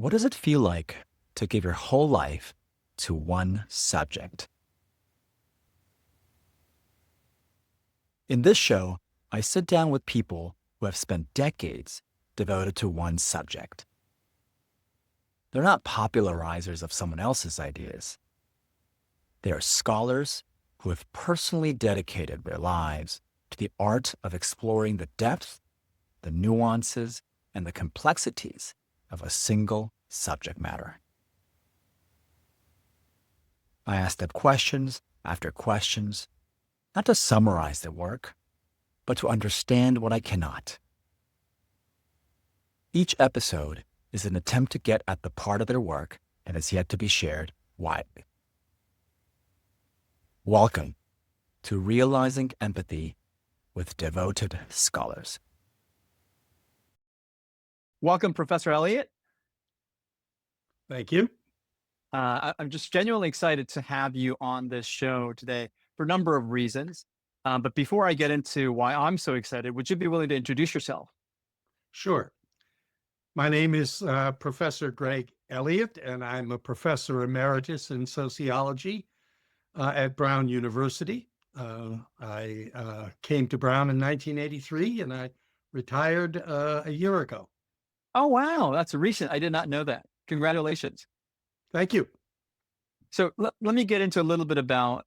What does it feel like to give your whole life to one subject? In this show, I sit down with people who have spent decades devoted to one subject. They're not popularizers of someone else's ideas. They are scholars who have personally dedicated their lives to the art of exploring the depth, the nuances, and the complexities of a single subject matter. I ask them questions after questions, not to summarize their work, but to understand what I cannot. Each episode is an attempt to get at the part of their work that is yet to be shared widely. Welcome to Realizing Empathy with Devoted Scholars. Welcome, Professor Elliott. Thank you. I'm just genuinely excited to have you on this show today for a number of reasons. But before I get into why I'm so excited, would you be willing to introduce yourself? Sure. My name is Professor Greg Elliott, and I'm a professor emeritus in sociology at Brown University. I came to Brown in 1983, and I retired a year ago. Oh, wow. That's recent. I did not know that. Congratulations. Thank you. So let me get into a little bit about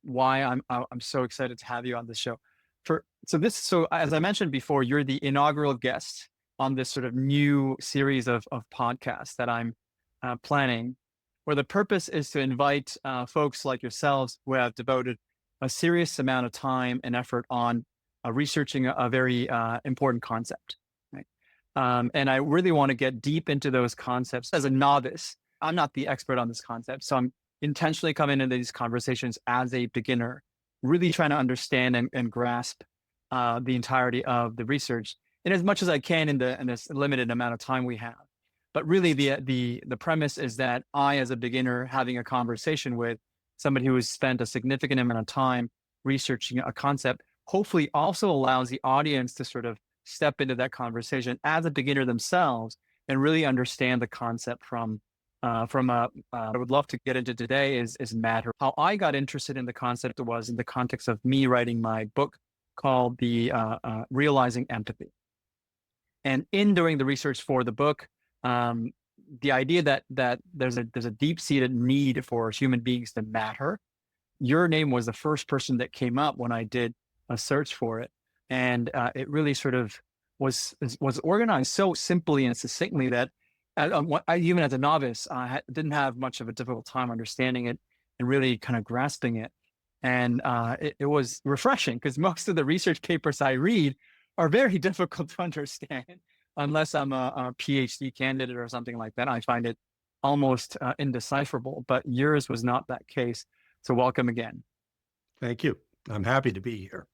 why I'm so excited to have you on this show. So as I mentioned before, you're the inaugural guest on this sort of new series of podcasts that I'm planning, where the purpose is to invite folks like yourselves who have devoted a serious amount of time and effort on researching a very important concept. Right? And I really want to get deep into those concepts as a novice. I'm not the expert on this concept, so I'm intentionally coming into these conversations as a beginner, really trying to understand and grasp the entirety of the research in as much as I can in this limited amount of time we have. But really, the premise is that I, as a beginner, having a conversation with somebody who has spent a significant amount of time researching a concept, hopefully also allows the audience to sort of step into that conversation as a beginner themselves and really understand the concept from I would love to get into today is matter. How I got interested in the concept was in the context of me writing my book called Realizing Empathy. And in doing the research for the book, the idea that there's a deep-seated need for human beings to matter. Your name was the first person that came up when I did a search for it, and it really sort of was organized so simply and succinctly that even as a novice, I didn't have much of a difficult time understanding it and really kind of grasping it. And it was refreshing because most of the research papers I read are very difficult to understand unless I'm a PhD candidate or something like that. I find it almost indecipherable, but yours was not that case. So welcome again. Thank you. I'm happy to be here.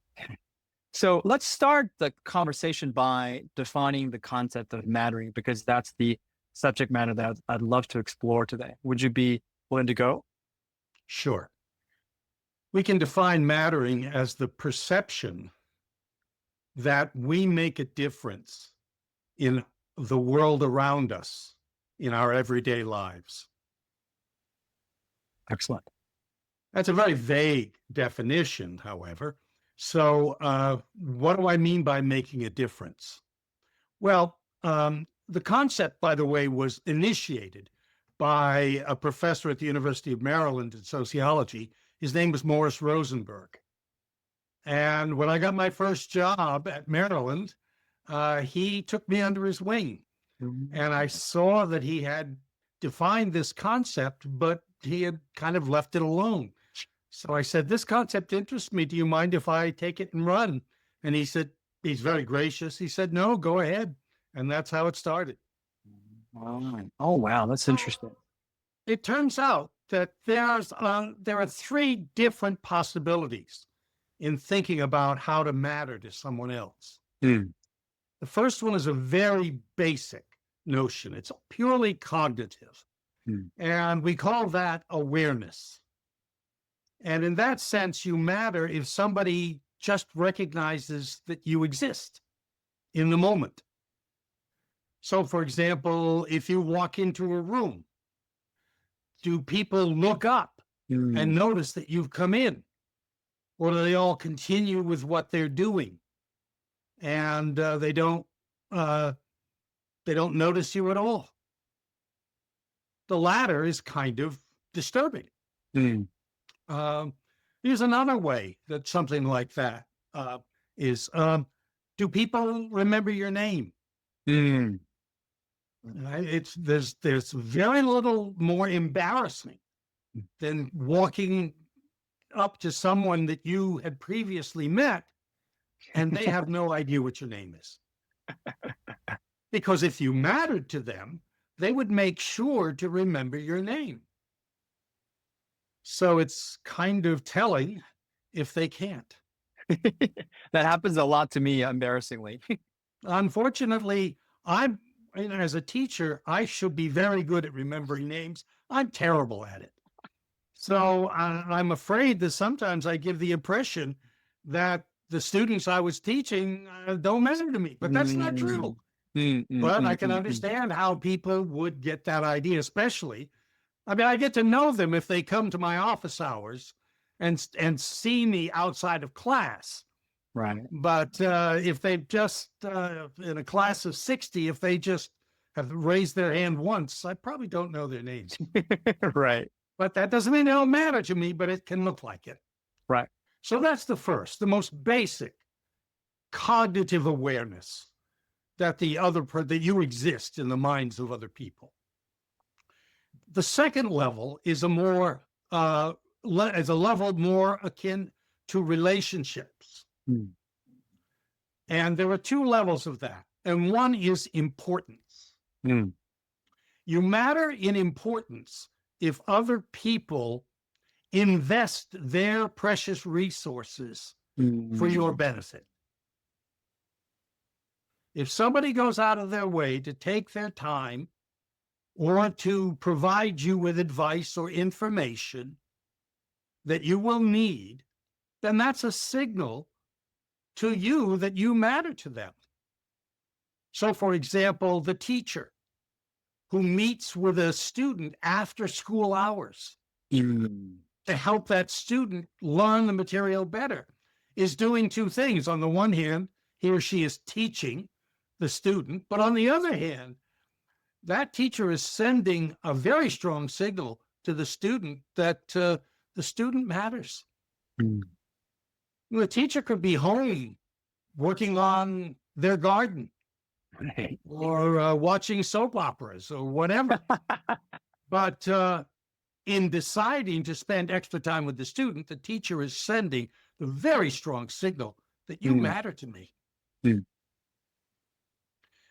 So let's start the conversation by defining the concept of mattering, because that's the subject matter that I'd love to explore today. Would you be willing to go? Sure. We can define mattering as the perception that we make a difference in the world around us in our everyday lives. Excellent. That's a very vague definition, however. So what do I mean by making a difference? Well, the concept, by the way, was initiated by a professor at the University of Maryland in sociology. His name was Morris Rosenberg. And when I got my first job at Maryland, he took me under his wing. And I saw that he had defined this concept, but he had kind of left it alone. So I said, this concept interests me. Do you mind if I take it and run? And he said, he's very gracious. He said, no, go ahead. And that's how it started. Oh, wow. That's interesting. It turns out that there are three different possibilities in thinking about how to matter to someone else. Mm. The first one is a very basic notion. It's purely cognitive. And we call that awareness. And in that sense, you matter if somebody just recognizes that you exist in the moment. So, for example, if you walk into a room, do people look up and Mm, notice that you've come in? Or do they all continue with what they're doing and uh, they don't notice you at all? The latter is kind of disturbing. mm, Um, Here's another way that something like that is: do people remember your name? mm. It's there's very little more embarrassing than walking up to someone that you had previously met and they have no idea what your name is. Because if you mattered to them, they would make sure to remember your name. So it's kind of telling if they can't. That happens a lot to me, embarrassingly. Unfortunately, I'm as a teacher, I should be very good at remembering names. I'm terrible at it. So I'm afraid that sometimes I give the impression that the students I was teaching don't matter to me, but that's not true. Mm, mm, mm, But I mm, can mm, mm. understand how people would get that idea, especially. I mean, I get to know them if they come to my office hours and see me outside of class. Right. But if they just in a class of 60, if they just have raised their hand once, I probably don't know their names. Right. But that doesn't mean it don't matter to me, but it can look like it. Right. So that's the first, the most basic cognitive awareness that that you exist in the minds of other people. The second level is a more is a level more akin to relationships. Mm, And there are two levels of that. And one is importance. mm, You matter in importance if other people invest their precious resources for your mm. benefit. If somebody goes out of their way to take their time or to provide you with advice or information that you will need, then that's a signal to you that you matter to them. So, for example, the teacher who meets with a student after school hours Mm. to help that student learn the material better is doing two things. On the one hand, he or she is teaching the student, but on the other hand, that teacher is sending a very strong signal to the student that the student matters. Mm. The teacher could be home working on their garden Right. or watching soap operas or whatever. But in deciding to spend extra time with the student, the teacher is sending a very strong signal that you Mm, matter to me. mm,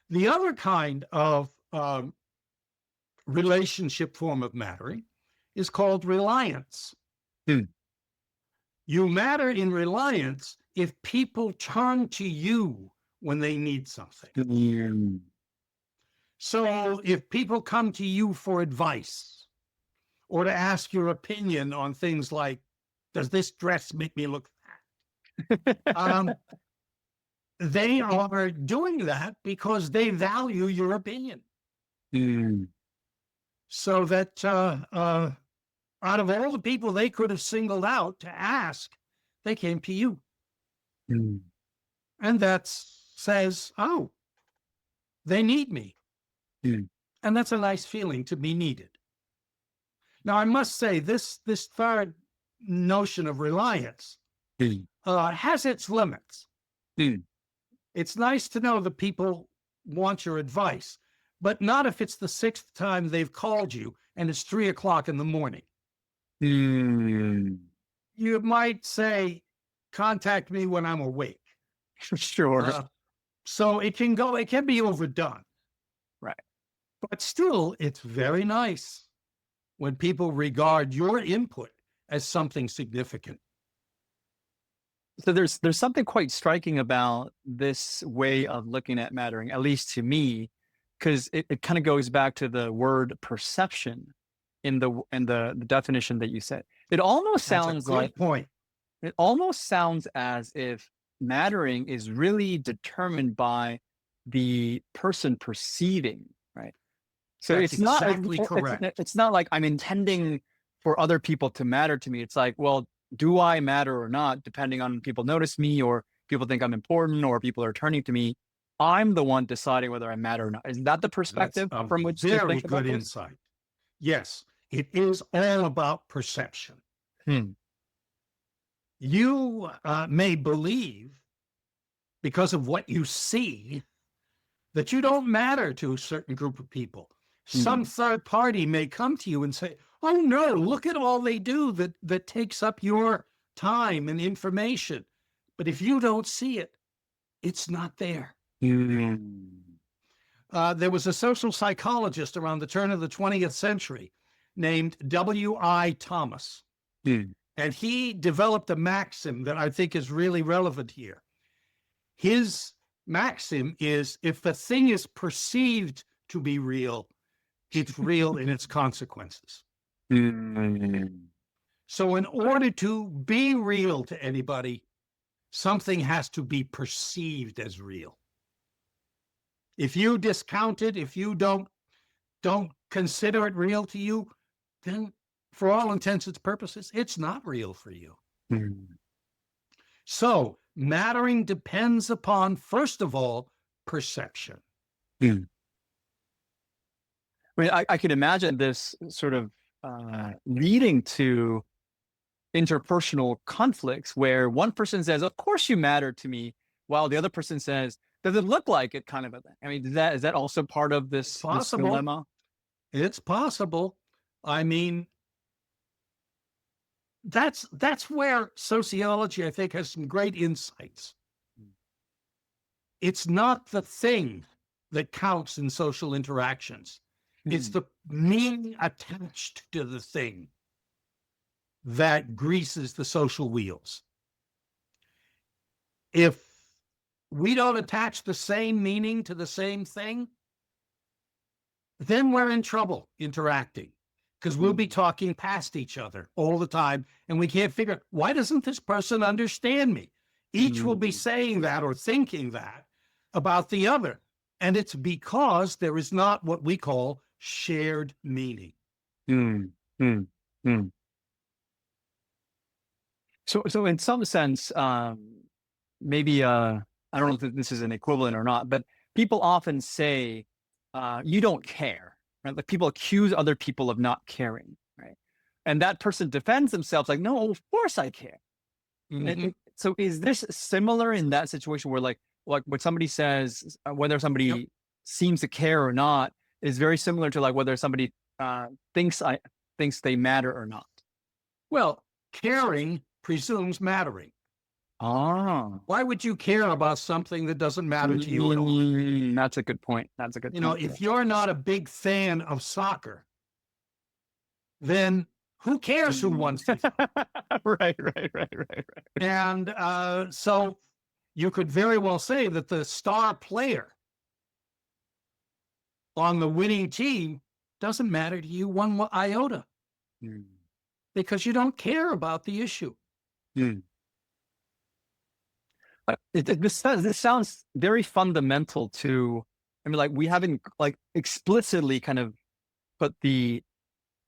The other kind of relationship form of mattering is called reliance. mm. You matter in reliance if people turn to you when they need something. Mm. So if people come to you for advice or to ask your opinion on things like, does this dress make me look fat? They are doing that because they value your opinion. Mm. So that out of all the people they could have singled out to ask, they came to you. Mm. And that says, oh, they need me. Mm. And that's a nice feeling to be needed. Now, I must say, this third notion of reliance Mm. has its limits. Mm. It's nice to know that people want your advice, but not if it's the sixth time they've called you and it's 3 o'clock in the morning. Mm. You might say, contact me when I'm awake. Sure. So it can be overdone. Right. But still, it's very nice when people regard your input as something significant. So there's something quite striking about this way of looking at mattering, at least to me, because it kind of goes back to the word perception in the definition that you said. It almost That's a sounds good like point. it almost sounds as if mattering is really determined by the person perceiving, right? So That's it's not exactly correct. it's not like I'm intending for other people to matter to me. It's like, well, do I matter or not, depending on people notice me or people think I'm important or people are turning to me. I'm the one deciding whether I matter or not. Is that the That's perspective a from which to very think good about this? insight. Yes, it is all about perception. Hmm. You may believe, because of what you see, that you don't matter to a certain group of people. Some Hmm. third party may come to you and say, "Oh no, look at all they do that takes up your time and information." But if you don't see it, it's not there. Hmm. There was a social psychologist around the turn of the 20th century named W.I. Thomas, Hmm. and he developed a maxim that I think is really relevant here. His maxim is, if the thing is perceived to be real, it's real in its consequences. Hmm. So, in order to be real to anybody, something has to be perceived as real. If you discount it, if you don't consider it real to you, then for all intents and purposes, it's not real for you. Hmm. So, mattering depends upon, first of all, perception. Hmm. I mean, I can imagine this sort of leading to interpersonal conflicts where one person says, "Of course you matter to me," while the other person says, "Does it look like it?" Kind of a thing. I mean, is that also part of It's this possible. dilemma? It's possible. I mean, that's where sociology, I think, has some great insights. It's not the thing that counts in social interactions. It's Hmm. the meaning attached to the thing that greases the social wheels. If we don't attach the same meaning to the same thing, then we're in trouble interacting because we'll be Hmm. talking past each other all the time and we can't figure out, why doesn't this person understand me? Each will be Hmm. saying that or thinking that about the other. And it's because there is not what we call shared meaning. Hmm. Hmm. Hmm. So in some sense, maybe I don't know if this is an equivalent or not, but people often say, "You don't care," right? Like people accuse other people of not caring, right? And that person defends themselves like, "No, of course I care." Mm-hmm. So is this similar in that situation where like when somebody says whether Yep. somebody seems to care or not is very similar to like whether somebody uh, thinks I thinks they matter or not? Well, caring presumes mattering. Ah. Why would you care about something that doesn't matter to you at all? That's a good point. That's a good You know, point. if you're not a big fan of soccer, then who cares who Mm. won FIFA? Right. And so you could very well say that the star player on the winning team doesn't matter to you one iota Mm. because you don't care about the issue. Mm. This sounds very fundamental to. I mean, like we haven't like explicitly kind of put the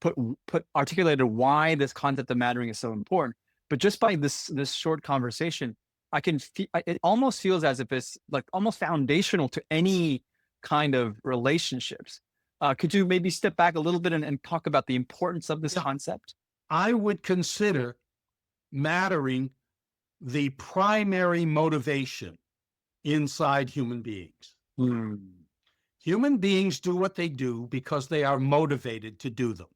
put put articulated why this concept of mattering is so important. But just by this short conversation, I can it almost feels as if it's like almost foundational to any kind of relationships. Could you maybe step back a little bit and talk about the importance of this Yeah, concept? I would consider mattering the primary motivation inside human beings. Mm. Human beings do what they do because they are motivated to do them.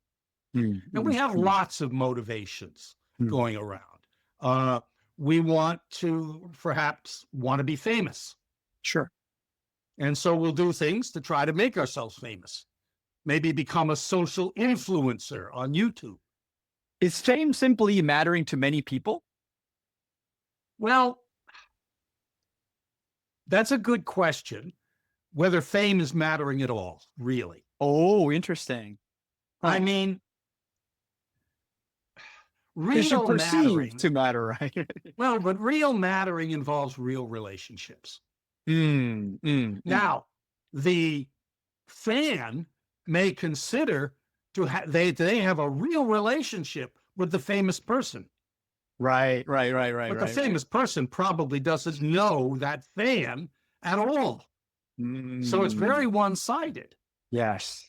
Mm. And we Mm. have Mm. lots of motivations Mm. going around. Uh, we want to perhaps want to be famous. Sure. And so we'll do things to try to make ourselves famous. Maybe become a social influencer on YouTube. Is fame simply mattering to many people? Well, that's a good question. Whether fame is mattering at all, really. Oh, interesting. I Huh. mean, Because you real perceive mattering, to matter, right? well, but real mattering involves real relationships. Mm. Now, the fan may consider they have a real relationship with the famous person, Right, right, right, right, but the right, right. famous person probably doesn't know that fan at all. So it's Mm. very one-sided. Yes.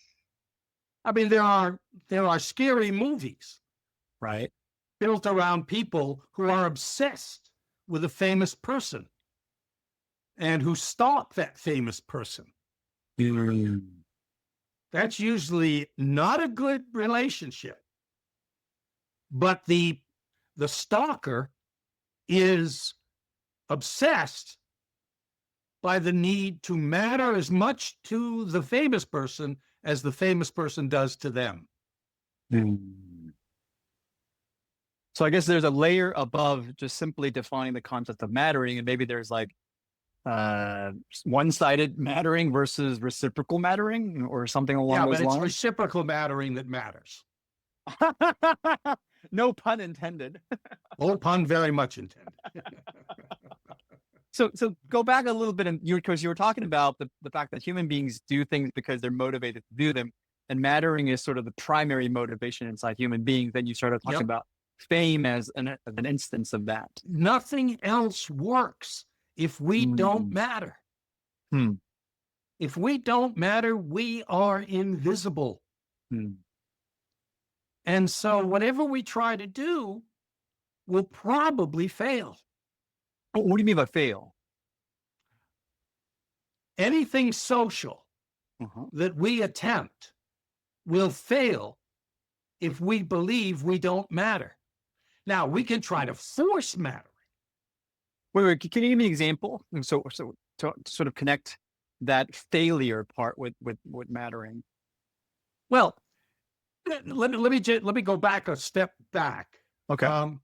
I mean, there are scary movies Right. built around people who are obsessed with a famous person and who stalk that famous person. Mm. That's usually not a good relationship. But the stalker is obsessed by the need to matter as much to the famous person as the famous person does to them. Mm. So I guess there's a layer above just simply defining the concept of mattering, and maybe there's like one-sided mattering versus reciprocal mattering or something along Yeah, those but it's lines. reciprocal mattering that matters. No pun intended. Oh, pun very much intended. So go back a little bit, and because you were talking about the fact that human beings do things because they're motivated to do them, and mattering is sort of the primary motivation inside human beings. Then you started talking Yep. about fame as an instance of that. Nothing else works if we don't Mm. matter. Hmm. If we don't matter, we are invisible. Hmm. And so whatever we try to do will probably fail. What do you mean by fail? Anything social Uh-huh. that we attempt will fail if we believe we don't matter. Now, we can try to force matter. Wait. Can you give me an example? And so to sort of connect that failure part with mattering. Well, let me go back a step back. Okay. Um,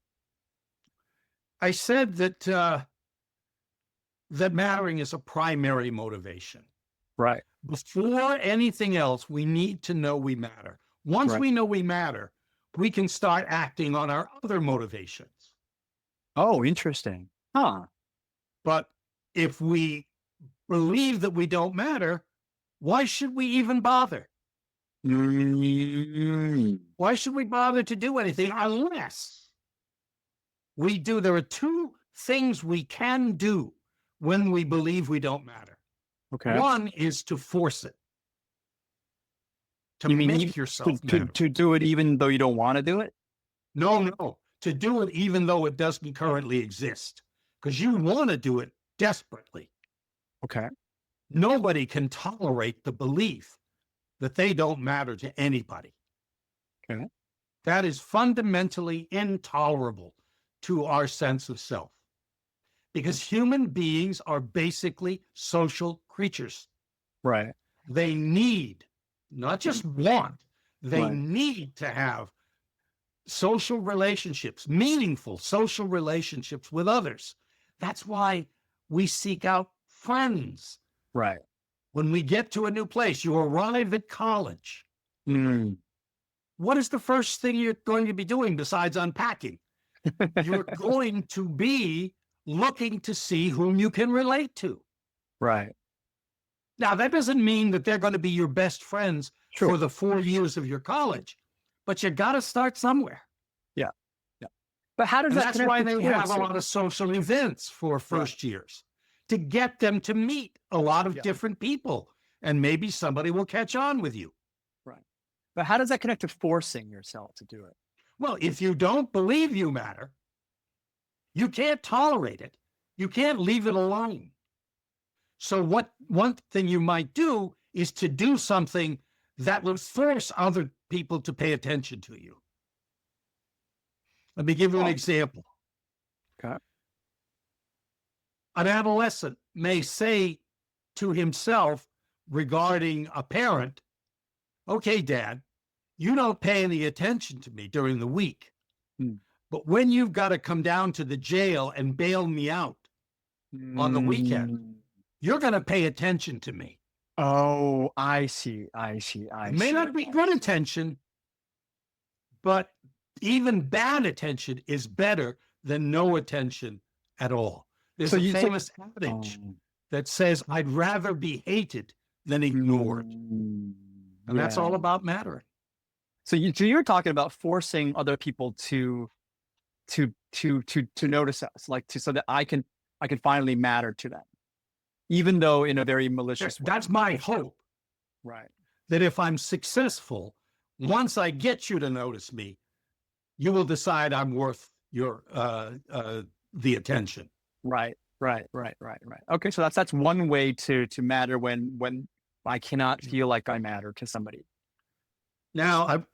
I said that mattering is a primary motivation. Right. Before anything else, we need to know we matter. Once Right. we know we matter, we can start acting on our other motivations. Oh, interesting. Huh. But if we believe that we don't matter, why should we even bother? Mm. Why should we bother to do anything unless we do? There are two things we can do when we believe we don't matter. Okay. One is to force it, to You mean make yourself matter. to do it even though you don't want to do it? No, to do it even though it doesn't currently exist, because you want to do it desperately. Okay. Nobody can tolerate the belief that they don't matter to anybody. Okay. That is fundamentally intolerable to our sense of self, because human beings are basically social creatures. Right. They need, not just want, they Right. need to have social relationships, meaningful social relationships with others. That's why we seek out friends. Right. When we get to a new place, you arrive at college. Mm. What is the first thing you're going to be doing besides unpacking? You're going to be looking to see whom you can relate to. Right. Now, that doesn't mean that they're going to be your best friends Sure. for the 4 years of your college, but you got to start somewhere. Yeah. Yeah. But how does And that that's connect why with they have a fluency? lot of social events for first years, to get them to meet a lot of Yeah. different people. And maybe somebody will catch on with you. Right. But how does that connect to forcing yourself to do it? Well, if you don't believe you matter, you can't tolerate it. You can't leave it alone. So what one thing you might do is to do something that will force other people to pay attention to you. Let me give you an Oh. example. Okay. An adolescent may say to himself regarding a parent, okay, Dad, you don't pay any attention to me during the week. Hmm. But when you've got to come down to the jail and bail me out on the weekend, Mm. you're going to pay attention to me. Oh, I see. I see. I It may see. not be good attention, but even bad attention is better than no attention at all. There's So a you famous adage. oh. that says I'd rather be hated than ignored. And that's Yeah. all about mattering. So you're talking about forcing other people to notice us, like so that I can finally matter to them, even though in a very malicious way. That's my hope, Right. that if I'm successful, once I get you to notice me, you will decide I'm worth your the attention. Right. Right. Right. Right. Right. Okay. So that's one way to matter when I cannot feel like I matter to somebody. Now,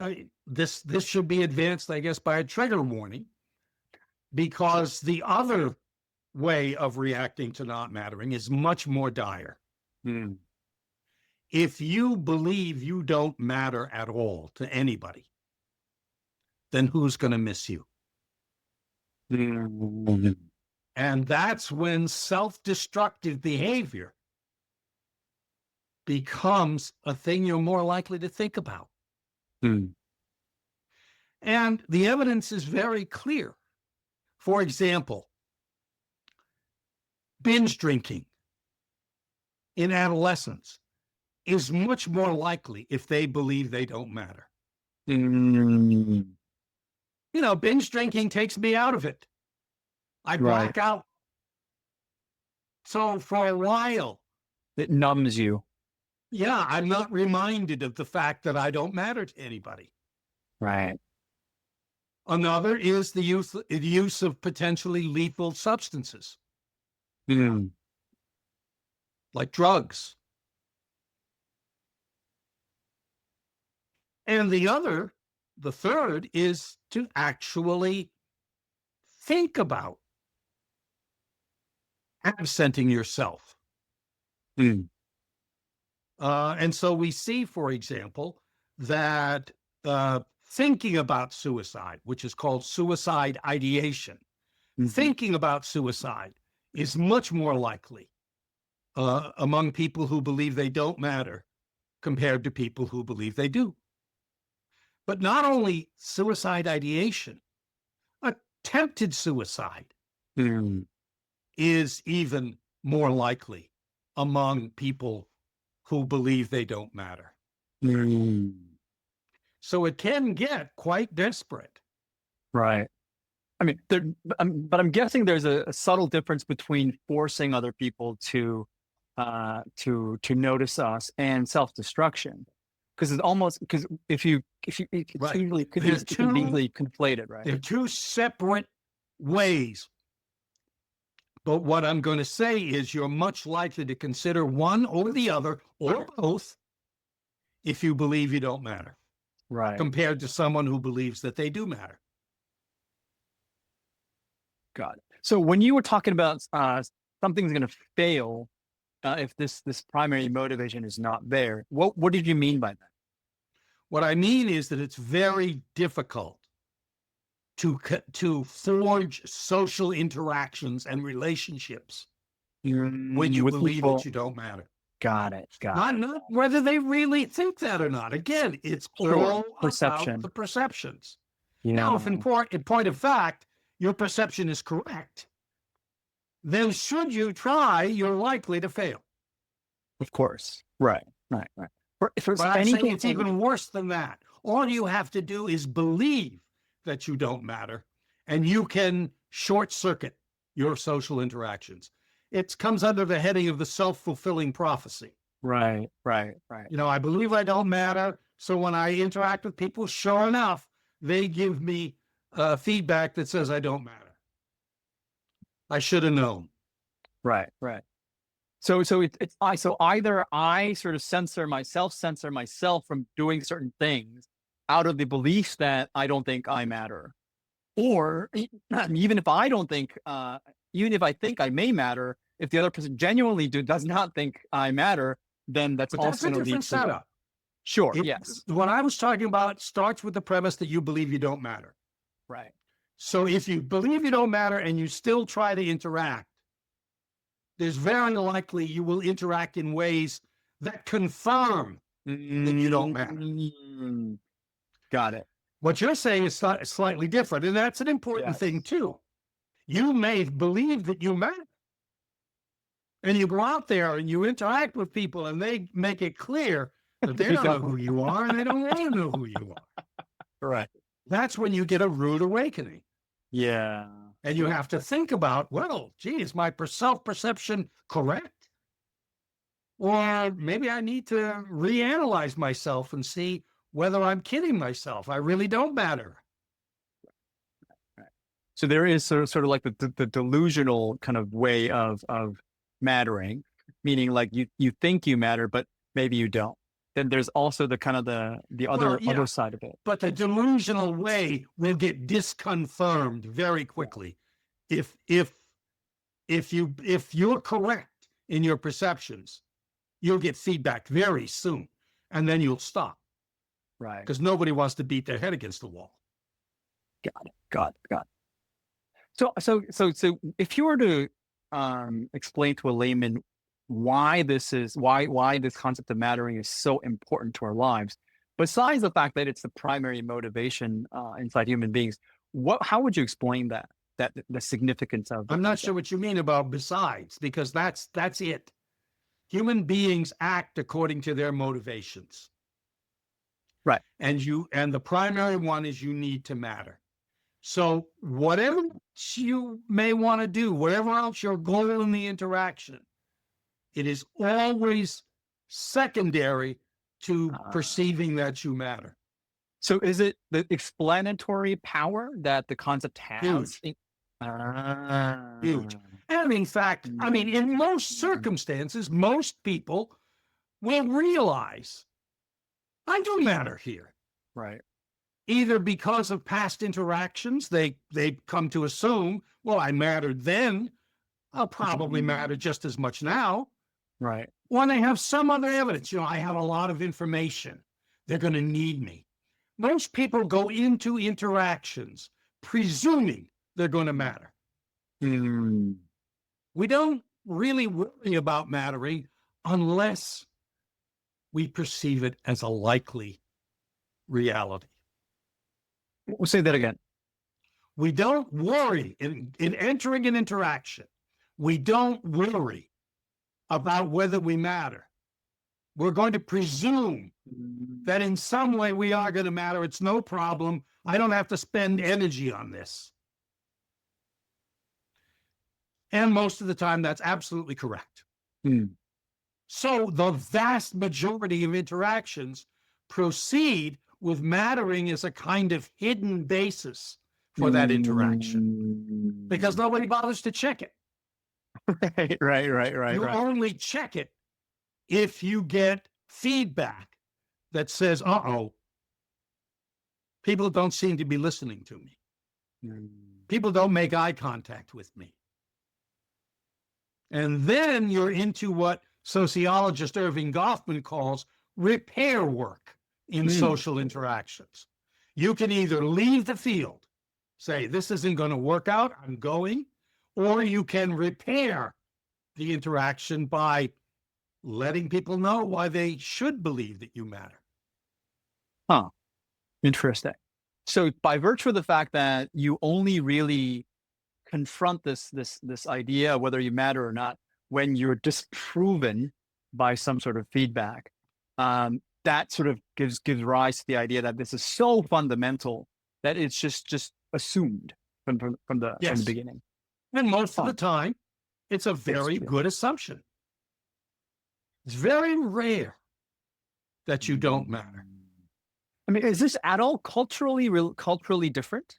this should be advanced, I guess, by a trigger warning, because the other way of reacting to not mattering is much more dire. Mm. If you believe you don't matter at all to anybody, then who's going to miss you? Mm. And that's when self-destructive behavior becomes a thing you're more likely to think about. Mm. And the evidence is very clear. For example, binge drinking in adolescence is much more likely if they believe they don't matter. Mm. You know, binge drinking takes me out of it. I Right. black out. So for a while, It numbs you. yeah, I'm not reminded of the fact that I don't matter to anybody. Right. Another is the use of potentially lethal substances Mm. like drugs. And the third is to actually think about absenting yourself. Mm. And so we see, for example, that thinking about suicide, which is called suicide ideation, Mhm. thinking about suicide is much more likely among people who believe they don't matter compared to people who believe they do. But not only suicide ideation, attempted suicide Mm. is even more likely among people who believe they don't matter. Mm. So it can get quite desperate. Right. I mean, but I'm guessing there's a subtle difference between forcing other people to notice us and self-destruction, because it's Right. usually They're it can be two, easily conflated, right? they're two separate ways. But what I'm going to say is you're much likely to consider one or the other or both if you believe you don't matter, Right. compared to someone who believes that they do matter. Got it. So when you were talking about something's going to fail if this primary motivation is not there, what did you mean by that? What I mean is that it's very difficult to forge social interactions and relationships when you With believe that people. you don't matter. Got it. Got it. Not whether they really think that or not. Again, it's Sure. all about Perception. the perceptions. Yeah. Now, if in point of fact, your perception is correct, then should you try, you're likely to fail. Of course. Right. Right. Right. For But I'm saying anything, it's even worse than that. All you have to do is believe that you don't matter, and you can short circuit your social interactions. It comes under the heading of the self-fulfilling prophecy. right. Right. Right. You know, I believe I don't matter. So when I interact with people, sure enough, they give me feedback that says I don't matter. I should have known. Right. Right. So either I sort of censor myself from doing certain things out of the belief that I don't think I matter, or even if I don't think, even if I think I may matter, if the other person genuinely does not think I matter, then that's But that's also a going to lead different to. setup. Sure. Yes. What I was talking about starts with the premise that you believe you don't matter. Right. So if you believe you don't matter and you still try to interact, there's very likely you will interact in ways that confirm that you don't matter. Mm. Got it. What you're saying is slightly different, and that's an important Yes. thing too. You may believe that you matter, And you go out there and you interact with people and they make it clear that they They don't know don't. who you are and they don't want to know who you are. Right. That's when you get a rude awakening. Yeah. And you have to think about, well, gee, is my self-perception correct? Or maybe I need to reanalyze myself and see whether I'm kidding myself. I really don't matter. Right. So there is sort of like the delusional kind of way of mattering, meaning like you think you matter, but maybe you don't. Then there's also the kind of the Well, other yeah, side of it. but the delusional way will get disconfirmed very Yeah. quickly if if you're correct in your perceptions, you'll get feedback very soon, and then you'll stop Right. because nobody wants to beat their head against the wall. Got it. Got it. Got it. So if you were to explain to a layman why why this concept of mattering is so important to our lives, besides the fact that it's the primary motivation inside human beings, how would you explain that the significance of the I'm not concept? sure what you mean about besides, because that's it. Human beings act according to their motivations. Right. And the primary one is you need to matter. So whatever you may want to do, whatever else your goal in the interaction, it is always secondary to Uh, perceiving that you matter. so is it the explanatory power that the concept has? Huge, huge. And in fact, I mean, in most circumstances, most people will realize I do matter here. Right. Either because of past interactions, they come to assume, well, I mattered then, I'll probably matter just as much now. Right. Or they have some other evidence. I have a lot of information. They're going to need me. Most people go into interactions presuming they're going to matter. Mm. We don't really worry about mattering unless we perceive it as a likely reality. We'll say that again. We don't worry in entering an interaction. We don't worry about whether we matter. We're going to presume that in some way we are going to matter. It's no problem. I don't have to spend energy on this. And most of the time, that's absolutely correct. Mm. So the vast majority of interactions proceed with mattering as a kind of hidden basis for that interaction because nobody bothers to check it. Right. You only check it if you get feedback that says, uh-oh, people don't seem to be listening to me. People don't make eye contact with me. And then you're into what sociologist Irving Goffman calls repair work in social interactions. You can either leave the field, say, this isn't going to work out, I'm going, or you can repair the interaction by letting people know why they should believe that you matter. Huh. Interesting. So by virtue of the fact that you only really confront this idea, whether you matter or not, when you're disproven by some sort of feedback, that sort of gives rise to the idea that this is so fundamental that it's just assumed from the beginning. And most of the time, it's a very good assumption. It's very rare that you don't matter. I mean, is this at all culturally different?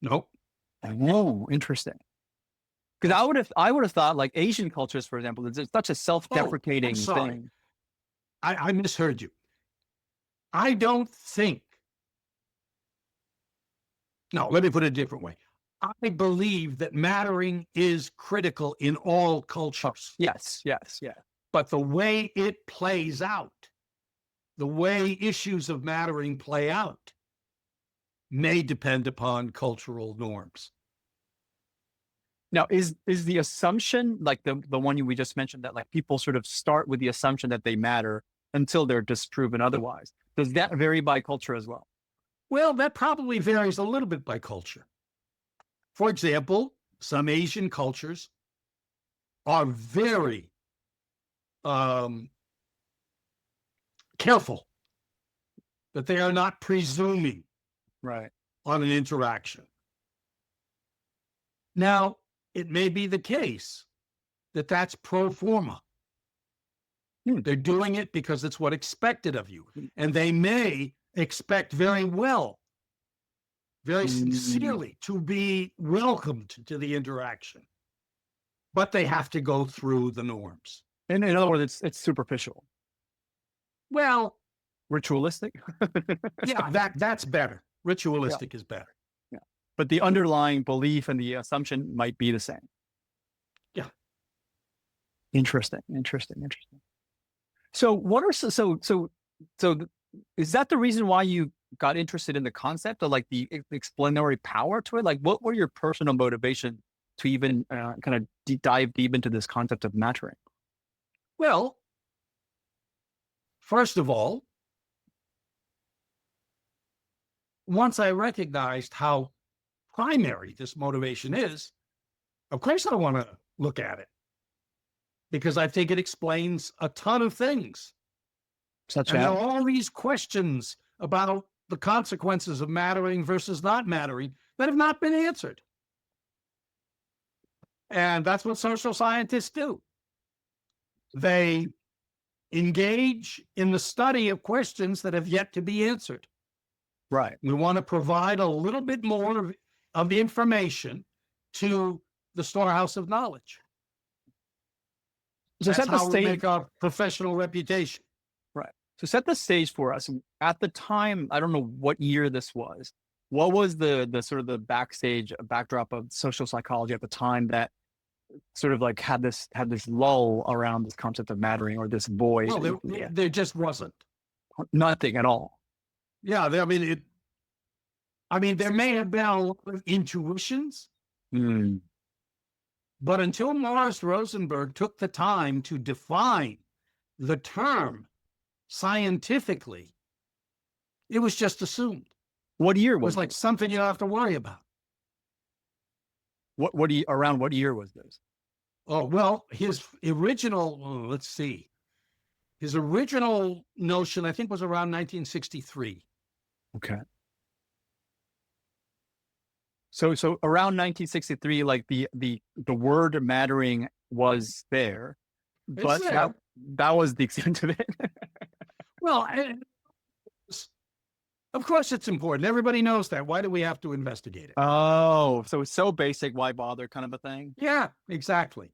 Nope. Oh, interesting. Because I would have thought like Asian cultures, for example, it's such a self-deprecating thing. I misheard you. I don't think. No, let me put it a different way. I believe that mattering is critical in all cultures. Yes. But the way it plays out, the way issues of mattering play out, may depend upon cultural norms. Now, is the assumption like the one we just mentioned that like people sort of start with the assumption that they matter until they're disproven otherwise? Does that vary by culture as well? Well, that probably varies a little bit by culture. For example, some Asian cultures are very careful that they are not presuming Right. on an interaction. Now, it may be the case that that's pro forma. They're doing it because it's what expected of you. And they may expect very well, very sincerely, to be welcomed to the interaction. But they have to go through the norms. In other words, it's superficial, Well, ritualistic. yeah, that's better. Ritualistic is better. Yeah. But the underlying belief and the assumption might be the same. Yeah. Interesting. So what are so is that the reason why you got interested in the concept of like the explanatory power to it? Like what were your personal motivation to even kind of dive deep into this concept of mattering? Well, first of all, once I recognized how primary this motivation is, of course I want to look at it because I think it explains a ton of things. Such And there as are all these questions about the consequences of mattering versus not mattering that have not been answered. And that's what social scientists do. They engage in the study of questions that have yet to be answered. right. We want to provide a little bit more of the information to the storehouse of knowledge. So That's set the how we stage. make our professional reputation. Right. So set the stage for us. At the time, I don't know what year this was. What was the sort of the backdrop of social psychology at the time that sort of like had this lull around this concept of mattering or this void? Well, there just wasn't. Nothing at all. Yeah, I mean, there may have been a lot of intuitions, but until Morris Rosenberg took the time to define the term scientifically, it was just assumed. What year It was like something you don't have to worry about. Around what year was this? Oh, well, his original, let's see. His original notion, I think, was around 1963. Okay. So around 1963, like the word mattering was there, but there. that was the extent of it. Well, of course it's important. Everybody knows that. Why do we have to investigate it? Oh, so it's so basic, why bother kind of a thing? Yeah, exactly.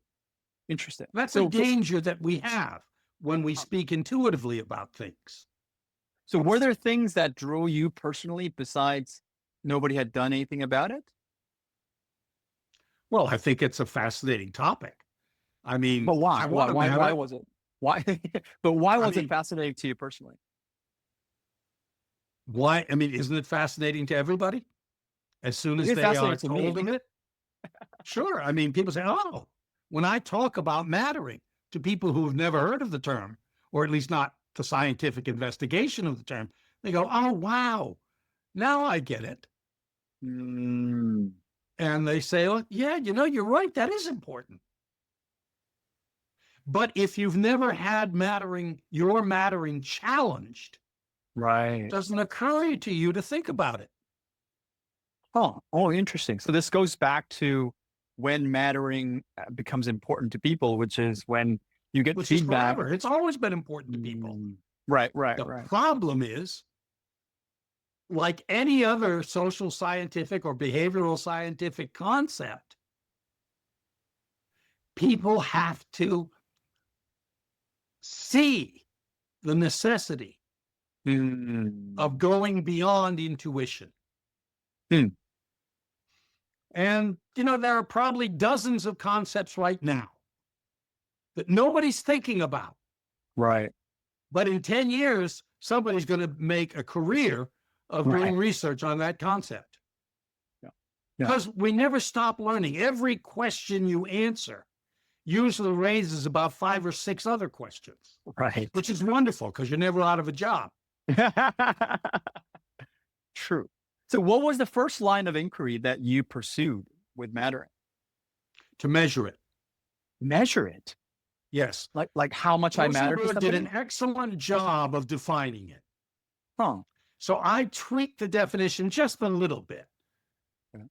Interesting. That's a danger that we have when we speak intuitively about things. So were there things that drew you personally besides nobody had done anything about it? Well, I think it's a fascinating topic. I mean, But why? Why was it? Why? But why was it mean, fascinating to you personally? why? I mean, isn't it fascinating to everybody? As soon as It's they are fascinating to me. told of it? Sure. I mean, people say, oh, when I talk about mattering to people who've never heard of the term, or at least not the scientific investigation of the term, they go, oh, wow, now I get it. And they say, oh, yeah, you're right. That is important. But if you've never had your mattering challenged, Right. it doesn't occur to you to think about it. Oh, interesting. So this goes back to when mattering becomes important to people, which is when you get Which feedback. is forever. It's always been important to people. Right. The problem is, like any other social scientific or behavioral scientific concept, people have to see the necessity of going beyond intuition. And, there are probably dozens of concepts right now that nobody's thinking about. Right. But in 10 years, somebody's going to make a career of doing research on that concept. Yeah. Because we never stop learning. Every question you answer usually raises about 5 or 6 other questions. Right. Which is wonderful because you're never out of a job. True. So what was the first line of inquiry that you pursued with mattering? To measure it. Measure it. Yes. Like how much I matter to Rosenberg did somebody? an excellent job of defining it. Huh. So I tweaked the definition just a little bit. Okay.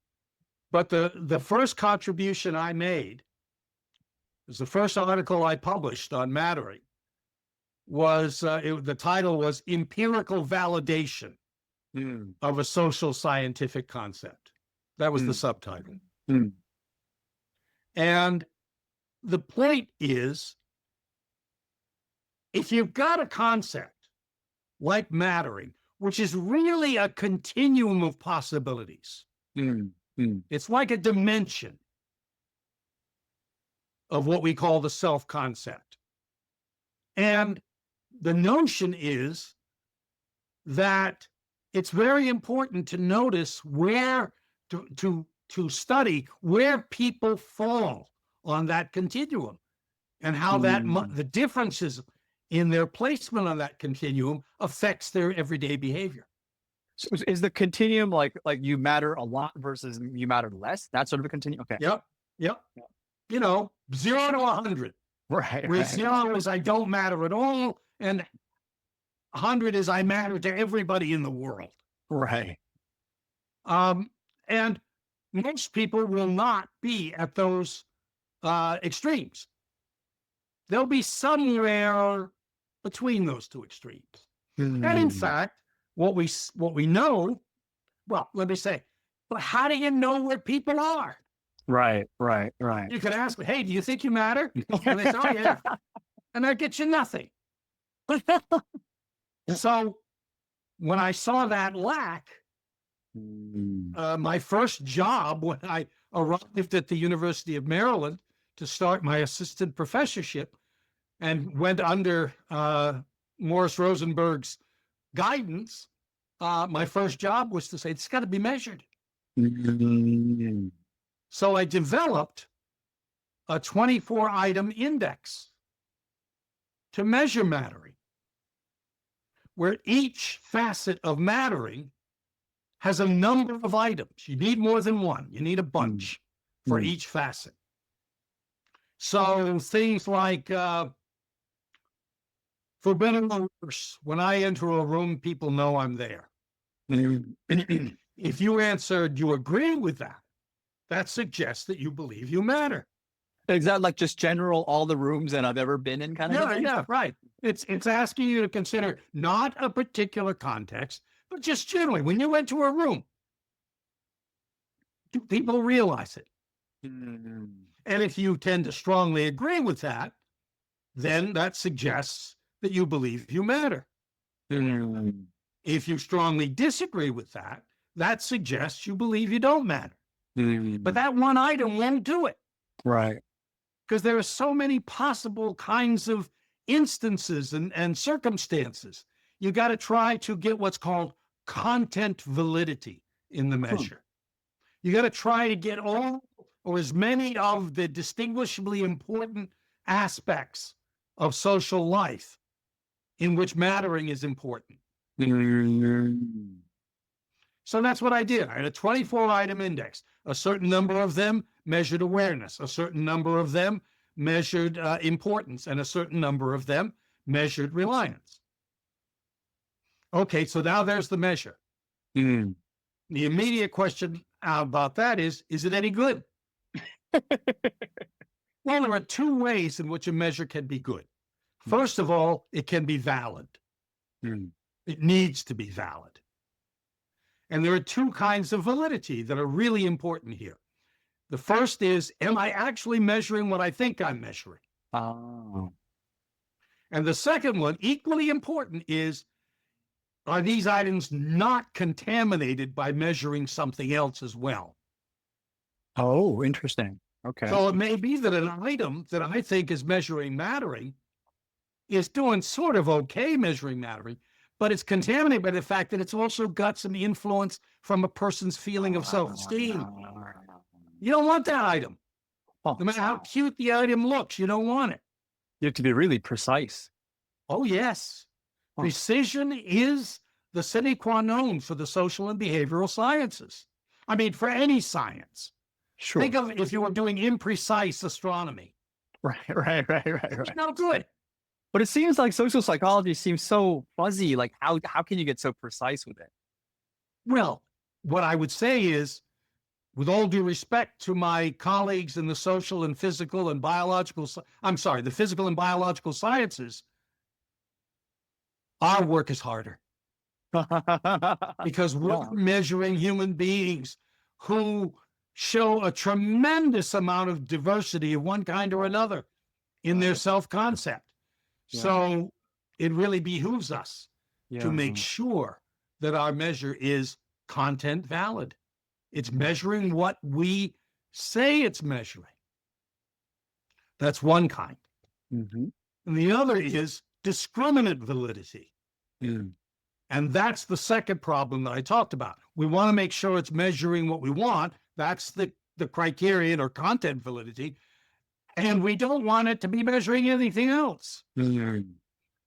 But the first contribution I made was the first article I published on mattering was the title was Empirical Validation Mm, of a Social Scientific Concept. That was the mm, subtitle. mm, And the point is, if you've got a concept like mattering, which is really a continuum of possibilities, mm, mm, it's like a dimension of what we call the self concept. And the notion is that it's very important to notice where to study where people fall on that continuum and how mm. the differences in their placement on that continuum affects their everyday behavior. So is the continuum like you matter a lot versus you matter less? That sort of a continuum? Okay. Yep. Yep. Yeah. 0 to 100, Right, where right, 0 is I don't matter at all, and 100 is I matter to everybody in the world. right. And most people will not be at those extremes. They'll be somewhere between those two extremes. And in Mm. fact, what we know, well, let me say, but how do you know where people are? Right, right, right. You could ask me, hey, do you think you matter? And they say, oh, yeah. And that gets you nothing. So when I saw that lack, Mm. my first job when I arrived at the University of Maryland to start my assistant professorship and went under Morris Rosenberg's guidance, my first job was to say, it's got to be measured. Mm. So I developed a 24-item index to measure mattering, where each facet of mattering has a number of items. You need more than one. You need a bunch for Mm. each facet. So things like, for better or worse, when I enter a room, people know I'm there. Mm. If you answered, you agree with that, that suggests that you believe you matter. Is that like just general all the rooms that I've ever been in kind of a Yeah, thing? yeah, right. It's asking you to consider not a particular context, but just generally, when you enter a room, do people realize it? Mm. And if you tend to strongly agree with that, then that suggests that you believe you matter. Mm. If you strongly disagree with that, that suggests you believe you don't matter. Mm. But that one item won't do it Right. because there are so many possible kinds of instances and circumstances. You got to try to get what's called content validity in the measure. You got to try to get all or as many of the distinguishably important aspects of social life in which mattering is important. Mm. So that's what I did. I had a 24-item index. A certain number of them measured awareness. A certain number of them measured importance. And a certain number of them measured reliance. Okay, so now there's the measure. Mm. The immediate question about that is it any good? Well, there are two ways in which a measure can be good. First of all, it can be valid. Mm. It needs to be valid. And there are two kinds of validity that are really important here. The first is, am I actually measuring what I think I'm measuring? Oh. And the second one, equally important, is, are these items not contaminated by measuring something else as well? Oh, interesting. Okay. So it may be that an item that I think is measuring mattering is doing sort of okay measuring mattering, but it's contaminated by the fact that it's also got some influence from a person's feeling of self-esteem. You don't want that item. Oh, No matter how cute the item looks, you don't want it. you have to be really precise. Oh, yes. Huh. Precision is the sine qua non for the social and behavioral sciences. I mean, for any science. Sure. Think of if you were doing imprecise astronomy. Right. It's no good. But it seems like social psychology seems so fuzzy. Like how can you get so precise with it? Well, what I would say is, with all due respect to my colleagues in the social and physical and biological, I'm sorry, the physical and biological sciences, our work is harder because we're Yeah. measuring human beings who show a tremendous amount of diversity of one kind or another in their Right. self-concept. Yeah. So it really behooves us to Yeah. make sure that our measure is content valid. It's measuring what we say it's measuring. That's one kind. Mm-hmm. And the other is discriminant validity. Mm. And that's the second problem that I talked about. We want to make sure it's measuring what we want. That's the criterion or content validity. And we don't want it to be measuring anything else. Mm.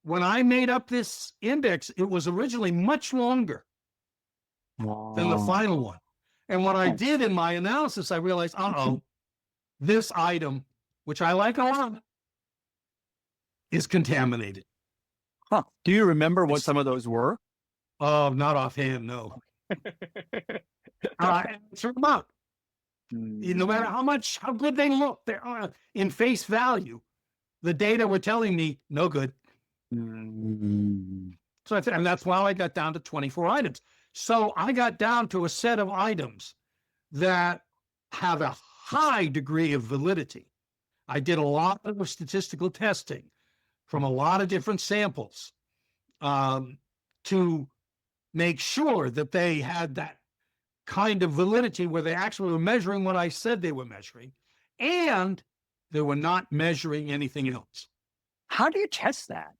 When I made up this index, it was originally much longer than the Oh. final one. And what I did in my analysis, I realized, uh-oh, this item, which I like a lot, is contaminated. Huh. Do you remember what some of those were? Oh, not offhand, no. Answer them out. No matter how good they look, they're in face value. The data were telling me no good. Mm. So and that's why I got down to 24 items. So I got down to a set of items that have a high degree of validity. I did a lot of statistical testing from a lot of different samples to make sure that they had that kind of validity where they actually were measuring what I said they were measuring, and they were not measuring anything else. How do you test that?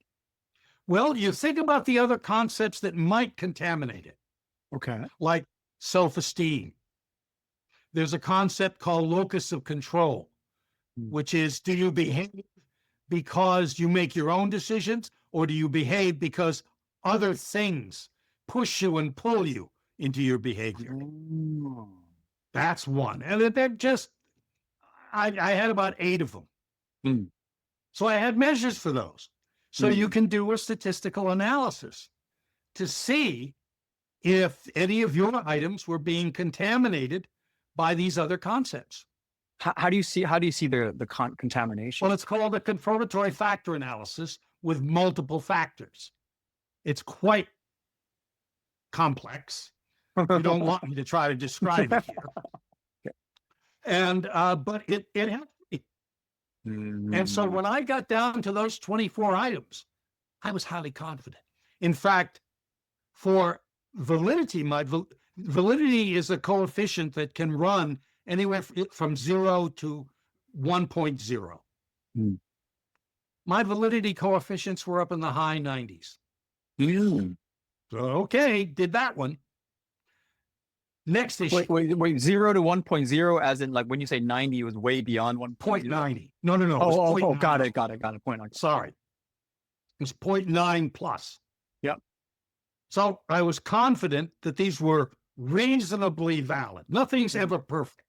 Well, you think about the other concepts that might contaminate it, Okay. like self-esteem. There's a concept called locus of control, which is, do you behave because you make your own decisions, or do you behave because other things push you and pull you into your behavior? Oh. That's one. And they're just, I had about 8 of them. Mm. So I had measures for those. So you can do a statistical analysis to see if any of your items were being contaminated by these other concepts. How do you see the contamination? Well, it's called a confirmatory factor analysis with multiple factors. It's quite complex. You don't want me to try to describe it here. And but it helped me. And so when I got down to those 24 items, I was highly confident. In fact, for validity, validity is a coefficient that can run anywhere from 0 to 1.0. Mm. My validity coefficients were up in the high 90s. Mm. So, okay, did that one. Next issue. Wait, 0 to 1.0, as in like when you say 90, it was way beyond 1.0. 0.90. No. Oh, got it. Point on. Sorry. It was 0.9 plus. Yep. So I was confident that these were reasonably valid. Nothing's ever perfect.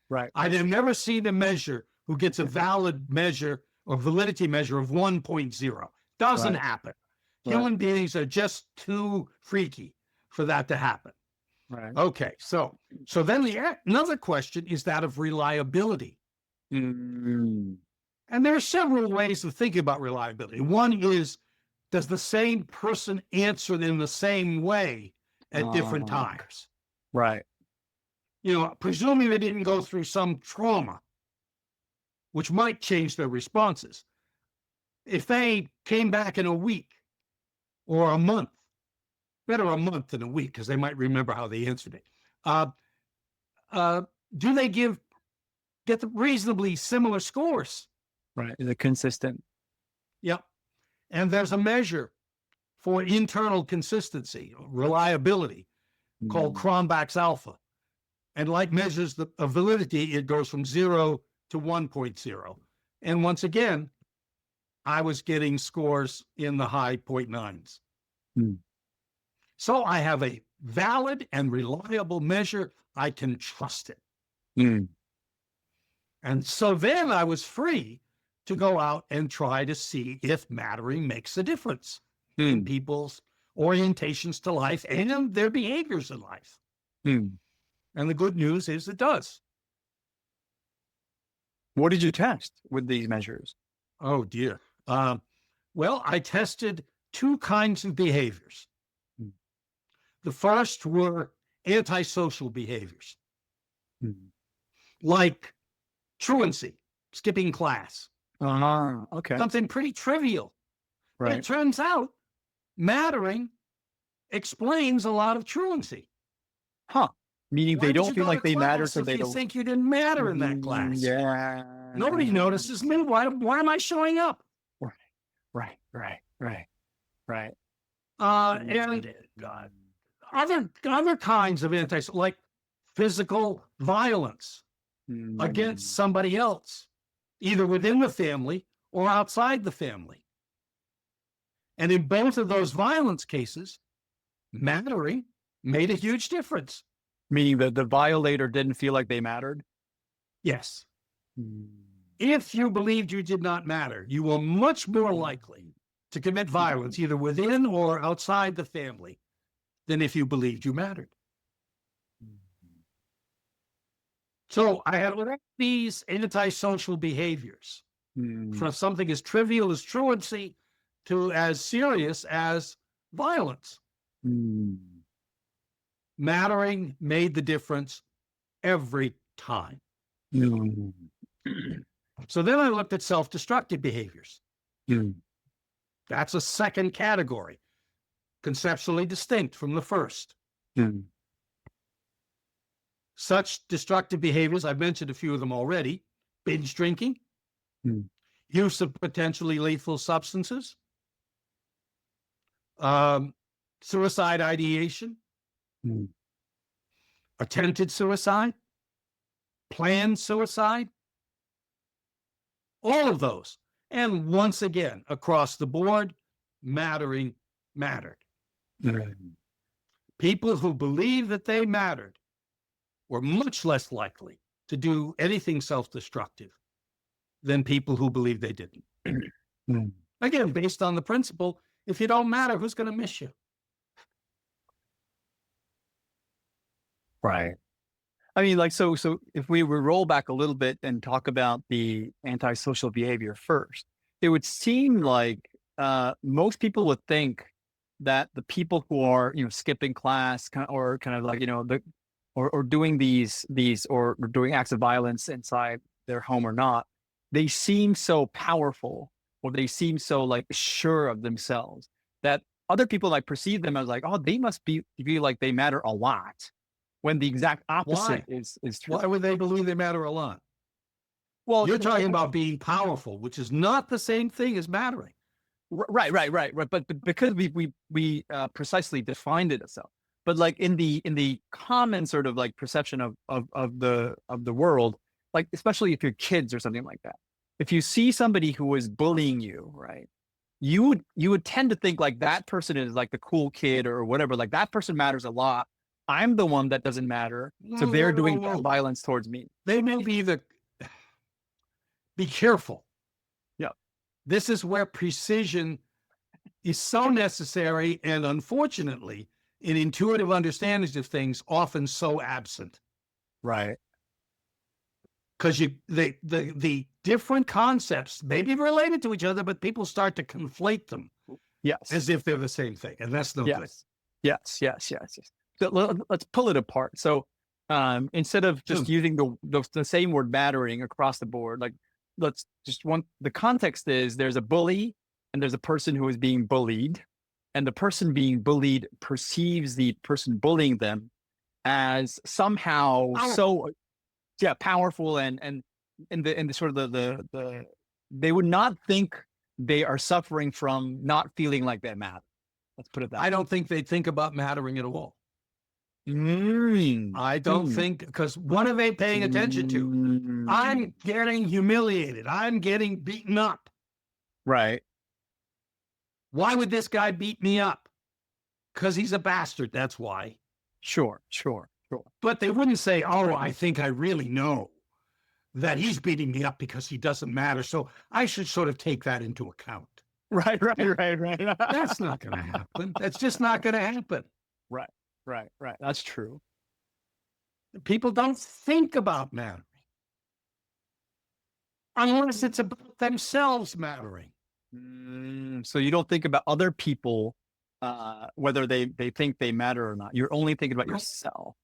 Right. I'd have never seen a measure who gets a valid measure or validity measure of 1.0. Doesn't happen. Human beings are just too freaky for that to happen. Right. Okay, so then another question is that of reliability. Mm. And there are several ways of thinking about reliability. One is, does the same person answer in the same way at different times? Right. You know, presuming they didn't go through some trauma, which might change their responses. If they came back in a week or a month, better a month than a week because they might remember how they answered it. Do they get the reasonably similar scores? Right. Is it consistent? Yep. And there's a measure for internal consistency, reliability, called Cronbach's alpha. And like measures of validity, it goes from 0 to 1.0. And once again, I was getting scores in the high 0.9s. Mm. So I have a valid and reliable measure. I can trust it. Mm. And so then I was free to go out and try to see if mattering makes a difference in people's orientations to life and their behaviors in life. Hmm. And the good news is it does. What did you test with these measures? Oh, dear. Well, I tested two kinds of behaviors. Hmm. The first were antisocial behaviors, Hmm. like truancy, skipping class, Okay. something pretty trivial. But it Right. turns out mattering explains a lot of truancy. Huh. Meaning Why they would don't you feel go to like they matter, class so if they you don't. think you didn't matter in that class? Yeah. Nobody notices me. Why am I showing up? Right. Right. And other kinds of like physical violence against somebody else, either within the family or outside the family. And in both of those violence cases, mattering made a huge difference. Meaning that the violator didn't feel like they mattered. Yes. If you believed you did not matter, you were much more likely to commit violence either within or outside the family than if you believed you mattered. So I had these antisocial behaviors, from something as trivial as truancy to as serious as violence. Mattering made the difference every time. So then I looked at self-destructive behaviors. That's a second category, conceptually distinct from the first. Such destructive behaviors, I've mentioned a few of them already: binge drinking, use of potentially lethal substances, suicide ideation, attempted suicide, planned suicide, all of those. And once again, across the board, mattering mattered. People who believed that they mattered were much less likely to do anything self-destructive than people who believed they didn't. Again, based on the principle, if you don't matter, who's going to miss you? Right. I mean, like, so if we roll back a little bit and talk about the antisocial behavior first, it would seem like most people would think that the people who are, skipping class or kind of like, or doing these or doing acts of violence inside their home or not, they seem so powerful, or they seem so like sure of themselves, that other people like perceive them as like, oh, they must feel like they matter a lot, when the exact opposite Why? is true. Why would they believe they matter a lot? Well, You're talking about being powerful, which is not the same thing as mattering. right. But because we precisely defined it as so. But like in the common sort of like perception of the world, like especially if you're kids or something like that, if you see somebody who is bullying you, right, you would tend to think like that person is like the cool kid or whatever. Like that person matters a lot. I'm the one that doesn't matter, so they're doing violence towards me. They may be be careful. Yeah. This is where precision is so necessary, and unfortunately, in intuitive understandings of things, often so absent. Right. Because the different concepts may be related to each other, but people start to conflate them. Yes. As if they're the same thing, and that's no good. Yes. So let's pull it apart. So instead of just using the same word mattering across the board, like let's just the context is there's a bully and there's a person who is being bullied, and the person being bullied perceives the person bullying them as somehow powerful and in the sort of the they would not think they are suffering from not feeling like they matter. Let's put it that way. I don't think they think about mattering at all. I don't think, because what are they paying attention to? I'm getting humiliated. I'm getting beaten up. Right. Why would this guy beat me up? Because he's a bastard. That's why. Sure. But they wouldn't say, oh, I think I really know that he's beating me up because he doesn't matter. So I should sort of take that into account. Right, right. That's not going to happen. That's just not going to happen. Right. That's true. People don't think about mattering unless it's about themselves mattering. So you don't think about other people, whether they think they matter or not. You're only thinking about yourself.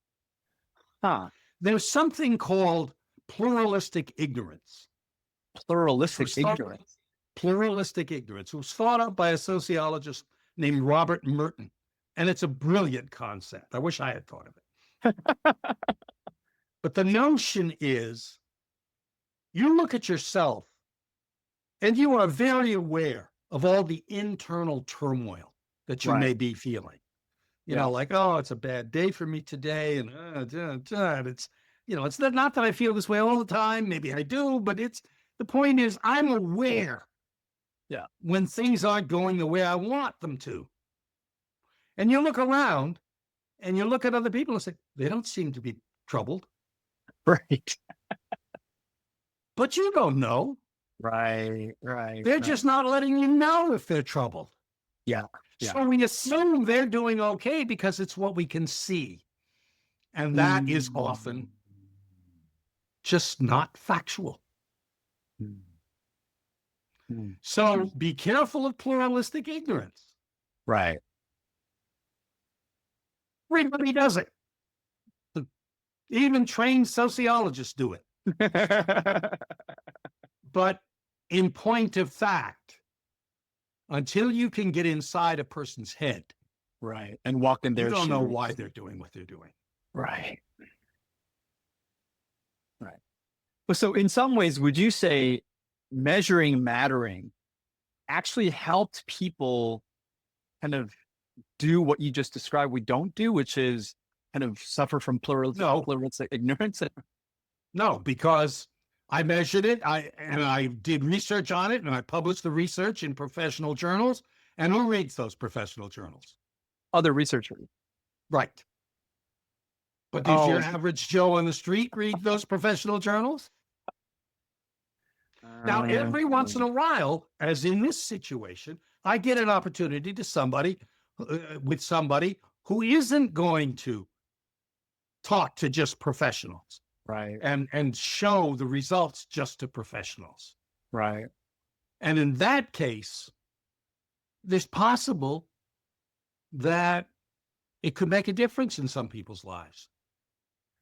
Huh. There's something called pluralistic ignorance. Pluralistic ignorance. Pluralistic ignorance. It was thought up by a sociologist named Robert Merton. And it's a brilliant concept. I wish I had thought of it. But the notion is, you look at yourself and you are very aware of all the internal turmoil that you may be feeling. You know, like, oh, it's a bad day for me today. And it's, you know, it's not that I feel this way all the time. Maybe I do, but the point is I'm aware when things aren't going the way I want them to. And you look around and you look at other people and say, they don't seem to be troubled. Right. But you don't know. Right. They're just not letting you know if they're troubled. Yeah. So we assume they're doing okay because it's what we can see. And that is often just not factual. So be careful of pluralistic ignorance. Right. Everybody does it. Even trained sociologists do it. But in point of fact, until you can get inside a person's head, right, and walk in their shoes, you don't know why they're doing what they're doing. Right. Well, so in some ways, would you say measuring mattering actually helped people kind of do what you just described we don't do, which is kind of suffer from pluralistic ignorance? No, because I measured it, I did research on it, and I published the research in professional journals. And who reads those professional journals? Other researchers. Right. But does your average Joe on the street read those professional journals? Now, every once in a while, as in this situation, I get an opportunity to with somebody who isn't going to talk to just professionals. Right. And show the results just to professionals. Right. And in that case, there's possible that it could make a difference in some people's lives.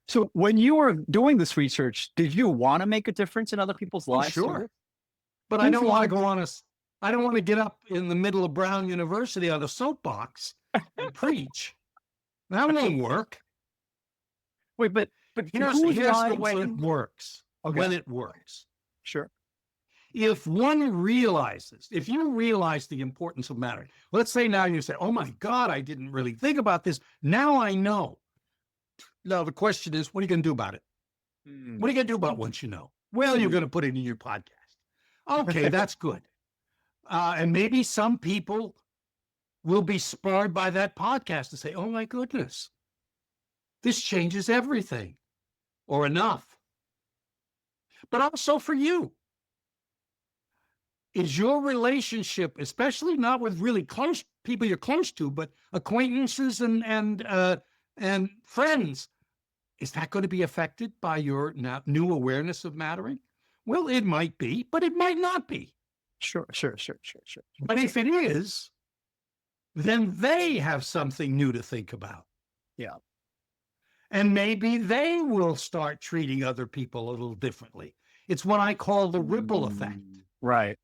So when you were doing this research, did you want to make a difference in other people's lives? Sure. Too? But I don't want to go on I don't want to get up in the middle of Brown University on a soapbox and preach. That won't work. Wait, but here's the way it works. Okay. When it works. Sure. If you realize the importance of mattering, let's say now you say, oh my God, I didn't really think about this. Now I know. Now the question is, what are you going to do about it? What are you going to do about it once you know? Well, you're going to put it in your podcast. Okay, that's good. And maybe some people will be spurred by that podcast to say, oh my goodness, this changes everything or enough. But also for you, is your relationship, especially not with really close people you're close to, but acquaintances and friends, is that going to be affected by your new awareness of mattering? Well, it might be, but it might not be. Sure. But if it is, then they have something new to think about. Yeah. And maybe they will start treating other people a little differently. It's what I call the ripple effect. Right.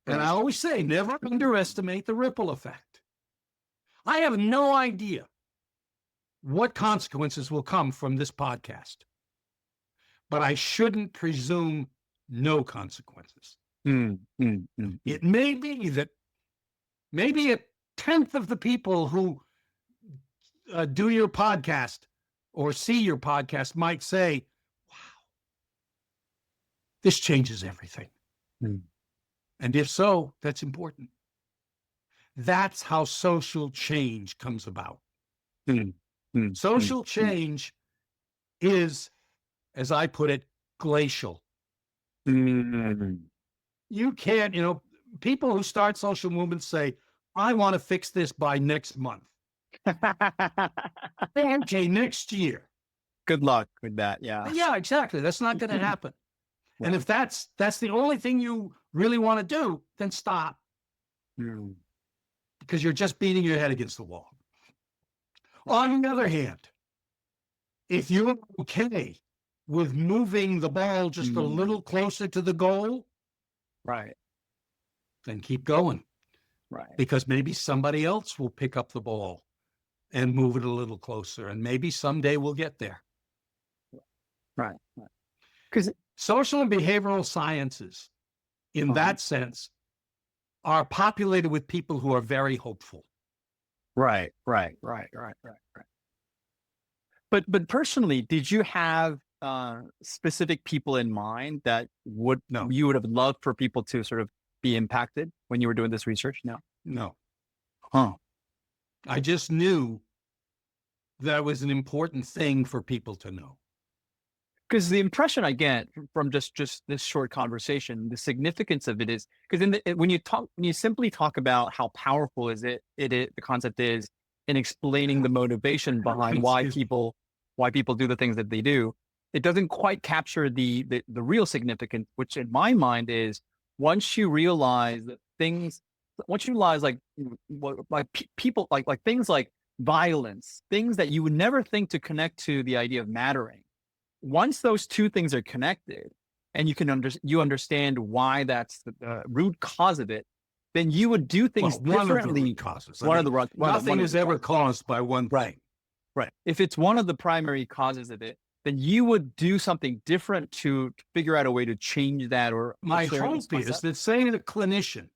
And I always say, never underestimate the ripple effect. I have no idea what consequences will come from this podcast, but I shouldn't presume no consequences. It may be that maybe a tenth of the people who do your podcast or see your podcast might say, wow, this changes everything. And if so, that's important. That's how social change comes about. Social change is, as I put it, glacial. Mm. You can't, people who start social movements say, I want to fix this by next month. Okay, next year. Good luck with that. Yeah. Yeah, exactly. That's not going to happen. And Right. if that's the only thing you really want to do, then stop, Mm. because you're just beating your head against the wall. On the other hand, if you're okay with moving the ball just a Mm. little closer to the goal, Right. then keep going, Right. because maybe somebody else will pick up the ball and move it a little closer. And maybe someday we'll get there. Right. Right. Because Social and behavioral sciences, in that sense, are populated with people who are very hopeful. right. Right. Right. Right. Right. Right. But personally, did you have specific people in mind that No, you would have loved for people to sort of be impacted when you were doing this research? No. no. Huh. I just knew that was an important thing for people to know. Because the impression I get from just this short conversation, the significance of it is because when you simply talk about how powerful the concept is in explaining the motivation behind Excuse me. why people do the things that they do, it doesn't quite capture the real significance, which in my mind is once you realize that things, once you realize people like things like violence, things that you would never think to connect to the idea of mattering, once those two things are connected and you understand why that's the root cause of it, then you would do things Well, one of the differently. root causes. One Nothing of is the ever caused by one right thing. right if it's one of the primary causes of it, then you would do something different to figure out a way to change that or My clear this hope is concept. that, say, a clinician,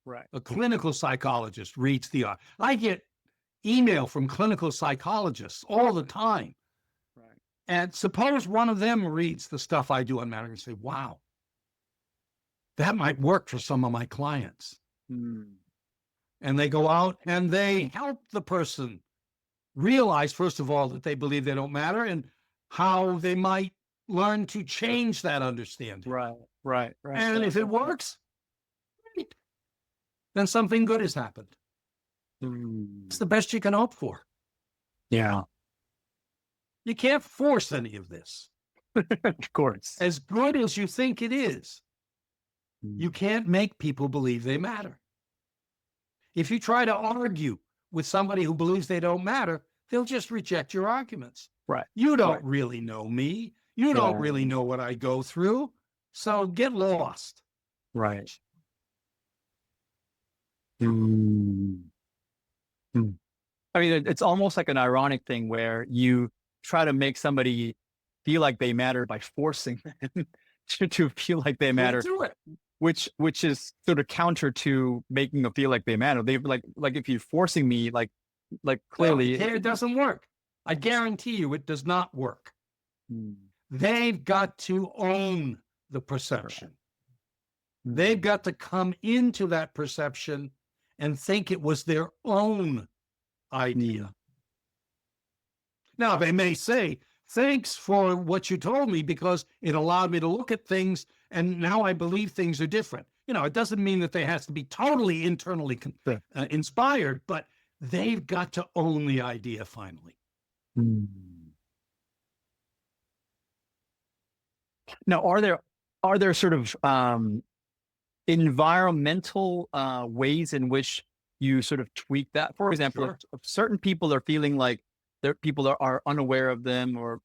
Right. a clinical psychologist reads the art. I get email from clinical psychologists all the time. Right. And suppose one of them reads the stuff I do on matter and say, wow, that might work for some of my clients. Mm. And they go out and they help the person realize, first of all, that they believe they don't matter, and how they might learn to change that understanding. Right. Right. Right. And if it works, great, then something good has happened. Mm. It's the best you can hope for. Yeah. You can't force any of this. Of course. As good as you think it is, Mm. you can't make people believe they matter. If you try to argue with somebody who believes they don't matter, they'll just reject your arguments. Right. You don't Right. really know me. You don't Yeah. really know what I go through. So get lost. Right. Mm. Mm. I mean, it's almost like an ironic thing where you try to make somebody feel like they matter by forcing them to feel like they matter, Do it. which is sort of counter to making them feel like they matter. They like if you're forcing me, clearly, It doesn't work. I guarantee you it does not work. Mm. They've got to own the perception. They've got to come into that perception and think it was their own idea. Mm. Now, they may say, thanks for what you told me because it allowed me to look at things and now I believe things are different. It doesn't mean that they have to be totally internally inspired, but they've got to own the idea finally. Mm. Now, are there sort of environmental ways in which you sort of tweak that? For example, Sure. if certain people are feeling like people are unaware of them, or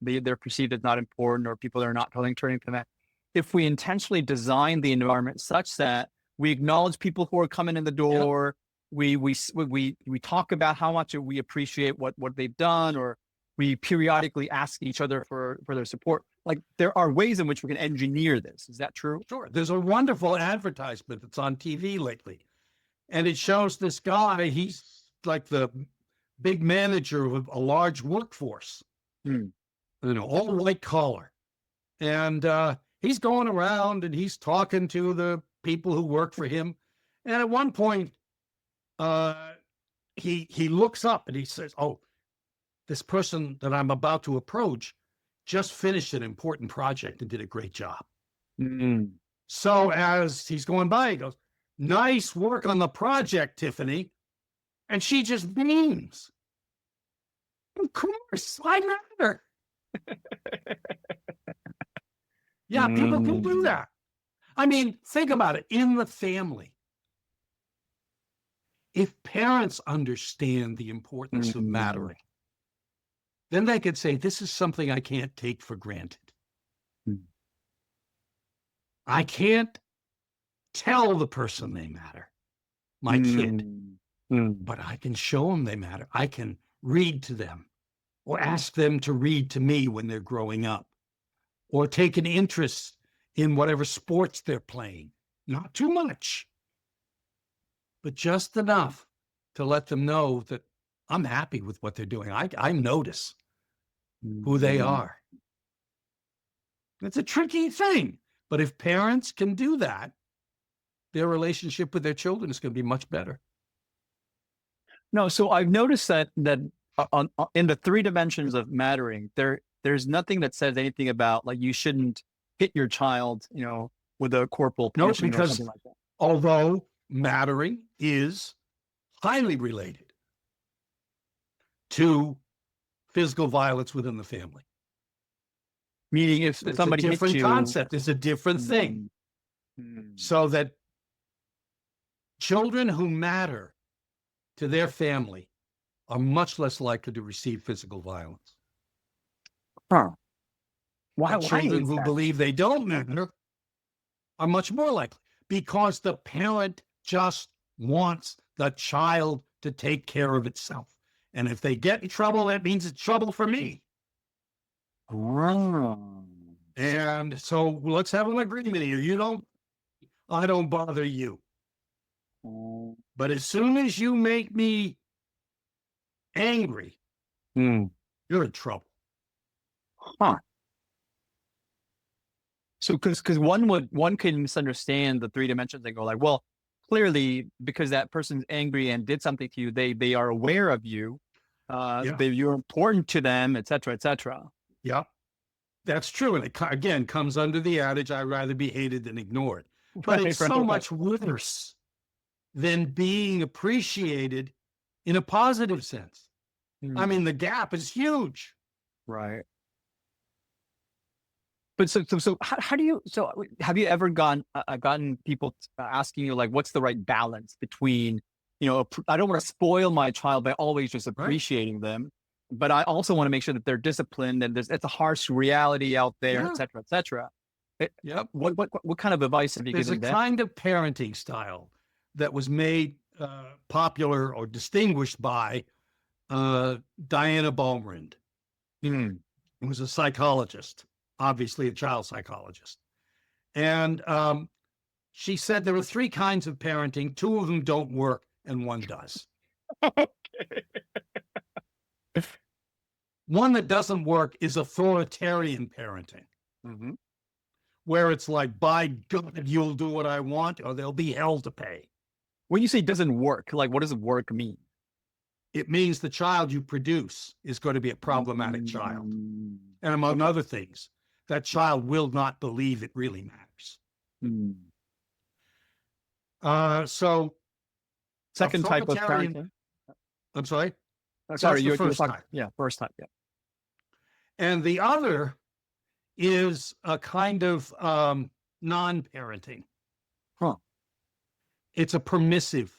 they're perceived as not important, or people are not turning to that. If we intentionally design the environment such that we acknowledge people who are coming in the door, we talk about how much we appreciate what they've done, or we periodically ask each other for their support. Like, there are ways in which we can engineer this. Is that true? Sure. There's a wonderful advertisement that's on TV lately, and it shows this guy. He's like the big manager of a large workforce, all white collar. And he's going around and he's talking to the people who work for him. And at one point, he looks up and he says, oh, this person that I'm about to approach just finished an important project and did a great job. Mm. So as he's going by, he goes, "Nice work on the project, Tiffany." And she just beams. Of course, I matter. Yeah, people can do Mm. that. I mean, think about it in the family. If parents understand the importance of Mm. mattering, then they could say, this is something I can't take for granted. Mm. I can't tell the person they matter, my kid, Mm. Mm. but I can show them they matter. I can read to them or ask them to read to me when they're growing up or take an interest in whatever sports they're playing. Not too much, but just enough to let them know that I'm happy with what they're doing. I notice who they Mm. are. It's a tricky thing, but if parents can do that, their relationship with their children is going to be much better. No, so I've noticed that in the three dimensions of mattering, there's nothing that says anything about like you shouldn't hit your child, with a corporal No, punishment or because something like that. although mattering is highly related to physical violence within the family, Meaning, if it's a somebody hits different you, concept. It's a different thing. mm, mm, So that children who matter to their family are much less likely to receive physical violence. huh? Why? But Why children is who that? believe they don't matter are much more likely because the parent just wants the child to take care of itself. And if they get in trouble, that means it's trouble for me. Oh. And so let's have an agreement here. I don't bother you. But as soon as you make me angry, Mm. you're in trouble. Huh. So, because one can misunderstand the three dimensions and go like, well, clearly because that person's angry and did something to you, they are aware of you, Yeah. you're important to them, et cetera, et cetera. Yeah. That's true. And it, again, comes under the adage, I'd rather be hated than ignored. But it's Right, right, so right. much worse than being appreciated in a positive sense. I Mm. mean, the gap is huge. Right. But so how do you have you ever gotten people asking you like what's the right balance between I don't want to spoil my child by always just Right. appreciating them, but I also want to make sure that they're disciplined and it's a harsh reality out there, et Yeah. cetera, et cetera. Yep. What kind of advice have you There's a given them? kind of parenting style that was made popular or distinguished by Diana Baumrind, Mm. who was a psychologist, obviously a child psychologist. And she said there are three kinds of parenting. Two of them don't work and one does. One that doesn't work is authoritarian parenting, Mhm. where it's like, by God, you'll do what I want or there'll be hell to pay. When you say doesn't work, like what does work mean? It means the child you produce is going to be a problematic child. Mm. And among Okay. other things, that child will not believe it really matters. Mm. So Second type of authoritarian, parenting. I'm sorry, Sorry, that's the you were first talking. type. Yeah, first type. Yeah. And the other is a kind of non-parenting. Huh. It's a permissive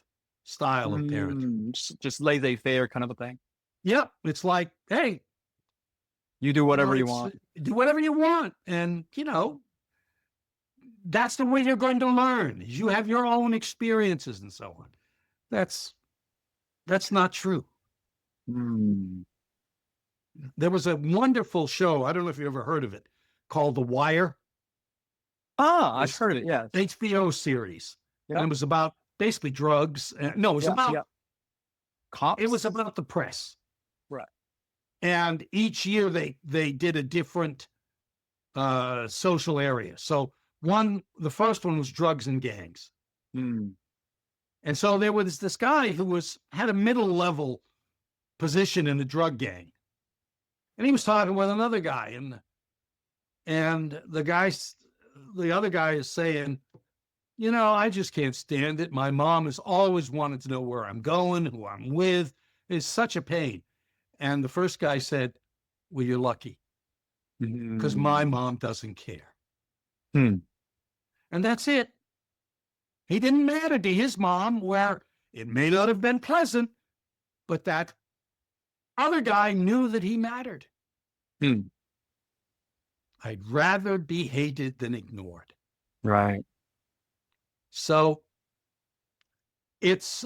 style of parenting. Just laissez-faire kind of a thing. Yep. It's like, hey, You do whatever you want. do whatever you want. And, that's the way you're going to learn. You have your own experiences and so on. That's not true. Mm. There was a wonderful show. I don't know if you ever heard of it, called The Wire. Ah, I've It's heard of it. Yes. HBO series. And Yeah. it was about basically drugs. No, it was Yeah. about Yeah. Cops. it was about the press. Right. And each year they did a different social area. So the first one was drugs and gangs. Mm. And so there was this guy who had a middle level position in the drug gang. And he was talking with another guy, and the guy the other guy is saying, I just can't stand it. My mom has always wanted to know where I'm going, who I'm with. It's such a pain. And the first guy said, well, you're lucky because my Mm. mom doesn't care. Hmm. And that's it. He didn't matter to his mom, where it may not have been pleasant, but that other guy knew that he mattered. Hmm. I'd rather be hated than ignored. Right. So it's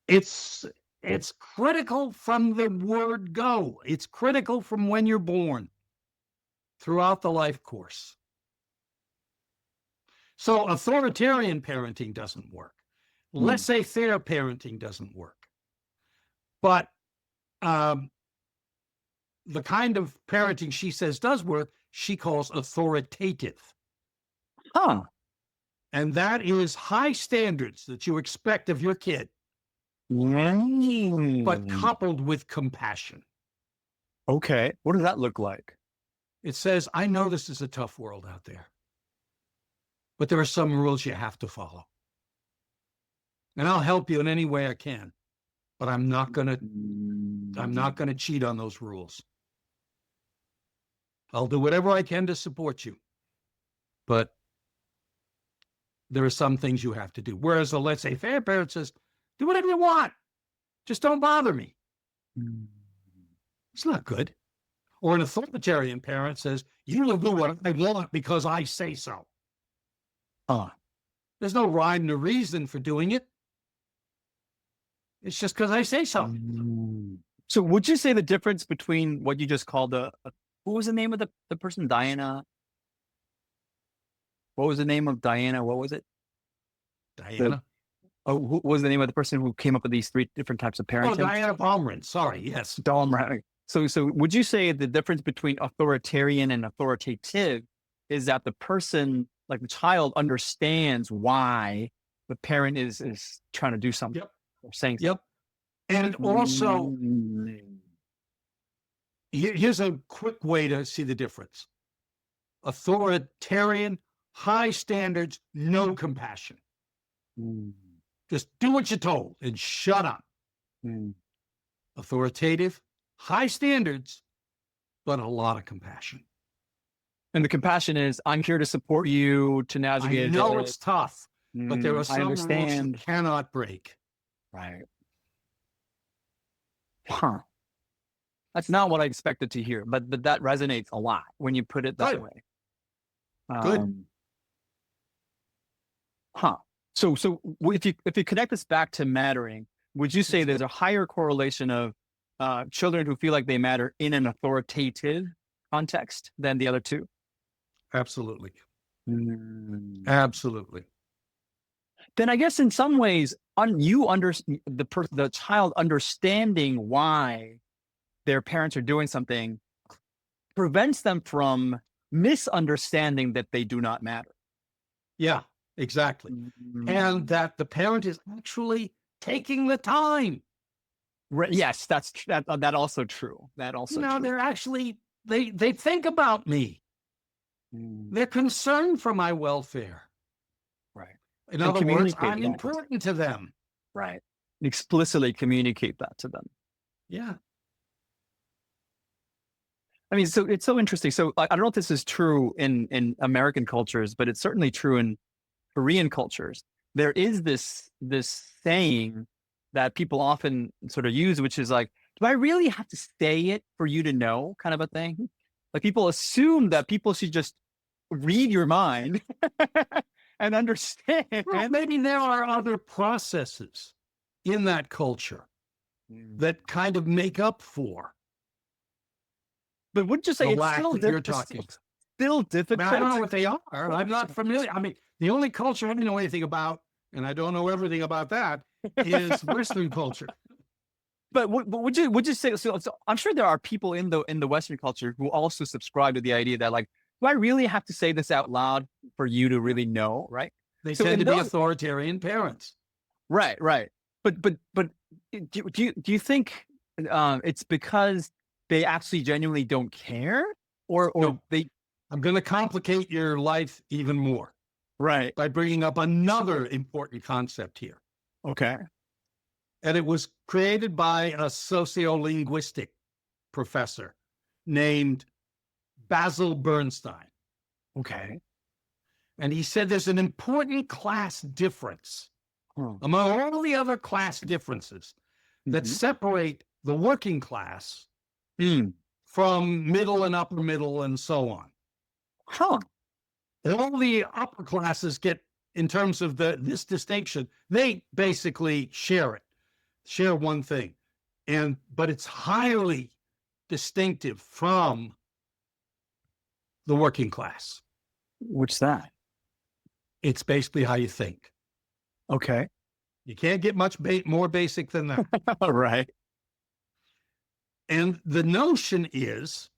it's it's critical from the word go. It's critical from when you're born throughout the life course. So authoritarian parenting doesn't work. Hmm. Laissez-faire parenting doesn't work. But um, the kind of parenting she says does work, she calls authoritative. Huh. And that is high standards that you expect of your kid, but Mm. coupled with compassion. Okay. What does that look like? It says, I know this is a tough world out there, but there are some rules you have to follow. And I'll help you in any way I can, but I'm not going Mm. to cheat on those rules. I'll do whatever I can to support you, but there are some things you have to do. Whereas a laissez-faire parent says, do whatever you want. Just don't bother me. Mm. It's not good. Or an authoritarian parent says, you will do what I want because I say so. Huh. There's no rhyme or reason for doing it. It's just because I say so. Mm. So would you say the difference between what you just called what was the name of the person? Diana? What was the name of Diana? What was it? The Diana. Who was the name of the person who came up with these three different types of Oh, parenting? Diana Palmerin. Sorry. Yes. Dom, right. So would you say the difference between authoritarian and authoritative is that the person, like the child, understands why the parent is trying to do something Yep. or saying Yep. And also, something? here's a quick way to see the difference. Authoritarian, high standards, no compassion. Mm. Just do what you're told and shut up. Mm. Authoritative, high standards, but a lot of compassion. And the compassion is, I'm here to support you to I navigate know it. it's tough, but there are I some rules you understand. cannot break. Right. Huh. That's not what I expected to hear, but that resonates a lot when you put it that Good. way. Good. Um, huh. So if you connect this back to mattering, would you say That's there's it. a higher correlation of children who feel like they matter in an authoritative context than the other two? Absolutely. Mm. Absolutely. Then I guess in some ways, the child understanding why their parents are doing something prevents them from misunderstanding that they do not matter. Yeah, exactly. And Mm. that the parent is actually taking the time. Yes, that also true. That also true. They're actually, they think about me. Mm. They're concerned for my welfare. Right. In And other words, communicate I'm that. important to them. Right. Explicitly communicate that to them. Yeah. I mean, so it's so interesting. So I don't know if this is true in American cultures, but it's certainly true in Korean cultures. There is this saying that people often sort of use, which is like, do I really have to say it for you to know, kind of a thing? Like people assume that people should just read your mind and understand. Well, maybe there are other processes in that culture Mm. that kind of make up for But wouldn't you say the it's lack still that you're talking. still I mean, I don't know difficult? what they are. I'm not familiar. I mean, the only culture I know anything about, and I don't know everything about that, is Western culture. But would you say so? I'm sure there are people in the Western culture who also subscribe to the idea that like, do I really have to say this out loud for you to really know, right? They So tend in to be those, authoritarian parents. right. But do you think it's because they actually genuinely don't care, or No, they I'm going to complicate your life even more right. by bringing up another important concept here. Okay. And it was created by a sociolinguistic professor named Basil Bernstein. Okay. And he said there's an important class difference Hmm. among all the other class differences that Mhm. separate the working class Mm. from middle and upper middle and so on. Huh. All the upper classes get, in terms of this distinction, they basically share one thing. But it's highly distinctive from the working class. What's that? It's basically how you think. Okay. You can't get much more basic than that. All right. And the notion is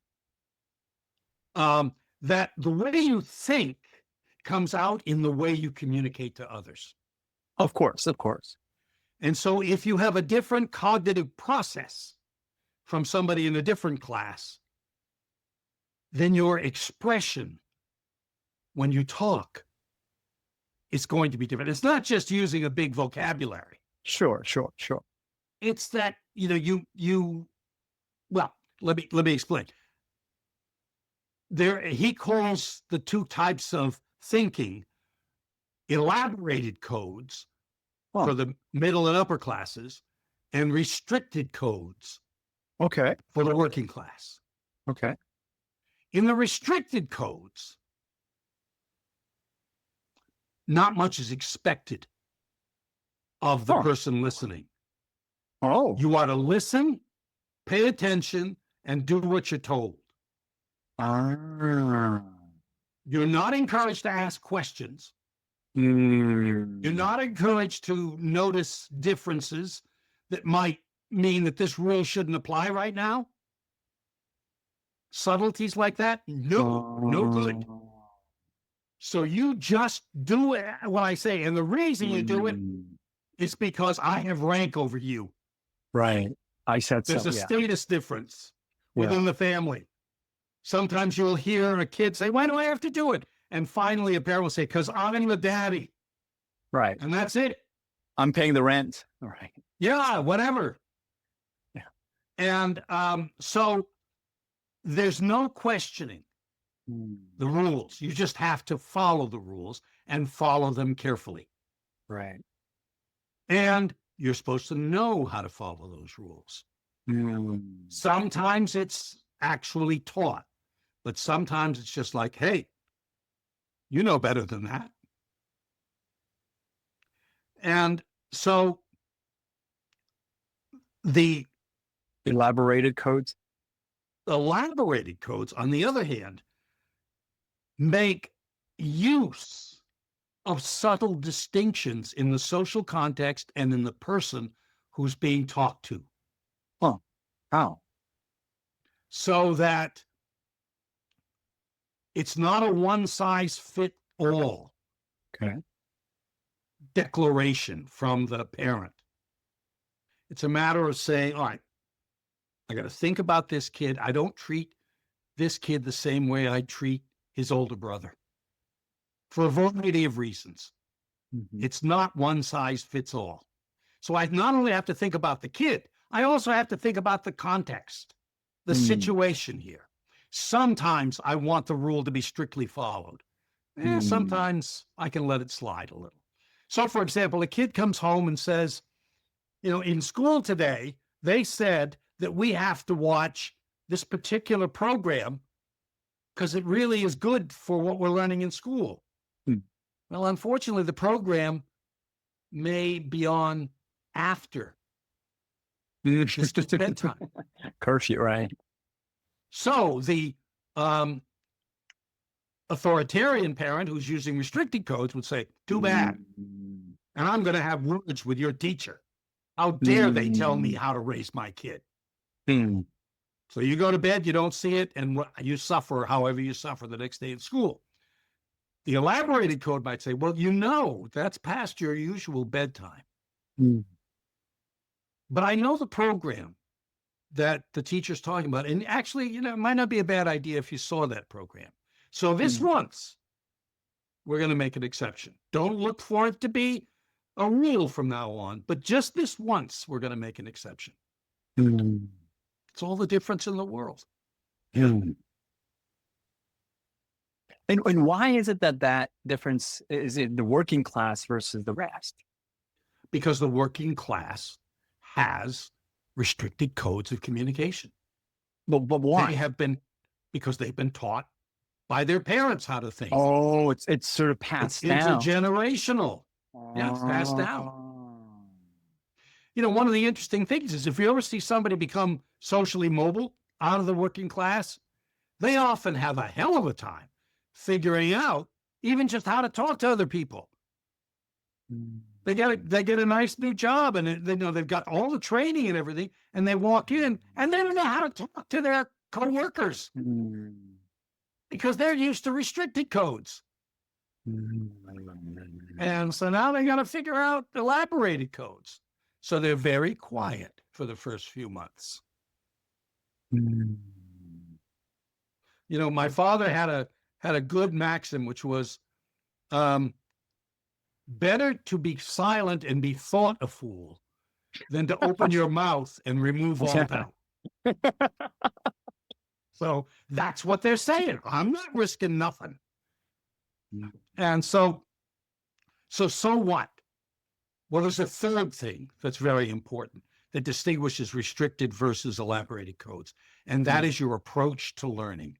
that the way you think comes out in the way you communicate to others. Of course. Of course. And so if you have a different cognitive process from somebody in a different class, then your expression when you talk is going to be different. It's not just using a big vocabulary. Sure. Sure. Sure. It's that, well, let me explain. He calls the two types of thinking elaborated codes Huh. for the middle and upper classes and restricted codes Okay. for the working class. Okay. In the restricted codes, not much is expected of the Huh. person listening. Oh. You are to listen, pay attention, and do what you're told. Ah. You're not encouraged to ask questions. Mm. You're not encouraged to notice differences that might mean that this rule shouldn't apply right now. Subtleties like that, no good. So you just do it, what I say. And the reason you do it Mm. is because I have rank over you. Right. I said There's so. a Yeah. status difference Yeah. within the family. Sometimes you'll hear a kid say, why do I have to do it? And finally, a parent will say, because I'm the daddy. Right. And that's it. I'm paying the rent. All right. Yeah, whatever. Yeah. And so there's no questioning the rules. You just have to follow the rules and follow them carefully. Right. And you're supposed to know how to follow those rules. Mm. Sometimes it's actually taught, but sometimes it's just like, hey, you know better than that. And so the Elaborated codes. elaborated codes, on the other hand, make use of subtle distinctions in the social context and in the person who's being talked to. Huh. How? So that it's not a one-size-fits-all Okay. declaration from the parent. It's a matter of saying, all right, I got to think about this kid. I don't treat this kid the same way I treat his older brother for a variety of reasons. Mhm. It's not one size fits all. So I not only have to think about the kid, I also have to think about the context, the situation here. Sometimes I want the rule to be strictly followed. Sometimes I can let it slide a little. So, for example, a kid comes home and says, in school today, they said that we have to watch this particular program because it really is good for what we're learning in school. Hmm. Well, unfortunately, the program may be on after this bedtime. Curfew, right? So the authoritarian parent who's using restricted codes would say, too bad. And I'm going to have words with your teacher. How dare they tell me how to raise my kid? Mm. So you go to bed, you don't see it, and you suffer however you suffer the next day in school. The elaborated code might say, well, that's past your usual bedtime. Mm. But I know the program. that the teacher's talking about. And actually, it might not be a bad idea if you saw that program. So this once, we're going to make an exception. Don't look for it to be a rule from now on, but just this once, we're going to make an exception. It's all the difference in the world. And why is it that difference is in the working class versus the rest? Because the working class has restricted codes of communication. But why? Because they've been taught by their parents how to think. Oh, it's sort of passed down. Intergenerational. Yeah, it's passed down. One of the interesting things is if you ever see somebody become socially mobile out of the working class, they often have a hell of a time figuring out even just how to talk to other people. They get a nice new job, and they've got all the training and everything, and they walk in and they don't know how to talk to their coworkers because they're used to restricted codes. And so now they got to figure out elaborated codes. So they're very quiet for the first few months. My father had a good maxim, which was, better to be silent and be thought a fool than to open your mouth and remove all doubt. So that's what they're saying. I'm not risking nothing. And so what? Well, there's a third thing that's very important that distinguishes restricted versus elaborated codes, and that is your approach to learning.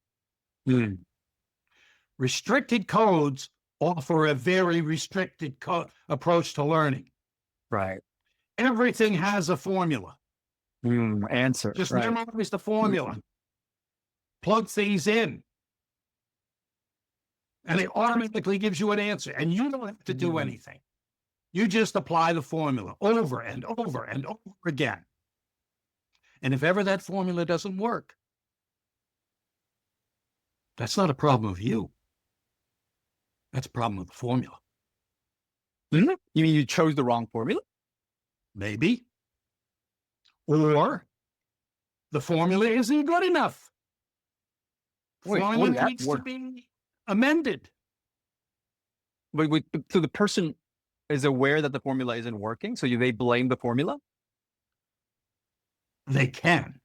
Restricted codes offer a very restricted approach to learning. Right. Everything has a formula. Answer. Just memorize the formula. Plug things in. And it automatically gives you an answer. And you don't have to do anything. You just apply the formula over and over and over again. And if ever that formula doesn't work, that's not a problem of you. That's a problem with the formula. You mean you chose the wrong formula? Maybe. Or the formula isn't good enough. Formula needs to be amended. Wait, so the person is aware that the formula isn't working, so they blame the formula? They can.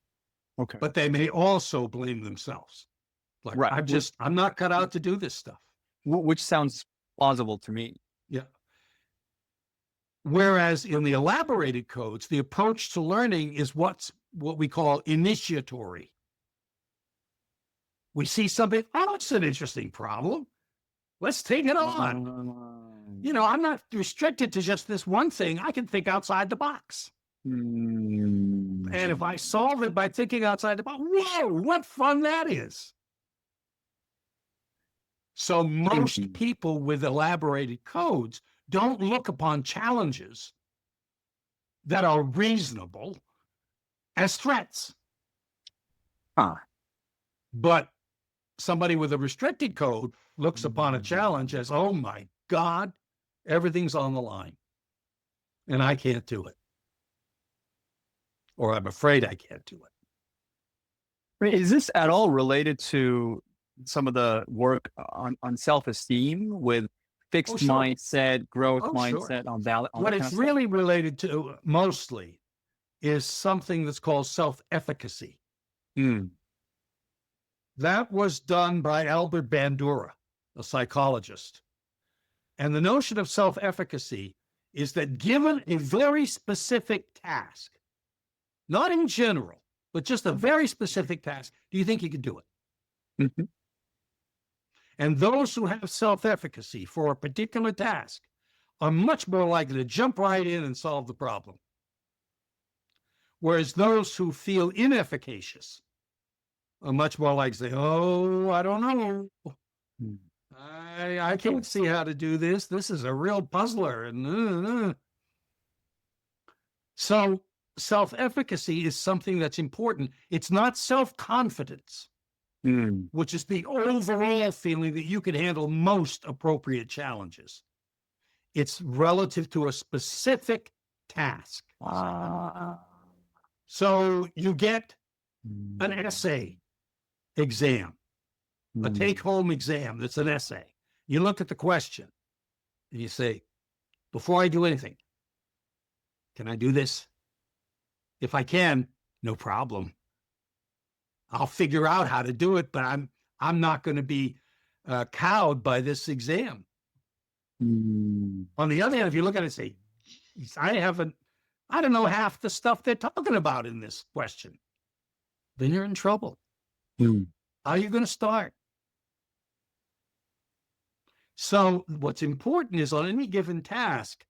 Okay. But they may also blame themselves. Like, right. I'm not cut out to do this stuff. Which sounds plausible to me. Yeah. Whereas in the elaborated codes, the approach to learning is what we call initiatory. We see something, it's an interesting problem. Let's take it on. I'm not restricted to just this one thing. I can think outside the box. And if I solve it by thinking outside the box, whoa, what fun that is. So most people with elaborated codes don't look upon challenges that are reasonable as threats. But somebody with a restricted code looks upon a challenge as, oh my God, everything's on the line. And I can't do it. Or I'm afraid I can't do it. Is this at all related to some of the work on self-esteem with fixed mindset, growth mindset, on valid? What it's really related to mostly is something that's called self-efficacy. That was done by Albert Bandura, a psychologist. And the notion of self-efficacy is that given a very specific task, not in general, but just a very specific task, do you think you can do it? And those who have self-efficacy for a particular task are much more likely to jump right in and solve the problem. Whereas those who feel inefficacious are much more likely to say, oh, I don't know. I can't see how to do this. This is a real puzzler. And So self-efficacy is something that's important. It's not self-confidence, which is the overall feeling that you can handle most appropriate challenges. It's relative to a specific task. So you get an essay exam, a take-home exam that's an essay. You look at the question and you say, before I do anything, can I do this? If I can, no problem. I'll figure out how to do it, but I'm not going to be cowed by this exam. On the other hand, if you look at it and say, I don't know half the stuff they're talking about in this question, then you're in trouble. How are you going to start? So what's important is on any given task,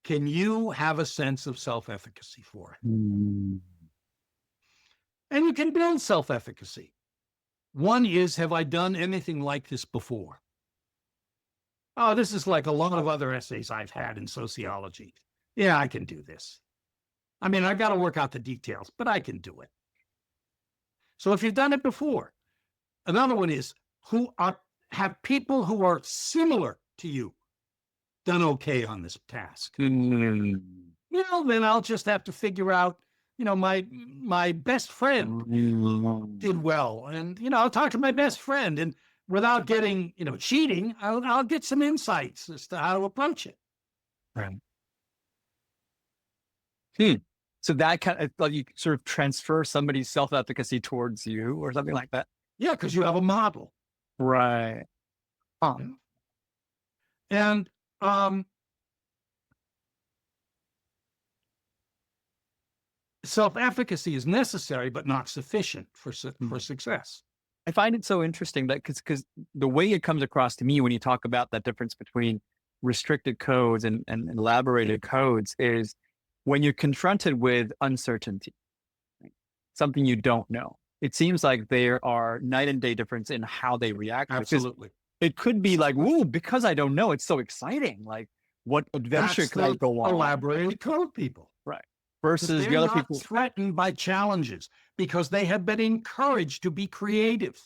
can you have a sense of self-efficacy for it? And you can build self-efficacy. One is, have I done anything like this before? Oh, this is like a lot of other essays I've had in sociology. Yeah, I can do this. I mean, I've got to work out the details, but I can do it. So if you've done it before, another one is, have people who are similar to you done okay on this task? Well, then I'll just have to figure out, my best friend did well. And, I'll talk to my best friend, and without getting, cheating, I'll get some insights as to how to approach it. Right. So that kind of, like, you sort of transfer somebody's self-efficacy towards you or something like that. Yeah, because you have a model. Right. And self-efficacy is necessary, but not sufficient for success. I find it so interesting that because the way it comes across to me when you talk about that difference between restricted codes and elaborated codes is when you're confronted with uncertainty, something you don't know. It seems like there are night and day difference in how they react. Absolutely. It could be like, whoa, because I don't know, it's so exciting. Like, what adventure could I go on? Elaborated code people. Right. Versus the other people threatened by challenges because they have been encouraged to be creative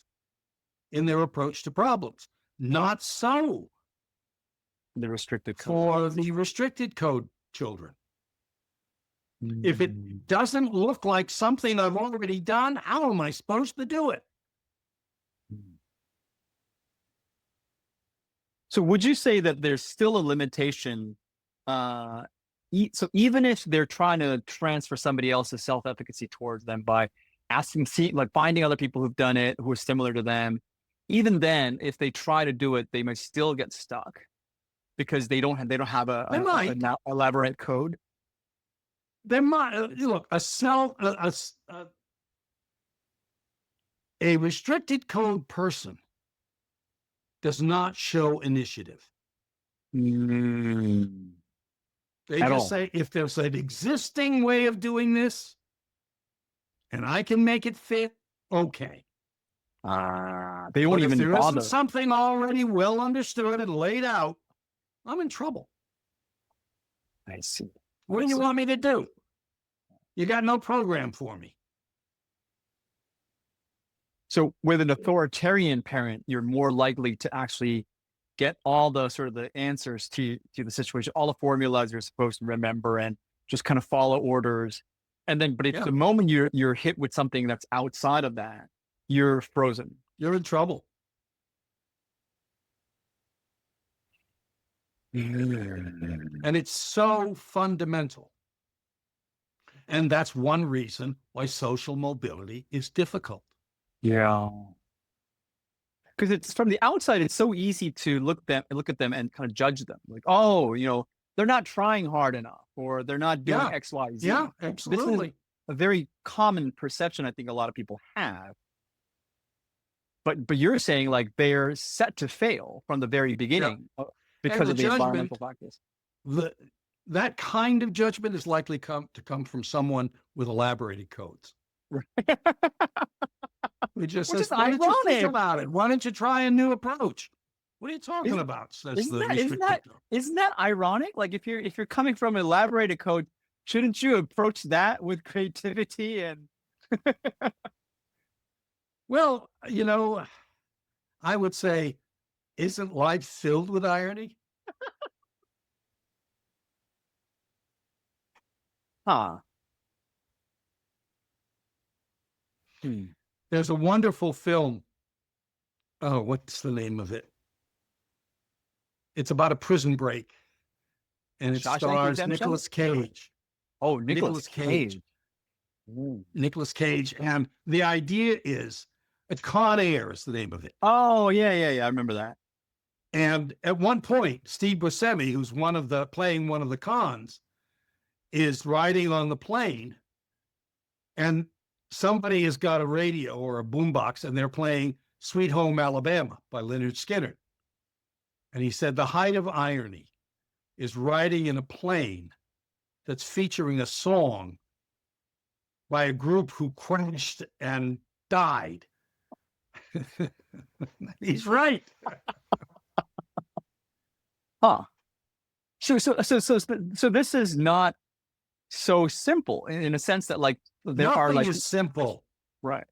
in their approach to problems. Not so the restricted code. For the restricted code children. If it doesn't look like something I've already done, how am I supposed to do it? So would you say that there's still a limitation? So even if they're trying to transfer somebody else's self-efficacy towards them by finding other people who've done it, who are similar to them, even then, if they try to do it, they might still get stuck because they don't have an elaborate code. There might look a restricted code person does not show initiative. They just say, if there's an existing way of doing this and I can make it fit, okay. They won't even bother. If there isn't something already well understood and laid out, I'm in trouble. I see. What do you want me to do? You got no program for me. So with an authoritarian parent, you're more likely to actually get all the sort of the answers to the situation, all the formulas you're supposed to remember and just kind of follow orders. And then, but if the moment you're hit with something that's outside of that, you're frozen. You're in trouble. And it's so fundamental. And that's one reason why social mobility is difficult. Yeah. Because it's from the outside, it's so easy to look at them and kind of judge them. Like, oh, they're not trying hard enough, or they're not doing X, Y, Z. Yeah, absolutely. This is a very common perception I think a lot of people have. But you're saying like they're set to fail from the very beginning because of the environmental factors. That kind of judgment is likely to come from someone with elaborated codes. We just says, why don't you think about it? Why don't you try a new approach? What are you talking about? Isn't that ironic? Like if you're coming from elaborated code, shouldn't you approach that with creativity and? Well, I would say, isn't life filled with irony? Hmm. There's a wonderful film. Oh, what's the name of it? It's about a prison break, and it Shawshank stars Redemption? Nicolas Cage. Oh, Nicolas Nicolas Cage. Cage. Mm. Nicolas Cage. And the idea is a Con Air is the name of it. Oh, yeah, yeah, yeah. I remember that. And at one point, Steve Buscemi, who's playing one of the cons, is riding on the plane, and somebody has got a radio or a boombox, and they're playing "Sweet Home Alabama" by Leonard Skinner. And he said the height of irony is riding in a plane that's featuring a song by a group who crashed and died. He's right. Huh. So this is not so simple in a sense that like there are Nothing like is simple. right.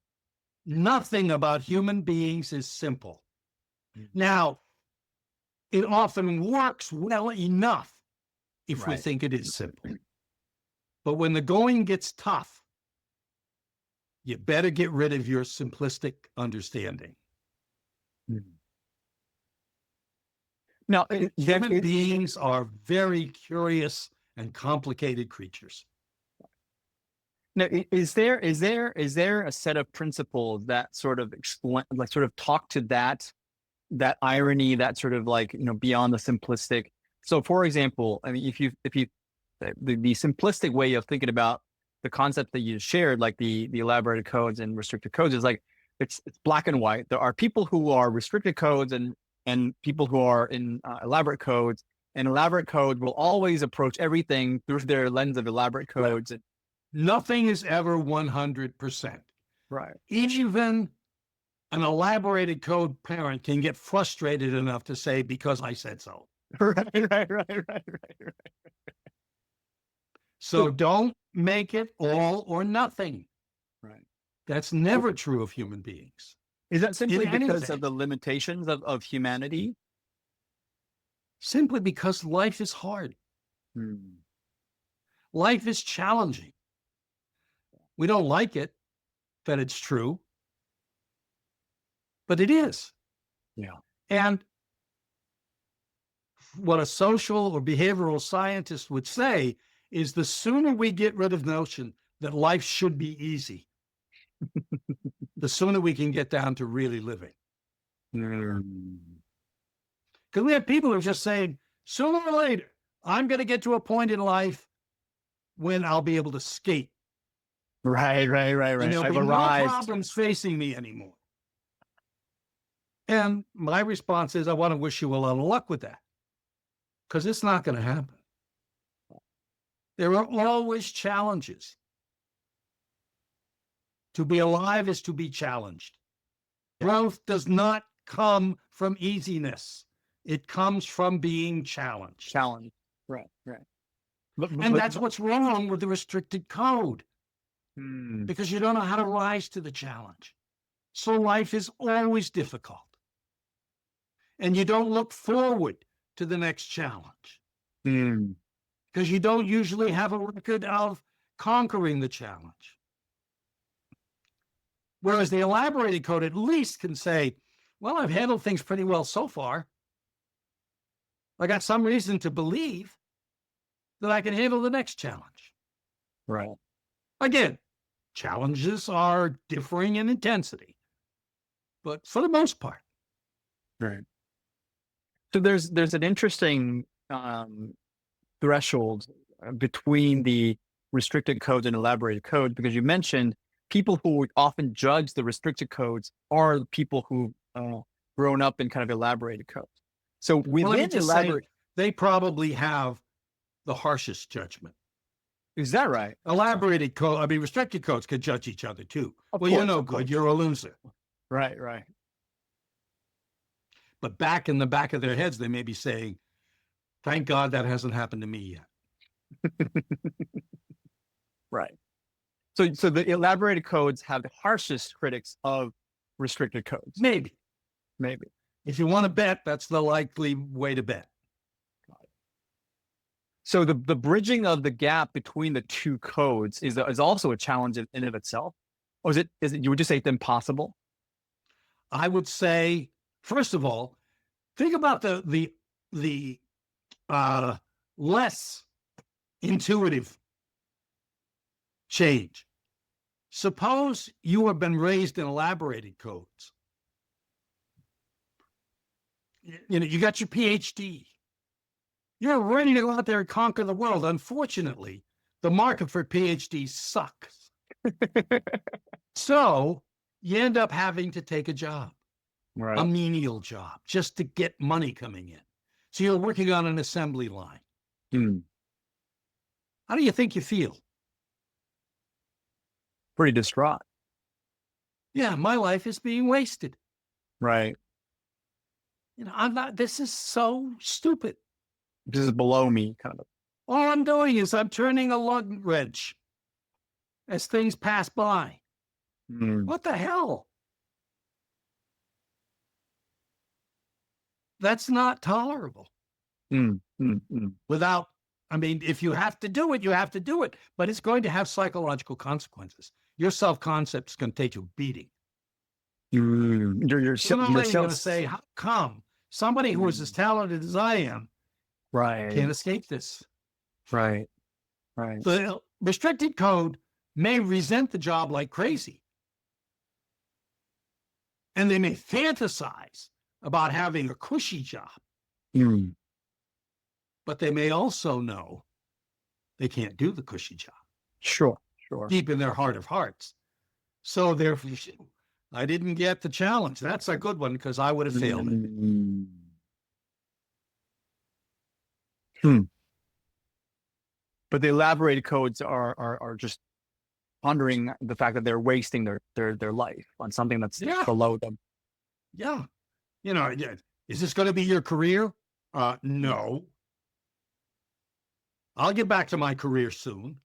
Nothing about human beings is simple. Mm. Now, it often works well enough if we Right. think it is simple. But when the going gets tough, you better get rid of your simplistic understanding. Mm. Now, Human beings are very curious and complicated creatures. now, is there a set of principles that sort of explain, like, sort of talk to that irony, that sort of like beyond the simplistic? So, for example, I mean, if you the simplistic way of thinking about the concept that you shared, like the elaborated codes and restricted codes, is like it's black and white. There are people who are restricted codes and people who are in elaborate codes. And elaborate code will always approach everything through their lens of elaborate codes. Right. Nothing is ever 100%. Right. Even an elaborated code parent can get frustrated enough to say, because I said so. Right. So don't make it all or nothing. Right. That's never true of human beings. Is that simply In because anything. of the limitations of humanity? Simply because life is hard. Hmm. Life is challenging. We don't like it, that it's true, but it is. Yeah. And what a social or behavioral scientist would say is the sooner we get rid of the notion that life should be easy, the sooner we can get down to really living. Because we have people who are just saying, sooner or later, I'm going to get to a point in life when I'll be able to skate. Right. And there'll be no problems facing me anymore. And my response is, I want to wish you a lot of luck with that, because it's not going to happen. There are always challenges. To be alive is to be challenged. Growth does not come from easiness. It comes from being challenged. Challenge. Right. And that's what's wrong with the restricted code, Hmm. because you don't know how to rise to the challenge. So life is always difficult. And you don't look forward to the next challenge, because you don't usually have a record of conquering the challenge. Whereas the elaborated code at least can say, well, I've handled things pretty well so far. I got some reason to believe that I can handle the next challenge. Right. Again, challenges are differing in intensity, but for the most part. Right. So there's an interesting threshold between the restricted codes and elaborated codes, because you mentioned people who would often judge the restricted codes are the people who've grown up in kind of elaborated codes. So within elaborate, they probably have the harshest judgment. is that right? Elaborated code, I mean, restricted codes could judge each other too. Of well, course, you're no good. You're a loser. Right. But back in the back of their heads, they may be saying, thank God that hasn't happened to me yet. Right. So the elaborated codes have the harshest critics of restricted codes. Maybe. If you want to bet, that's the likely way to bet. So the bridging of the gap between the two codes is also a challenge in of itself. Or is it you would just say it's impossible? I would say, first of all, think about the uh, less intuitive change. Suppose you have been raised in elaborated codes. You know, you got your PhD. You're ready to go out there and conquer the world. Unfortunately, the market for PhDs sucks. So you end up having to take a job, a Right. menial job, just to get money coming in. So you're working on an assembly line. Hmm. How do you think you feel? Pretty distraught. Yeah, my life is being wasted. Right. You know, I'm not, this is so stupid. This is below me, kind of. All I'm doing is I'm turning a lug wrench as things pass by. Hmm. What the hell? That's not tolerable. Hmm. Hmm. Hmm. Without, I mean, if you have to do it, you have to do it, but it's going to have psychological consequences. Your self concept is going to take you beating. Mm. Sooner or You're later, you're going self. to say, how come somebody who is as Mm. talented as I am can't Right. escape this? Right. Right. The restricted code may resent the job like crazy, and they may fantasize about having a cushy job, Mm. but they may also know they can't do the cushy job Sure. Sure. deep in their heart of hearts. So therefore, I didn't get the challenge. That's a good one because I would have failed it. Mm. Hmm. But the elaborated codes are just pondering the fact that they're wasting their life on something that's Yeah, below them. yeah. You know, is this going to be your career? No. I'll get back to my career soon.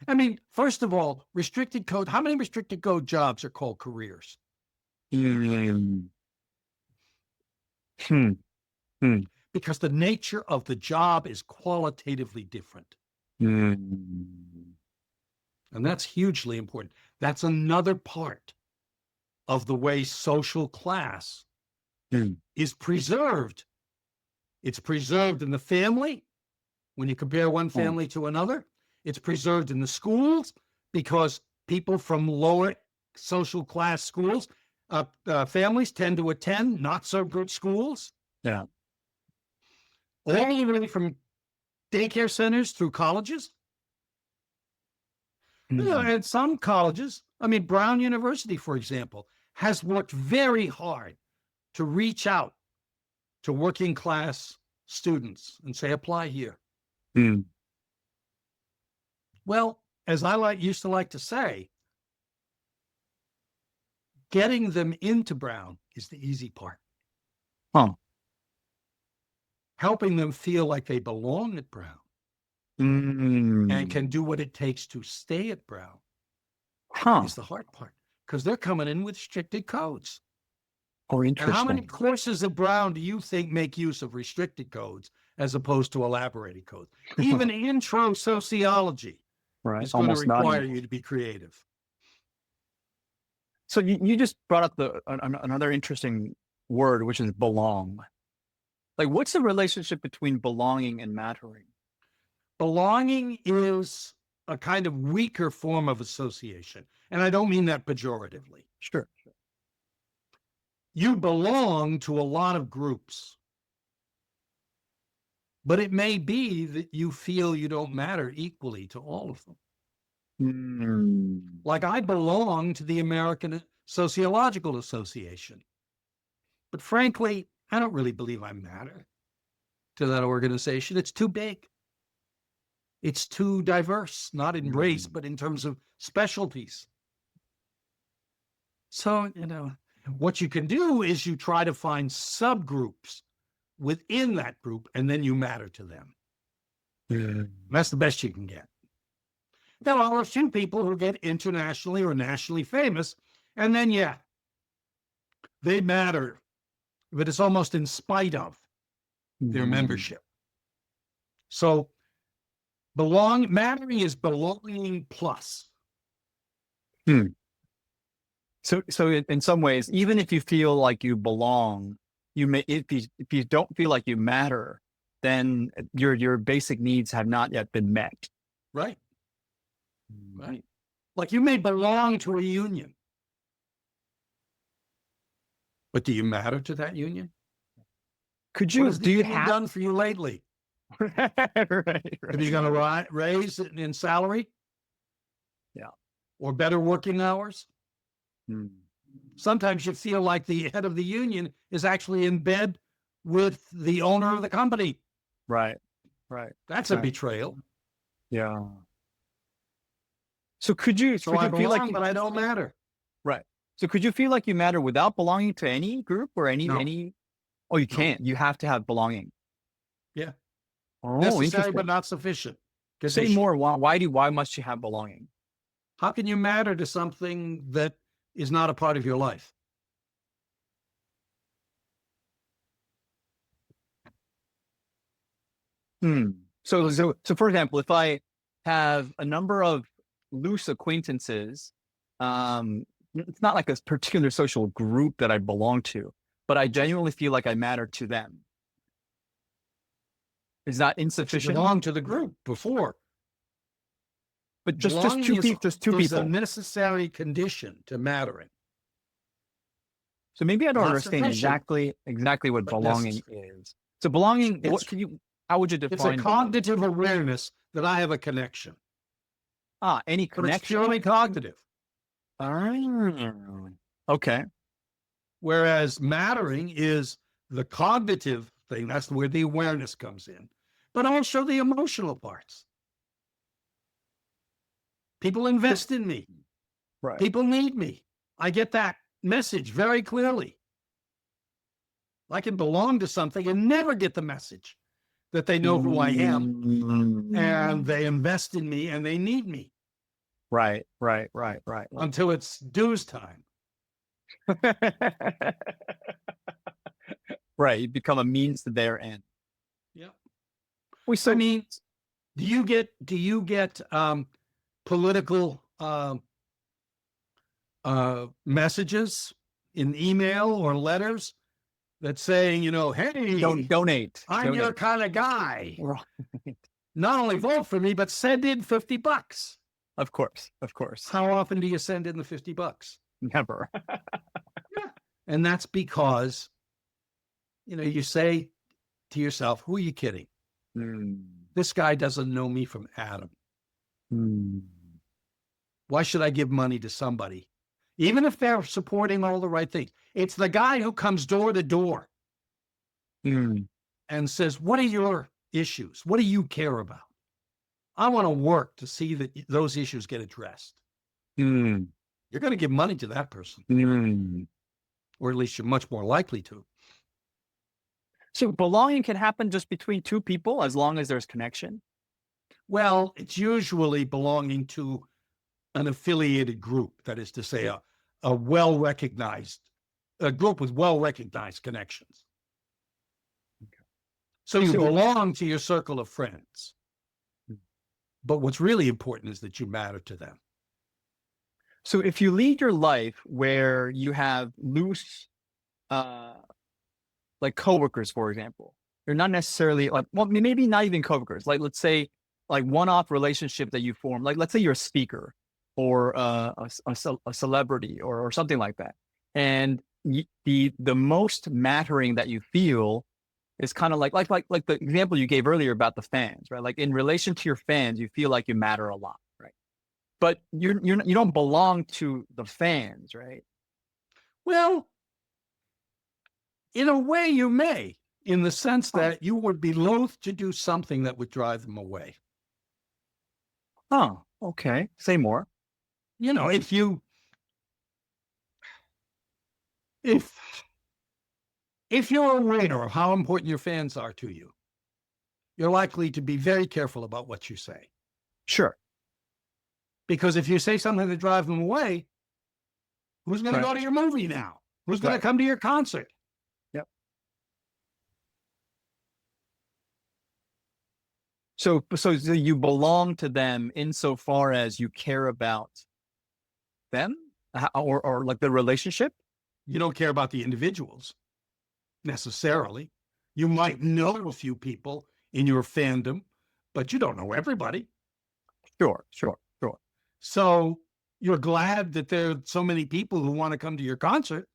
I mean, first of all, restricted code. How many restricted code jobs are called careers? Mm. Hmm. Hmm. Because the nature of the job is qualitatively different. Mm. And that's hugely important. That's another part of the way social class Mm. is preserved. It's preserved in the family when you compare one Oh. family to another. It's preserved in the schools because people from lower social class schools, families tend to attend not so good schools, Yeah. all the way from daycare centers through colleges. You know, Mm. and some colleges, I mean, Brown University, for example, has worked very hard to reach out to working class students and say, apply here. Mm. Well, as I used to like to say, getting them into Brown is the easy part. Huh. Helping them feel like they belong at Brown and can Mm. do what it takes to stay at Brown Huh. is the hard part because they're coming in with restricted codes. Oh, And how many interesting. courses at Brown do you think make use of restricted codes as opposed to elaborated codes? Even intro sociology Right. is going to Almost require none. you to be creative. So you just brought up another interesting word, which is belong. Like, what's the relationship between belonging and mattering? Belonging is a kind of weaker form of association. And I don't mean that pejoratively. Sure. You belong to a lot of groups, but it may be that you feel you don't matter equally to all of them. Mm. Like I belong to the American Sociological Association, but frankly, I don't really believe I matter to that organization. It's too big. It's too diverse, not in race, Mm. but in terms of specialties. So, you know, what you can do is you try to find subgroups within that group, and then you matter to them. Mm. That's the best you can get. There are a few people who get internationally or nationally famous, and then, yeah, they matter, but it's almost in spite of their Mm. membership. So, mattering is belonging plus. Hmm. So in some ways, even if you feel like you belong, you may if you don't feel like you matter, then your basic needs have not yet been met. Right. Right. Like you may belong to a union, but do you matter to that union? Could What you has the do you union have done for you lately? right, Have you got a raise in salary yeah. or better working hours? Hmm. Sometimes you feel like the head of the union is actually in bed with the owner of the company. Right, right, That's a right. betrayal. Yeah. So could you So could I you feel like belong, but I don't matter. right? So could you feel like you matter without belonging to any group or No, any? Oh, you no. can't. You have to have belonging. Yeah. Oh, Necessary, but interesting. not sufficient. Say Condition. more. Why must you have belonging? How can you matter to something that is not a part of your life? Hmm. So for example, if I have a number of loose acquaintances, um, it's not like a particular social group that I belong to, but I genuinely feel like I matter to them. Is that But you insufficient? belong to the group before. But Belonging just two is a people. necessary condition to mattering. So maybe I don't Not understand sufficient, exactly what but belonging necessary. is. So belonging, It's how would you it's a define belonging? cognitive awareness that I have a connection, Ah, any but it's connection? purely cognitive. Ah, okay. Whereas mattering is the cognitive thing. That's where the awareness comes in, but also the emotional parts. People So, invest in me. right. People need me. I get that message very clearly. I can belong to something and never get the message that they know who I am and Mm. they invest in me and they need me Right. until it's dues time. Right. You become a means to their end. Yeah. We I so mean, do you get political messages in email or letters that saying, don't hey, donate. I'm your Donate. kind of guy. Right. Not only vote for me, but send in $50. Of course. Of course. How often do you send in the $50? Never. Yeah. And that's because, you say to yourself, who are you kidding? Mm. This guy doesn't know me from Adam. Mm. Why should I give money to somebody? Even if they're supporting all the right things. It's the guy who comes door to door Mm. and says, what are your issues? What do you care about? I want to work to see that those issues get addressed. Mm. You're going to give money to that person, Mm. or at least you're much more likely to. So belonging can happen just between two people as long as there's connection. Well, it's usually belonging to an affiliated group, that is to say, a well recognized, a group with well recognized connections. So you So belong to your circle of friends. But what's really important is that you matter to them. so if you lead your life where you have loose uh like coworkers, for example, they're not necessarily like, well, maybe not even coworkers. Like, let's say, like one-off relationship that you form. Like, let's say you're a speaker or a celebrity or something like that, and the most mattering that you feel is kind of like the example you gave earlier about the fans, right? Like in relation to your fans, you feel like you matter a lot, right? But you don't belong to the fans, right? Well, in a way, you may, in the sense Oh, that you would be loath to do something that would drive them away. oh, okay. Say more. If you if if you're aware of how important your fans are to you, you're likely to be very careful about what you say. Sure. Because if you say something to drive them away, who's going to Right. go to your movie now? Who's going to Right. come to your concert? Yep. So you belong to them insofar as you care about them. or like the relationship? You don't care about the individuals necessarily. You might know a few people in your fandom, but you don't know everybody. Sure, sure, sure. So you're glad that there are so many people who want to come to your concert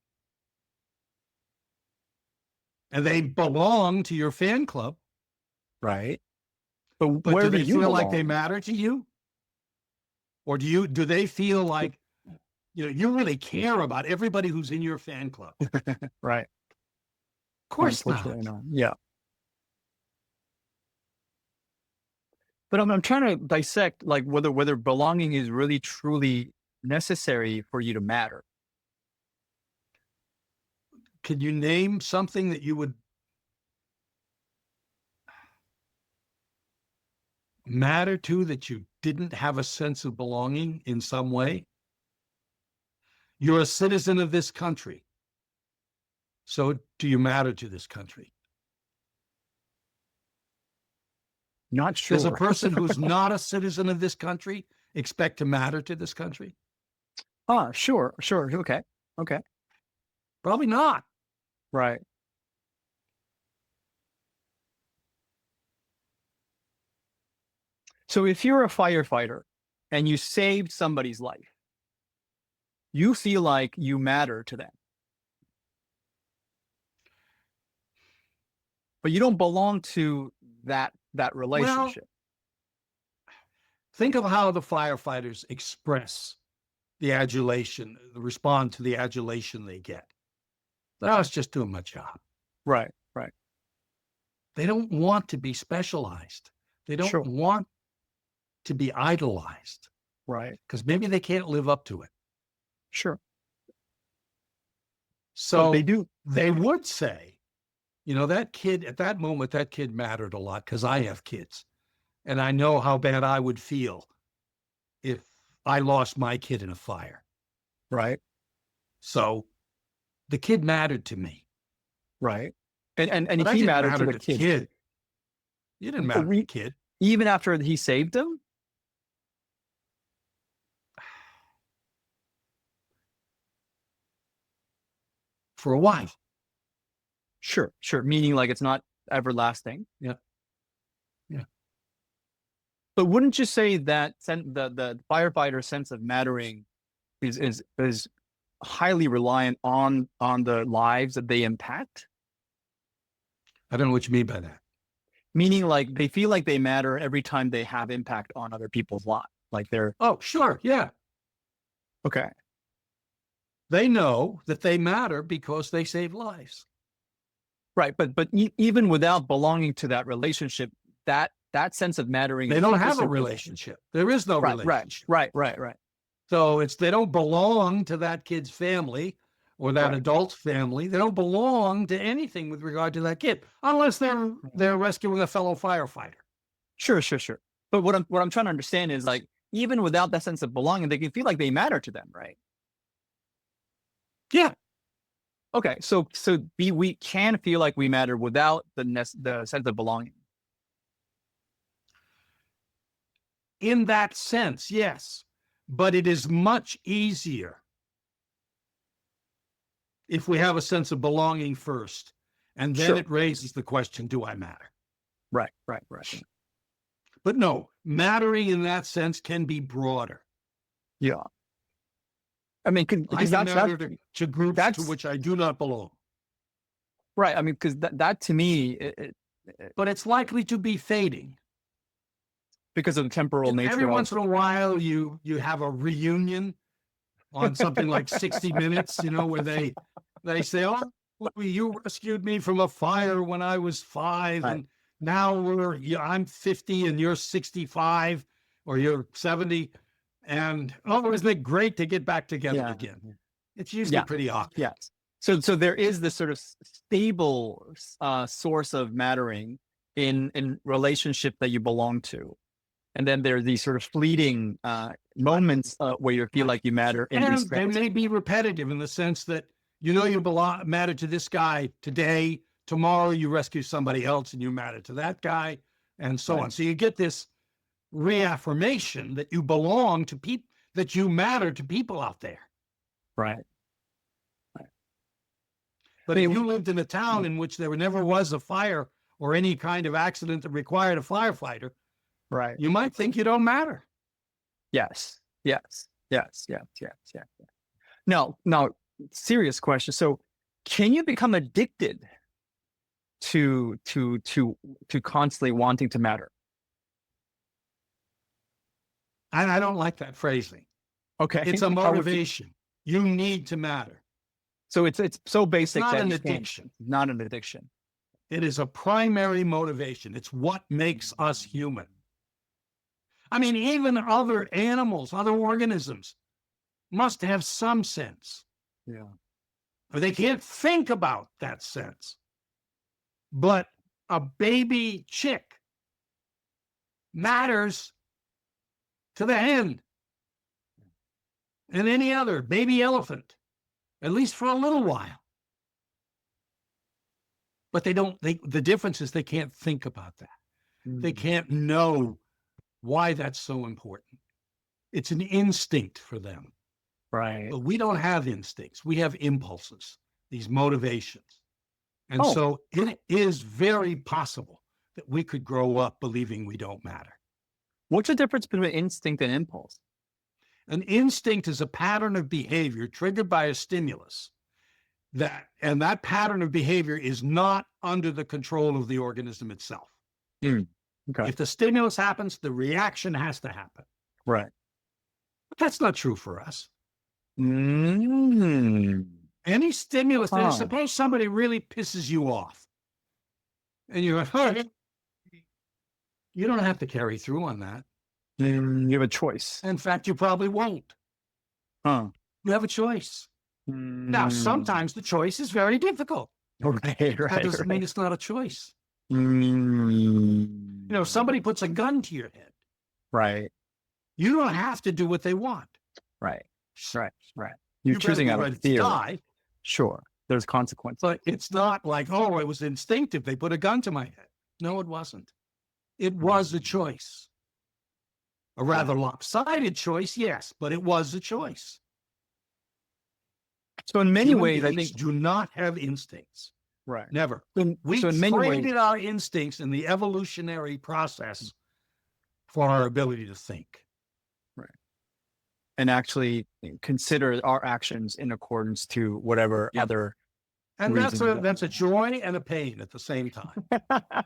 and they belong to your fan club. Right. But But where do do they you feel like they belong? matter to you? Or do they feel like, you really care about everybody who's in your fan club? Of Right. course Unfortunately, not. no. Yeah. But I'm trying to dissect like whether belonging is really truly necessary for you to matter. Can you name something that you would matter to that you didn't have a sense of belonging in some way? You're a citizen of this country. So do you matter to this country? Not Does a sure. person who's not a citizen of this country expect to matter to this country? Ah, sure, sure. Okay. Okay. Probably not. Right. So if you're a firefighter and you saved somebody's life, you feel like you matter to them, but you don't belong to that Well, relationship. think of how the firefighters express the adulation, respond to the adulation they get. I was just doing my job. Right. Right. They don't want to be specialized. They don't Sure. want to be idolized Right. because maybe they can't live up to it. Sure. But they So do. they would say, that kid at that moment, that kid mattered a lot because I have kids and I know how bad I would feel if I lost my kid in a fire. Right. So the kid mattered to me, Right. And but I he didn't mattered to matter the to the kid. kid. You didn't matter to the kid. Even after he saved them? For a while. Sure, sure. Meaning like it's not everlasting. Yeah. Yeah. But wouldn't you say that the firefighter sense of mattering is highly reliant on the lives that they impact? I don't know what you mean by that. Meaning like they feel like they matter every time they have impact on other people's lives. Like they're Oh, sure. Yeah. okay. They know that they matter because they save lives. Right. But even without belonging to that relationship, that sense of mattering They is don't super, have a super relationship. There is no right, right, relationship. right, right, right, So they don't belong to that kid's family or that right. adult's family. They don't belong to anything with regard to that kid, unless they're rescuing a fellow firefighter. Sure, sure, sure. But what I'm trying to understand is like even without that sense of belonging, they can feel like they matter to them, right? Yeah. Okay, so we can feel like we matter without the sense of belonging. In that sense, yes. But it is much easier if we have a sense of belonging first. And then Sure. it raises the question, do I matter? Right, right, right. But no, mattering in that sense can be broader. Yeah. I mean, I because can that's matter to groups to that's which I do not belong. right. I mean, because that to me, But it's likely to be fading. because of the temporal Every nature once of in a while, you have a reunion on something like 60 Minutes, where they say, "Oh, you rescued me from a fire when I was 5, right. and now I'm 50 and you're 65 or you're 70, and isn't it great to get back together Yeah, again?" It's usually yeah, pretty awkward. yes. So there is this sort of stable source of mattering in relationship that you belong to. And then there are these sort of fleeting moments where you feel like you matter in And they respect. may be repetitive in the sense that you matter to this guy today. Tomorrow you rescue somebody else and you matter to that guy, and so Right. on. So you get this reaffirmation that you belong to people, that you matter to people out there. Right. Right. But I if mean, you lived in a town in which there never was a fire or any kind of accident that required a firefighter, right. you might think you don't matter. Yes. Yes. Yes. Yes. Yes. Yes. Now, serious question. So, can you become addicted to constantly wanting to matter? And I don't like that phrasing. Okay. It's a How would you? motivation. You need to matter. So it's so It's basic not that an you can't. addiction. Not an addiction. It is a primary motivation. It's what makes us human. I mean, even other animals, other organisms must have some sense, Yeah. or they can't think about that sense. But a baby chick matters to the hen and any other baby elephant, at least for a little while. But they don't, the difference is they can't think about that. They can't know why that's so important. It's an instinct for them. Right. But we don't have instincts. We have impulses, these motivations. And Oh, so it is very possible that we could grow up believing we don't matter. what's the difference between instinct and impulse? An instinct is a pattern of behavior triggered by a stimulus and that pattern of behavior is not under the control of the organism itself. Okay. If the stimulus happens, the reaction has to happen. Right. But that's not true for us. Mm. Any stimulus, Huh. suppose somebody really pisses you off and you're like, you don't have to carry through on that. You have a choice. In fact, you probably won't. Huh. You have a choice. Now, sometimes the choice is very difficult. Right. That Right. doesn't mean it's not a choice. Mm. You know, somebody puts a gun to your head. Right. You don't have to do what they want. Right. Right. Right. You're You choosing better out be of ready to fear. die, Sure. There's consequences. but it's not like, oh, it was instinctive. They put a gun to my head. No, it wasn't. It was a choice. A rather lopsided choice, yes, but it was a choice. So in many Human ways, I beings think. do not have instincts. Right. Never. We So in many ways, traded our instincts in the evolutionary process for our ability to think. and actually consider our actions in accordance to whatever Yeah. other. And reason. that's a joy and a pain at the same time.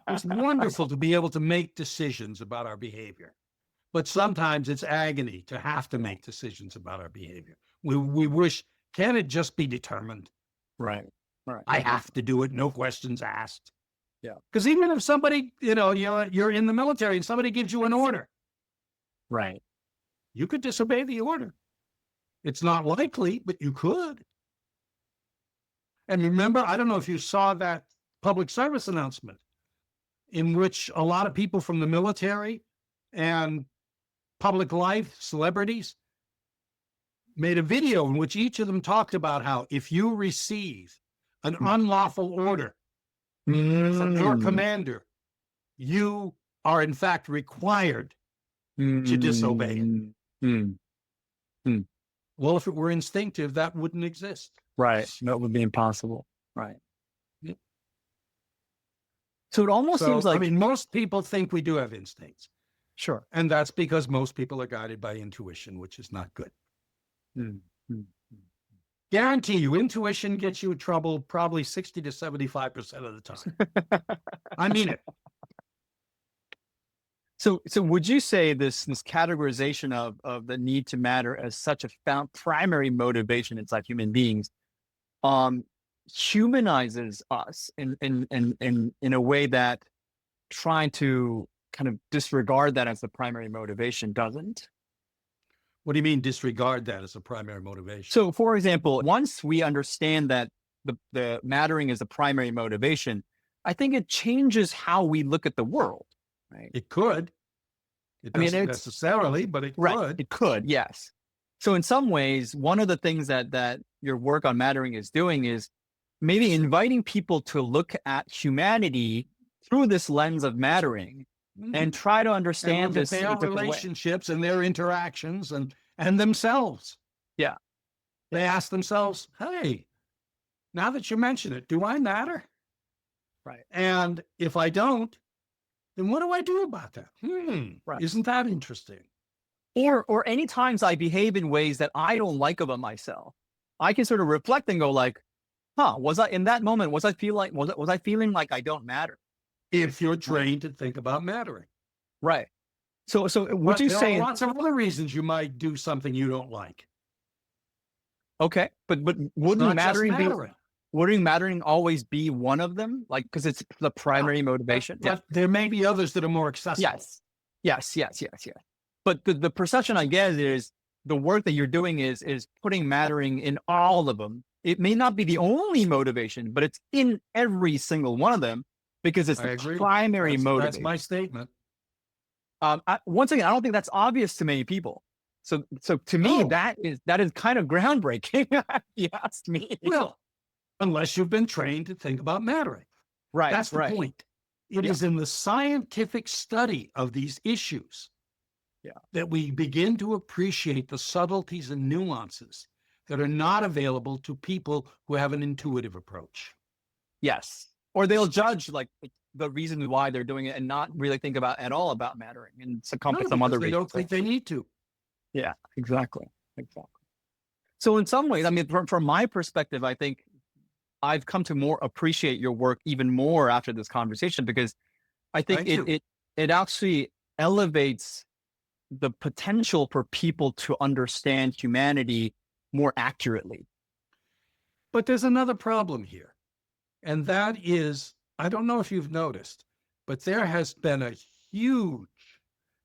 It's wonderful to be able to make decisions about our behavior, but sometimes it's agony to have to make decisions about our behavior. We wish, can it just be determined? Right. Right. I have to do it, no questions asked. Yeah. Because even if somebody, you're in the military and somebody gives you an order, Right. you could disobey the order. It's not likely, but you could. And remember, I don't know if you saw that public service announcement in which a lot of people from the military and public life, celebrities, made a video in which each of them talked about how if you receive an unlawful order from your commander, you are in fact required to disobey it. Well, if it were instinctive, that wouldn't exist. Right. That would be impossible. Right. Yep. So it almost seems like. I mean, most people think we do have instincts. Sure. And that's because most people are guided by intuition, which is not good. Guarantee you, intuition gets you in trouble probably 60 to 75% of the time. I mean it. So would you say this categorization of the need to matter as such a primary motivation inside human beings humanizes us in a way that trying to kind of disregard that as the primary motivation doesn't? What do you mean disregard that as a primary motivation? So, for example, once we understand that the mattering is the primary motivation, I think it changes how we look at the world. Right. It could. It doesn't necessarily, but it could. It could, yes. So in some ways, one of the things that your work on mattering is doing is maybe inviting people to look at humanity through this lens of mattering and try to understand their relationships and their interactions and themselves. Yeah. they ask themselves, hey, now that you mention it, do I matter? Right. And if I don't, then what do I do about that? Right. Isn't that interesting? Or any times I behave in ways that I don't like about myself, I can sort of reflect and go like, huh, was I in that moment, was I feeling like I don't matter? If you're Right. trained to think about mattering. Right. So would But you there are say, lots of other reasons you might do something you don't like. okay, but It's not just mattering. wouldn't mattering always be one of them? Like, because it's the Well, primary motivation. Yeah. but there may be others that are more accessible. Yes. Yes. But the perception I get is the work that you're doing is putting mattering in all of them. It may not be the only motivation, but it's in every single one of them because it's I the agree. primary That's motivation. my statement. Once again, I don't think that's obvious to many people. So to me, No. that is kind of groundbreaking. If you asked me. Well, unless you've been trained to think about mattering. Right. That's the right. point. It Yeah. is in the scientific study of these issues that we begin to appreciate the subtleties and nuances that are not available to people who have an intuitive approach. Yes. Or they'll judge like the reason why they're doing it and not really think about at all about mattering and succumb to some other They reason. don't think they need to. Yeah, exactly. So in some ways, I mean, from my perspective, I think I've come to more appreciate your work even more after this conversation because I think it actually elevates the potential for people to understand humanity more accurately. But there's another problem here. And that is, I don't know if you've noticed, but there has been a huge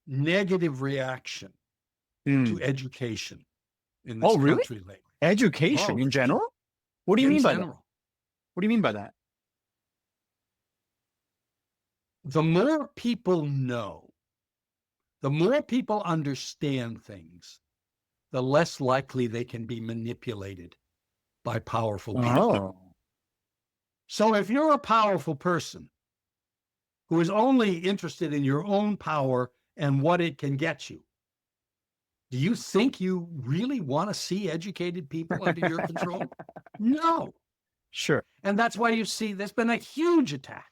negative reaction to education in this country lately. Education in general? What do you mean by that? What do you mean by that? The more people know, the more people understand things, the less likely they can be manipulated by powerful people. So if you're a powerful person who is only interested in your own power and what it can get you, do you think you really want to see educated people under your control? No. Sure. And that's why you see there's been a huge attack,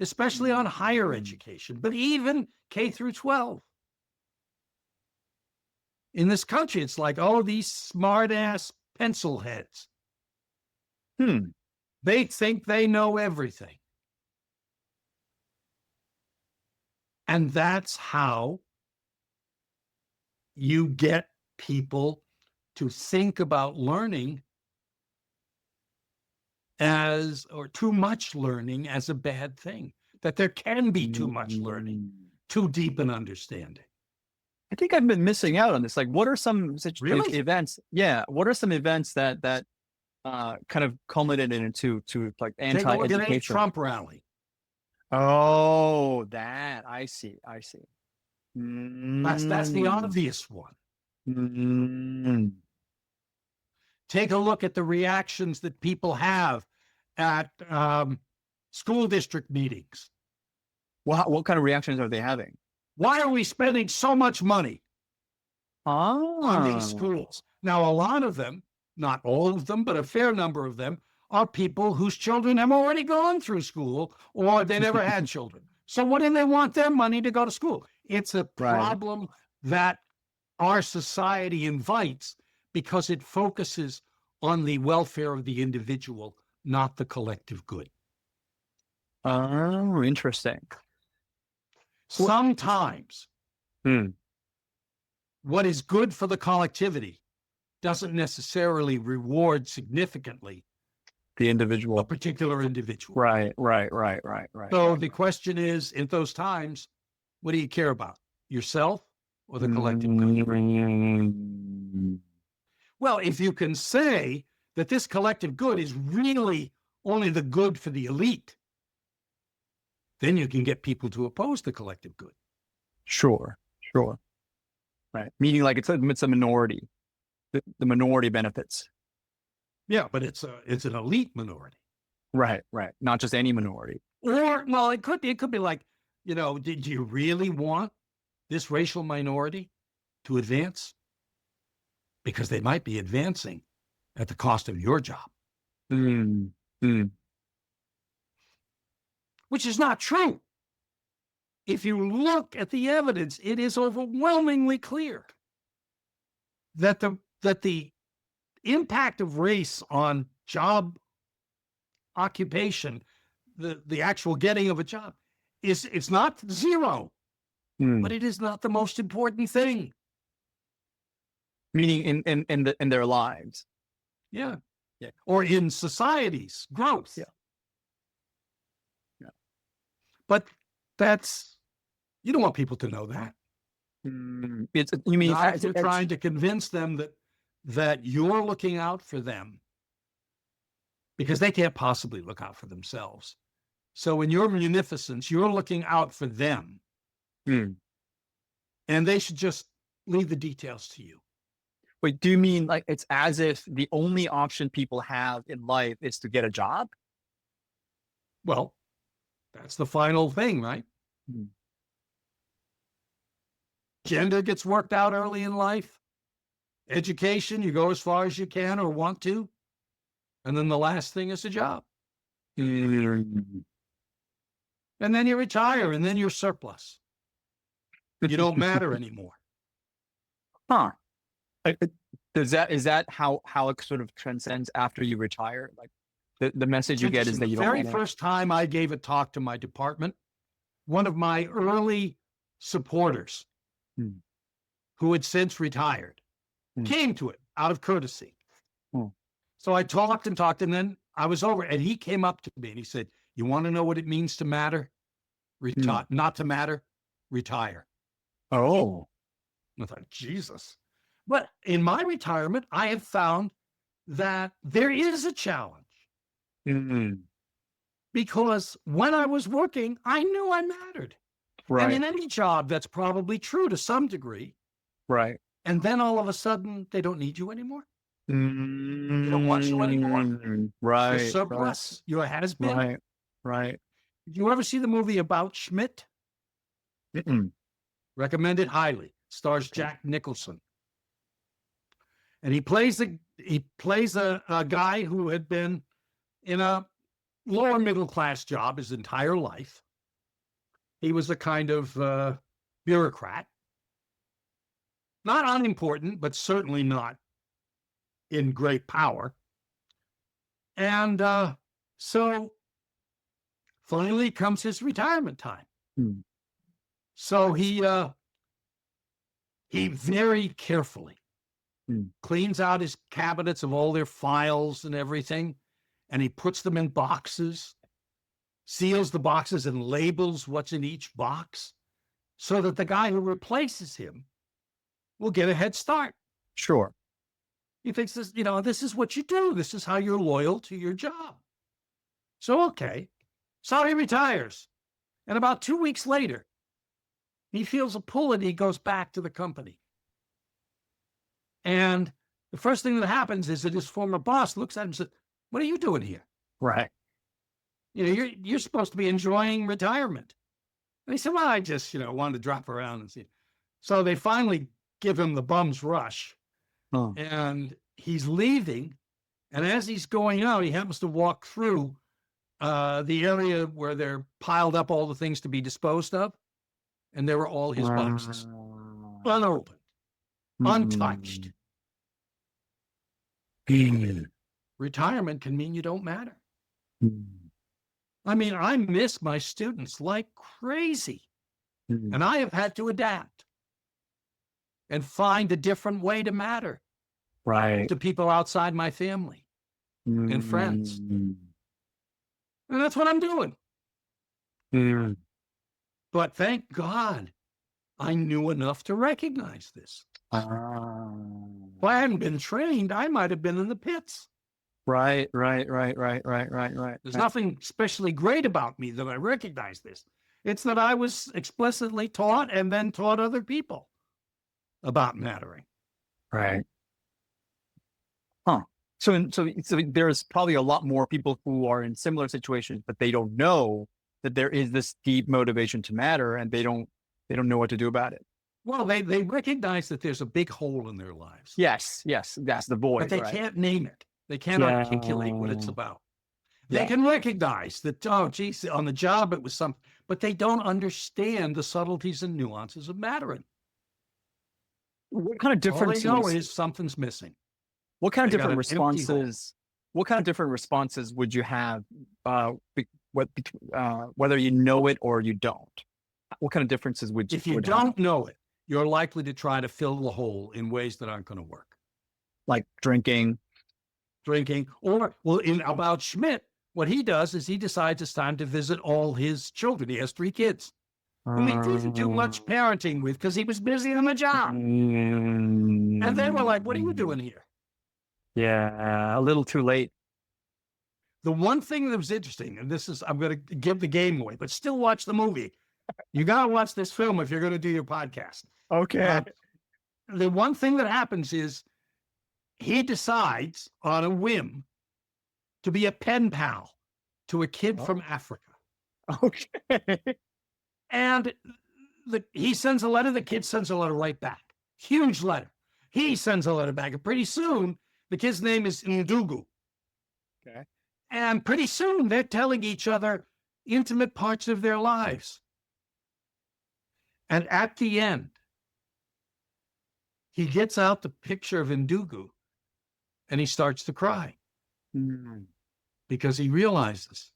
especially on higher education, but even K through 12. In this country, it's like, oh, these smart-ass pencil heads. They think they know everything. And that's how you get people to think about learning or too much learning as a bad thing, that there can be too much learning, too deep an understanding. I think I've been missing out on this. Like, what are some Really? events? Yeah. What are some events that kind of culminated into like Take a look at any anti-education? Trump rally. Oh, that I see. That's the obvious one. Take a look at the reactions that people have at school district meetings. What kind of reactions are they having? Why are we spending so much money on these schools? Now, a lot of them, not all of them, but a fair number of them, are people whose children have already gone through school or they never had children. So what do they want their money to go to school? It's a problem that our society invites because it focuses on the welfare of the individual, not the collective good. Oh, interesting. Sometimes what is good for the collectivity doesn't necessarily reward significantly the individual, a particular individual. Right. So the question is, in those times, what do you care about? Yourself or the collective good? Well, if you can say that this collective good is really only the good for the elite, then you can get people to oppose the collective good. Sure. Right. Meaning like it's a minority. The minority benefits. Yeah, but it's an elite minority. Right. Not just any minority. Or, well, it could be like, did you really want this racial minority to advance? Because they might be advancing at the cost of your job, Mm, mm, which is not true. If you look at the evidence, it is overwhelmingly clear that the impact of race on job occupation, the actual getting of a job, it's not zero, but mm. it is not the most important thing. Meaning in their lives. Yeah. Yeah. Or in society's growth. Yeah. Yeah. But that's, you don't want people to know that. It's, you mean, Not if you're trying to convince them that you're looking out for them, because they can't possibly look out for themselves. So in your munificence, you're looking out for them, mm. and they should just leave the details to you. Wait, do you mean like it's as if the only option people have in life is to get a job? Well, that's the final thing, right? Mm. Gender gets worked out early in life. Education, you go as far as you can or want to. And then the last thing is a job. Mm. And then you retire, and then you're surplus. You don't matter anymore. Huh. Is that how it sort of transcends after you retire? Like the message you get is that you don't. The very first time I gave a talk to my department, one of my early supporters, Hmm. who had since retired, came to it out of courtesy. So I talked, and then I was over, and he came up to me and he said, "You want to know what it means to matter? Not to matter, retire." Oh. I thought, Jesus. But in my retirement, I have found that there is a challenge. Because when I was working, I knew I mattered. Right. And in any job, that's probably true to some degree. Right. And then all of a sudden, they don't need you anymore. They don't want you anymore. Right. You're surplus. You're a has-been. Right. Right. Did you ever see the movie About Schmidt? Recommend it highly. Stars Jack Nicholson. And he plays a guy who had been in a lower middle class job his entire life. He was a kind of bureaucrat. Not unimportant, but certainly not in great power. And so finally comes his retirement time. So he very carefully cleans out his cabinets of all their files and everything, and he puts them in boxes, seals the boxes, and labels what's in each box so that the guy who replaces him will get a head start. Sure. He thinks this, this is what you do. This is how you're loyal to your job. So, okay. So he retires. And about 2 weeks later, he feels a pull and he goes back to the company. And the first thing that happens is that his former boss looks at him and says, "What are you doing here? Right. You're supposed to be enjoying retirement." And he said, "Well, I just, wanted to drop around and see." So they finally give him the bum's rush. And he's leaving. And as he's going out, he happens to walk through the area where they're piled up all the things to be disposed of. And there were all his boxes, unopened, untouched. Retirement can mean you don't matter. I mean, I miss my students like crazy. And I have had to adapt and find a different way to matter. Right. To people outside my family and friends. And that's what I'm doing. But thank God I knew enough to recognize this. If I hadn't been trained, I might have been in the pits. Right. There's nothing especially great about me that I recognize this. It's that I was explicitly taught and then taught other people about mattering. Right. Huh. So there's probably a lot more people who are in similar situations, but they don't know that there is this deep motivation to matter, and they don't know what to do about it. Well, they recognize that there's a big hole in their lives, Yes, yes, that's the but void, they right? can't name it. They can't Yeah, articulate what it's about. They yeah. can recognize that, oh, geez, on the job it was something, but they don't understand the subtleties and nuances of mattering. What kind of All they know differences? is something's missing. What kind of They got different an empty hole. responses? What kind of different responses would you have? Whether you know it or you don't. What kind of differences would you If you would have? don't know it, you're likely to try to fill the hole in ways that aren't going to work. Like drinking. Drinking, or, well, in about Schmidt, what he does is he decides it's time to visit all his children. He has 3 kids whom he didn't do much parenting with because he was busy on the job. And they were like, what are you doing here? Yeah, a little too late. The one thing that was interesting, and this is, I'm going to give the game away, but still watch the movie. You got to watch this film if you're going to do your podcast. Okay. The one thing that happens is he decides on a whim to be a pen pal to a kid from Africa. Okay. And he sends a letter, the kid sends a letter right back. Huge letter. He sends a letter back. And pretty soon, the kid's name is Ndugu. Okay. And pretty soon, they're telling each other intimate parts of their lives. And at the end, he gets out the picture of Ndugu and he starts to cry because he realizes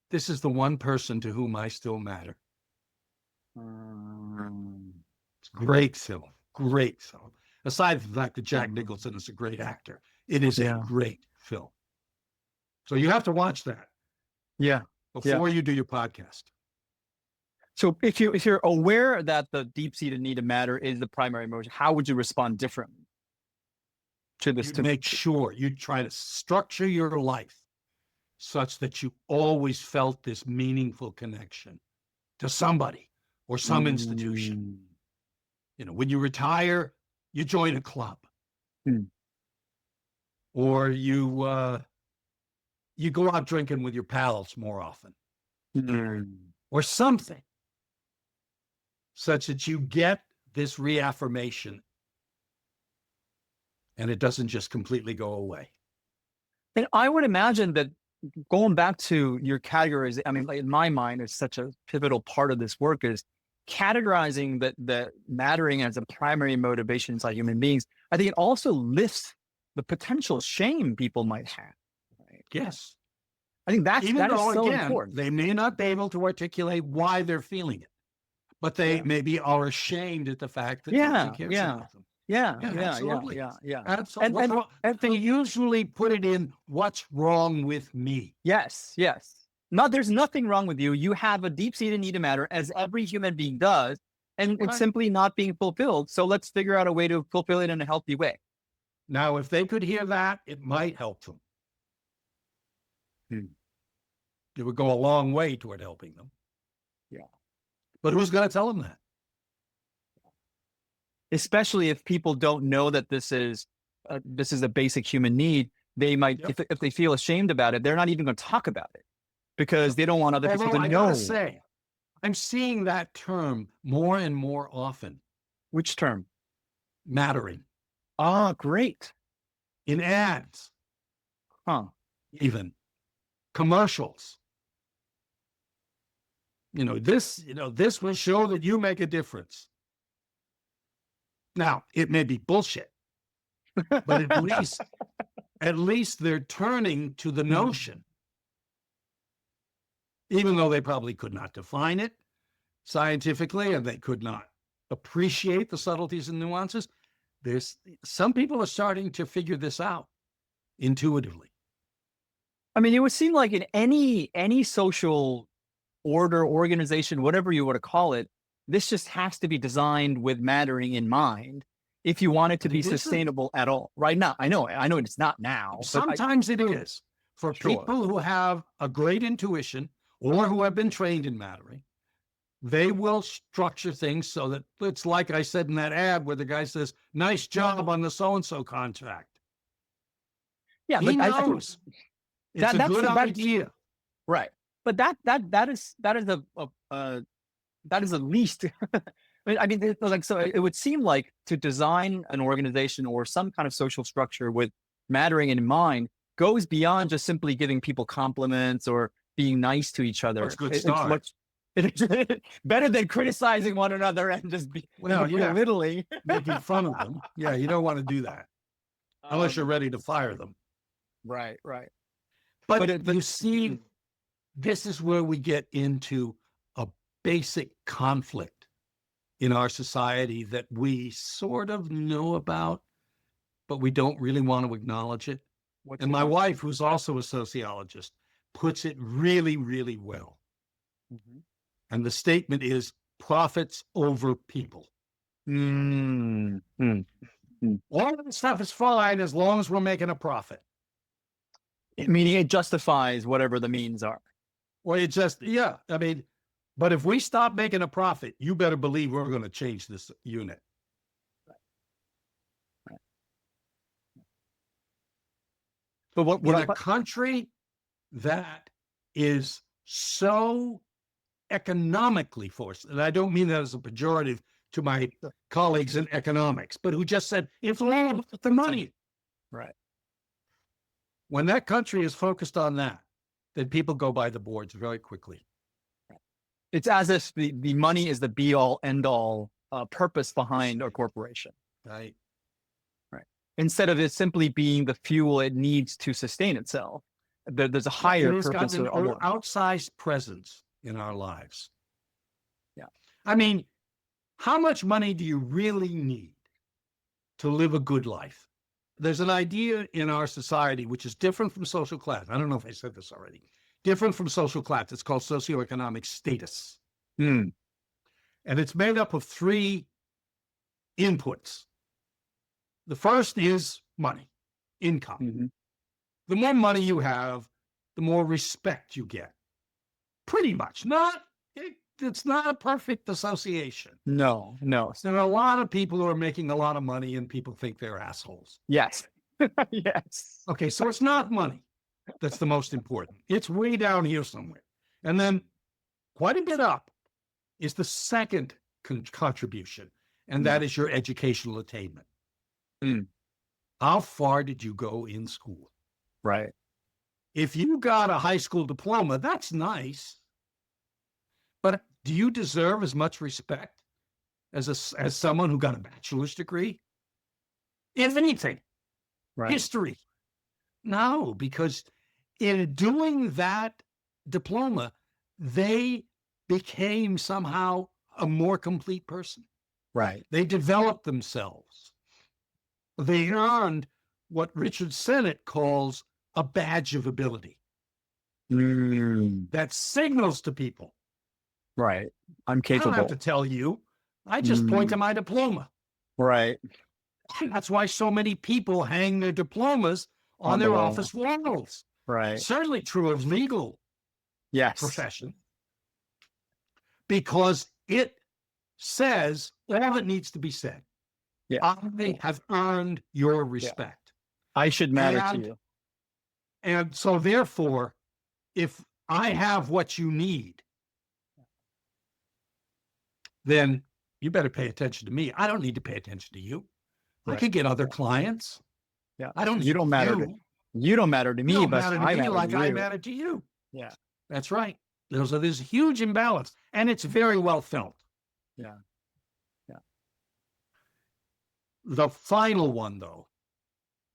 this is the one person to whom I still matter. It's a great film. Great film. Aside from the fact that Jack Nicholson is a great actor, it is a great film. So you have to watch that. Yeah. Before you do your podcast. So if you're aware that the deep-seated need to matter is the primary emotion, how would you respond differently to this? You make sure you try to structure your life such that you always felt this meaningful connection to somebody or some institution. You know, when you retire, you join a club, or you go out drinking with your pals more often, or something, such that you get this reaffirmation, and it doesn't just completely go away. And I would imagine that going back to your categories, I mean, like in my mind, it's such a pivotal part of this work is categorizing that mattering as a primary motivation inside human beings. I think it also lifts the potential shame people might have. Right? Yes. I think that is so again, important. They may not be able to articulate why they're feeling it, but they maybe are ashamed at the fact that nobody cares about them. Absolutely. Absolutely. And they usually put it in, what's wrong with me? Yes. There's nothing wrong with you. You have a deep-seated need to matter, as every human being does, and it's simply not being fulfilled. So let's figure out a way to fulfill it in a healthy way. Now, if they could hear that, it might help them. It would go a long way toward helping them. Yeah. But who's going to tell them that? Especially if people don't know that this is a basic human need, they might, if they feel ashamed about it, they're not even going to talk about it because they don't want other people to know. I gotta say, I'm seeing that term more and more often. Which term? Mattering. Ah, great. In ads. Even commercials. This will show that you make a difference. Now, it may be bullshit, but at least they're turning to the notion, even though they probably could not define it scientifically and they could not appreciate the subtleties and nuances. Some people are starting to figure this out intuitively. I mean, it would seem like in any social order, organization, whatever you want to call it, this just has to be designed with mattering in mind if you want it to be sustainable at all. Right now, I know it's not now. Sometimes it is. For people who have a great intuition or who have been trained in mattering, they will structure things so that it's like I said in that ad where the guy says, nice job on the so-and-so contract. Yeah, he knows. It's a good idea. Right. But that is the least I mean, like, so it would seem like to design an organization or some kind of social structure with mattering in mind goes beyond just simply giving people compliments or being nice to each That's a other. good It's start. much it's better than criticizing one another and just Well, yeah, belittling. making fun of them. Yeah, you don't want to do that unless you're Um, ready to fire them. right, right. But But it, but you see, this is where we get into a basic conflict in our society that we sort of know about, but we don't really want to acknowledge it. what's And my one? wife, who's also a sociologist, puts it really, really well. Mhm. And the statement is profits over people. Mm, mm, mm. All of this stuff is fine as long as we're making a profit. Meaning it justifies whatever the means are. Or it just, yeah, I mean, but if we stop making a profit, you better believe we're going to change this unit. But In a country that is so economically forced, and I don't mean that as a pejorative to my colleagues in economics, but who just said it's all about the money. right. When that country is focused on that, then people go by the boards very quickly. It's as if the money is the be all end all purpose behind a corporation. Right. Right. Instead of it simply being the fuel it needs to sustain itself. There's a higher It has purpose. gotten an outsized presence in our lives. Yeah. I mean, how much money do you really need to live a good life? There's an idea in our society which is different from social class. I don't know if I said this already. Different from social class. It's called socioeconomic status. Mm. And it's made up of three inputs. The first is money, income. Mm-hmm. The more money you have, the more respect you get. Pretty much. It's not a perfect association. No. There are a lot of people who are making a lot of money and people think they're assholes. Yes. yes. Okay, so it's not money that's the most important. It's way down here somewhere. And then quite a bit up is the second contribution, and that is your educational attainment. Mm. How far did you go in school? Right. If you got a high school diploma, that's nice. But do you deserve as much respect as someone who got a bachelor's degree? If anything, Right. history. No, because in doing that diploma, they became somehow a more complete person. Right. They developed themselves. They earned what Richard Sennett calls a badge of ability that signals to people. Right. I'm I capable. don't have to tell you. I just point to my diploma. Right. And that's why so many people hang their diplomas on their office walls. Right. Certainly true of legal profession. Because it says all that needs to be said. Yeah. I have earned your respect. I should matter to you. And so therefore, if I have what you need, then you better pay attention to me. I don't need to pay attention to you. Right. I could get other clients. Yeah. I don't. You don't matter. You don't matter to me, you but matter to I me matter like to you. I matter to you. Yeah. That's right. There's a huge imbalance, and it's very well felt. Yeah. The final one, though,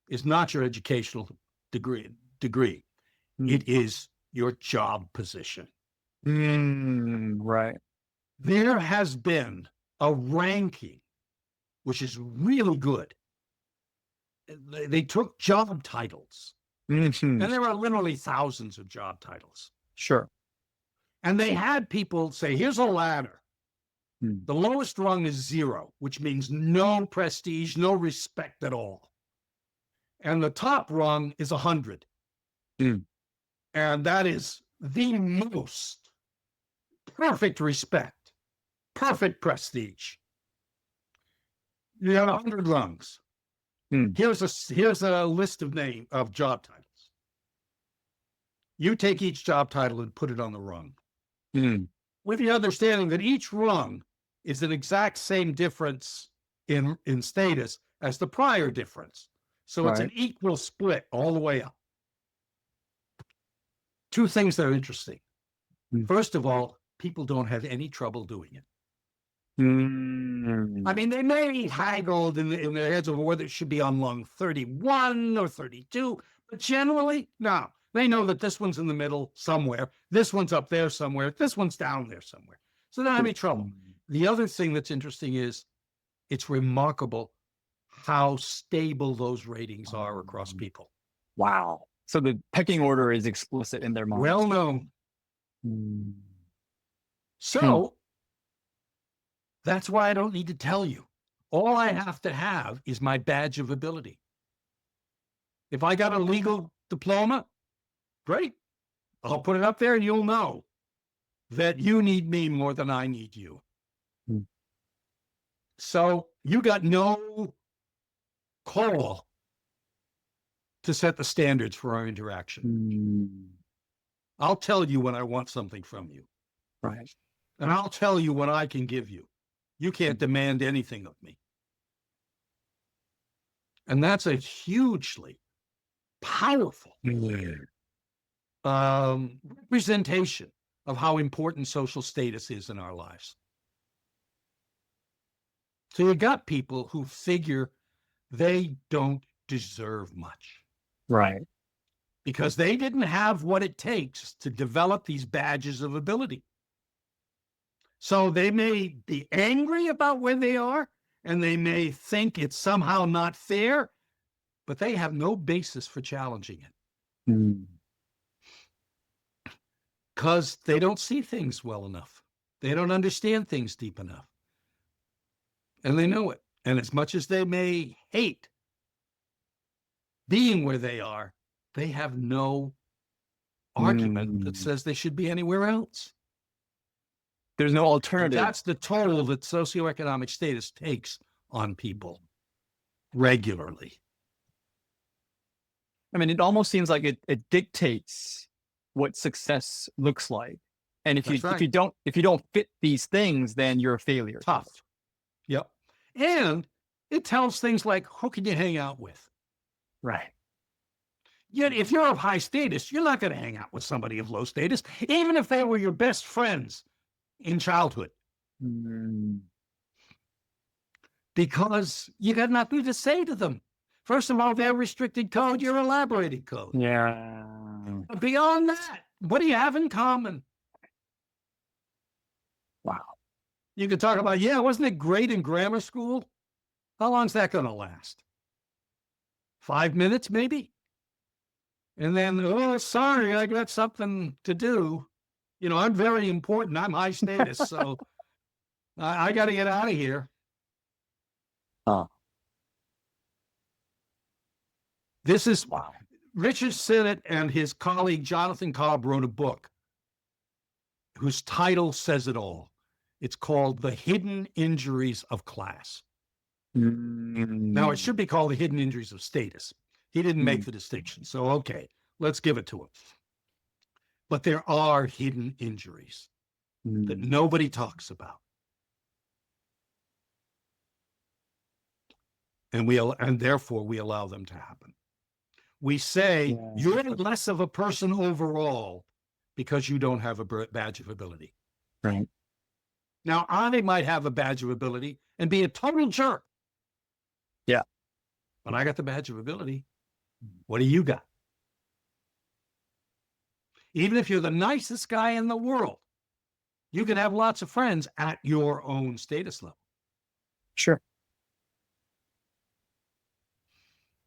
is not your educational degree. It is your job position. Right. There has been a ranking, which is really good. They took job titles, and there are literally thousands of job titles. Sure. And they had people say, here's a ladder. The lowest rung is 0, which means no prestige, no respect at all. And the top rung is 100. And that is the most perfect respect, perfect prestige. You have 100 rungs. Here's a list of job titles. You take each job title and put it on the rung. With the understanding that each rung is an exact same difference in status as the prior difference. So it's Right. an equal split all the way up. Two things that are interesting. Mm. First of all, people don't have any trouble doing it. Mm. I mean, they may haggle in their heads over whether it should be on lung 31 or 32, but generally, no. They know that this one's in the middle somewhere, this one's up there somewhere, this one's down there somewhere. So they don't have any trouble. The other thing that's interesting is it's remarkable how stable those ratings are across people. Wow. So the pecking order is explicit in their minds. Well known. Mm. So that's why I don't need to tell you. All I have to have is my badge of ability. If I got a legal diploma, great. I'll put it up there and you'll know that you need me more than I need you. Hmm. So you got no call to set the standards for our interaction. I'll tell you when I want something from you. Right. And I'll tell you what I can give you. You can't demand anything of me. And that's a hugely powerful representation of how important social status is in our lives. So you got people who figure they don't deserve much. Right. Because they didn't have what it takes to develop these badges of ability. So they may be angry about where they are, and they may think it's somehow not fair, but they have no basis for challenging it. Because they don't see things well enough. They don't understand things deep enough. And they know it. And as much as they may hate being where they are, they have no argument that says they should be anywhere else. There's no alternative. And that's the toll that socioeconomic status takes on people regularly. I mean, it almost seems like it dictates what success looks like. And if you don't fit these things, then you're a failure. Tough. Yep. And it tells things like, who can you hang out with? Right. Yet if you're of high status, you're not going to hang out with somebody of low status, even if they were your best friends in childhood. Because you got nothing to say to them. First of all, they're restricted code, you're elaborated code. Yeah. But beyond that, what do you have in common? Wow. You could talk about, yeah, wasn't it great in grammar school? How long's that going to last? 5 minutes, maybe? And then, oh, sorry, I got something to do. You know, I'm very important. I'm high status, so I got to get out of here. This is wow. Richard Sennett and his colleague Jonathan Cobb wrote a book whose title says it all. It's called The Hidden Injuries of Class. Now, it should be called The Hidden Injuries of Status. He didn't make the distinction. So, okay, let's give it to him. But there are hidden injuries that nobody talks about. And therefore we allow them to happen. We say you're less of a person overall because you don't have a badge of ability. Right. Now, I might have a badge of ability and be a total jerk. Yeah. But I got the badge of ability. What do you got? Even if you're the nicest guy in the world, you can have lots of friends at your own status level. Sure.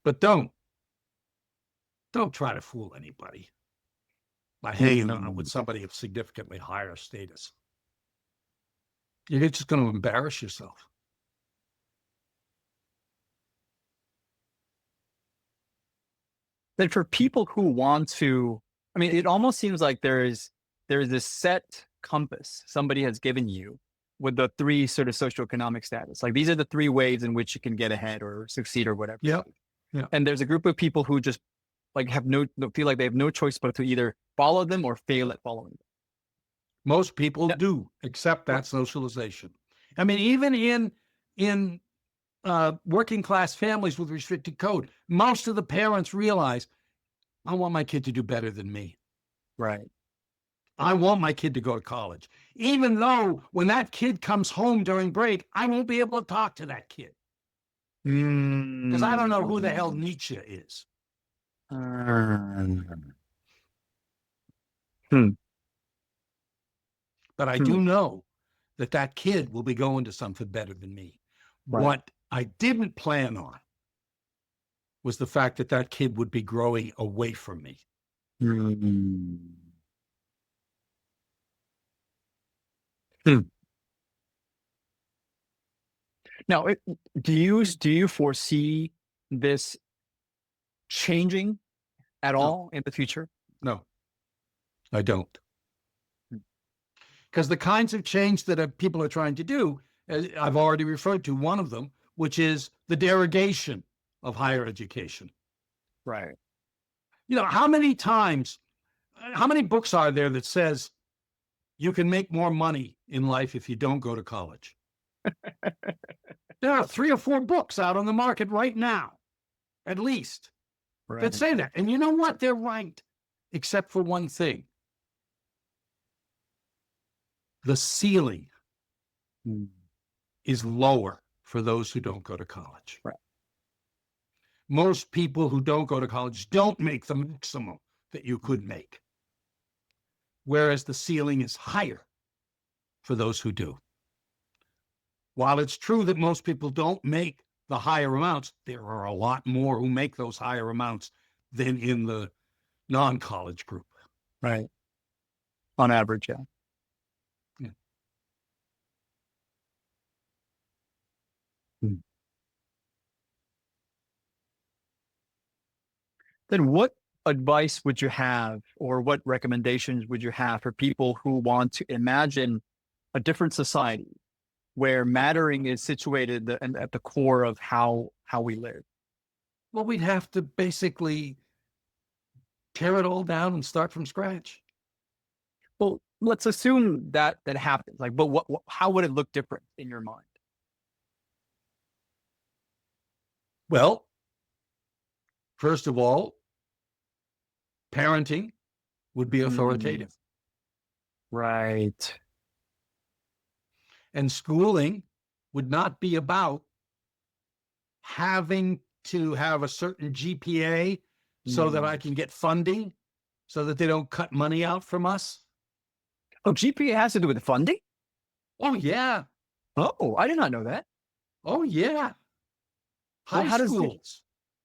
But don't try to fool anybody by hanging out with somebody of significantly higher status. You're just going to embarrass yourself. But for people who want to, I mean, it almost seems like there's this set compass somebody has given you with the three sort of socioeconomic status. Like these are the three ways in which you can get ahead or succeed or whatever. Yeah. And there's a group of people who just like feel like they have no choice but to either follow them or fail at following them. Most people do accept that socialization. I mean, even in working class families with restricted code, most of the parents realize, I want my kid to do better than me. Right. I want my kid to go to college, even though when that kid comes home during break, I won't be able to talk to that kid because I don't know who the hell Nietzsche is. Mm. Hmm. But I Hmm. do know that that kid will be going to something better than me. Right. What I didn't plan on was the fact that that kid would be growing away from me. Mm. Hmm. Now, do you foresee this changing at No, all in the future? no, I don't. Hmm. Because the kinds of change that people are trying to do, as I've already referred to one of them, which is the derogation of higher education. Right. You know, how many books are there that says you can make more money in life if you don't go to college? There are 3 or 4 books out on the market right now, at least, that Right. say that. And you know what? They're right, except for one thing. The ceiling Hmm. is lower for those who don't go to college. Right. Most people who don't go to college don't make the maximum that you could make, whereas the ceiling is higher for those who do. While it's true that most people don't make the higher amounts, there are a lot more who make those higher amounts than in the non-college group. Right. On average, yeah. Yeah. Hmm. Then what advice would you have, or what recommendations would you have for people who want to imagine a different society where mattering is situated and at the core of how we live? Well, we'd have to basically tear it all down and start from scratch. Well, let's assume that happens. Like, but how would it look different in your mind? Well, first of all, parenting would be Mm, authoritative, right. and schooling would not be about having to have a certain GPA so that I Mm. can get funding, so that they don't cut money out from us. Oh, GPA has to do with funding? Oh, yeah. Oh, I did not know that. Oh, yeah. Well, High how does the schools.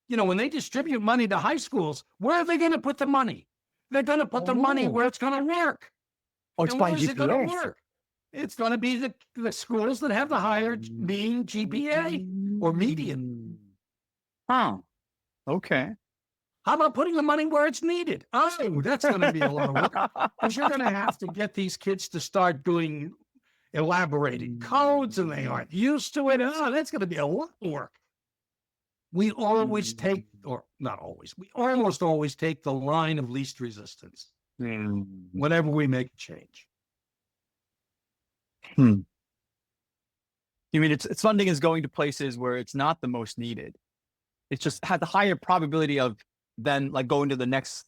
You know, when they distribute money to high schools, where are they going to put the money? They're going to put the money oh where it's going to work. oh it's And by where is it going to GPA. work? It's going to be the schools that have the higher mean GPA or median. Mm. Huh. Okay. How about putting the money where it's needed? Oh, that's going to be a lot of work because you're going to have to get these kids to start doing elaborating codes and they aren't used to it. Oh, that's going to be a lot of work. We always take, or not always, we almost always take the line of least resistance Mm. whenever we make a change. Hmm. You mean it's funding is going to places where it's not the most needed? It's just had the higher probability of then like going to the next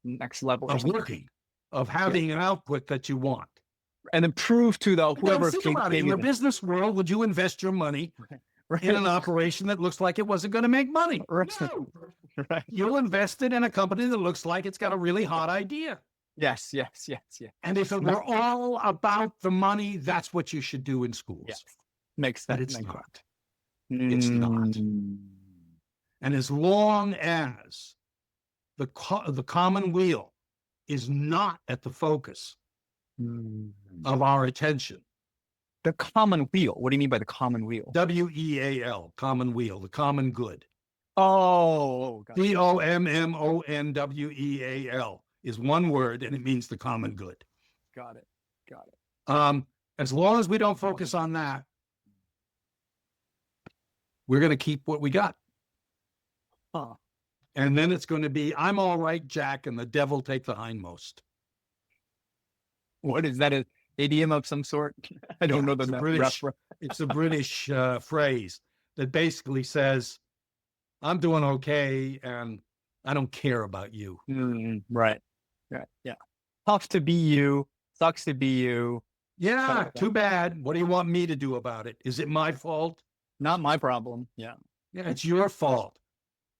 next level or Of something. working, of Yeah. having an output that you want. And then prove to the Then whoever think gave, about it. gave In you the the business world, would you invest your money right, in an operation that looks like it wasn't going to make money? right, No. right. You'll invest it in a company that looks like it's got a really hot idea. Yes, yes, yes, yes. And if it were all about the money, that's what you should do in schools. Yes. Makes But sense. it's Makes sense. not. It's not. Mm. And as long as the common weal is not at the focus Mm. of our attention, The common wheel. What do you mean by the common wheel? WEAL, common weal, the common good. Oh, got it. COMMONWEAL is one word and it means the common good. Got it. Got it. As long as we don't focus on that, we're going to keep what we got. Huh. And then it's going to be, I'm all right, Jack, and the devil take the hindmost. What is that? idiom of some sort? I don't know It's a the British, ref. it's a British phrase that basically says, I'm doing okay and I don't care about you. Right. Right. Yeah. Tough to be you. Sucks to be you. Yeah, Like that. too bad. What do you want me to do about it? Is it my fault? Not my problem. Yeah. Yeah, it's your fault.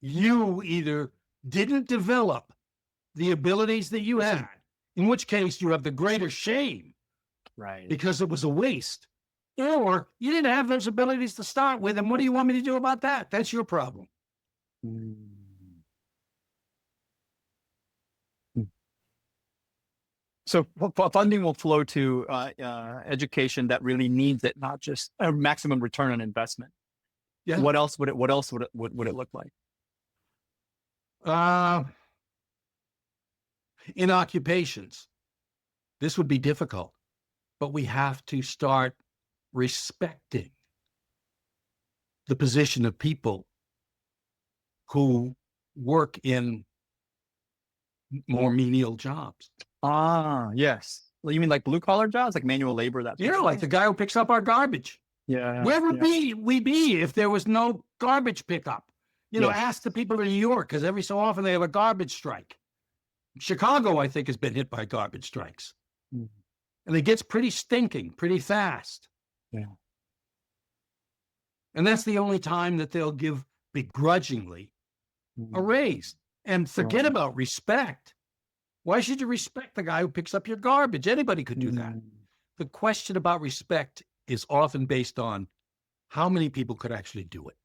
You either didn't develop the abilities that you had, in which case you have the greater shame Right. because it was a waste, or you didn't have those abilities to start with. And what do you want me to do about that? That's your problem. Mm. So funding will flow to education that really needs it, not just a maximum return on investment. Yeah. What else would it? What else would it look like? Uh, in occupations, this would be difficult, but we have to start respecting the position of people who work in more menial jobs. Ah, yes. Well, you mean like blue collar jobs, like manual labor? That You sort know, of like thing? the guy who picks up our garbage. Yeah. Where would Yeah. we be if there was no garbage pickup? You know, Yes. ask the people in New York, because every so often they have a garbage strike. Chicago, I think, has been hit by garbage strikes. Mhm. And it gets pretty stinking pretty fast. Yeah. And that's the only time that they'll give begrudgingly a raise. And forget Right. about respect. Why should you respect the guy who picks up your garbage? Anybody could do that. The question about respect is often based on how many people could actually do it.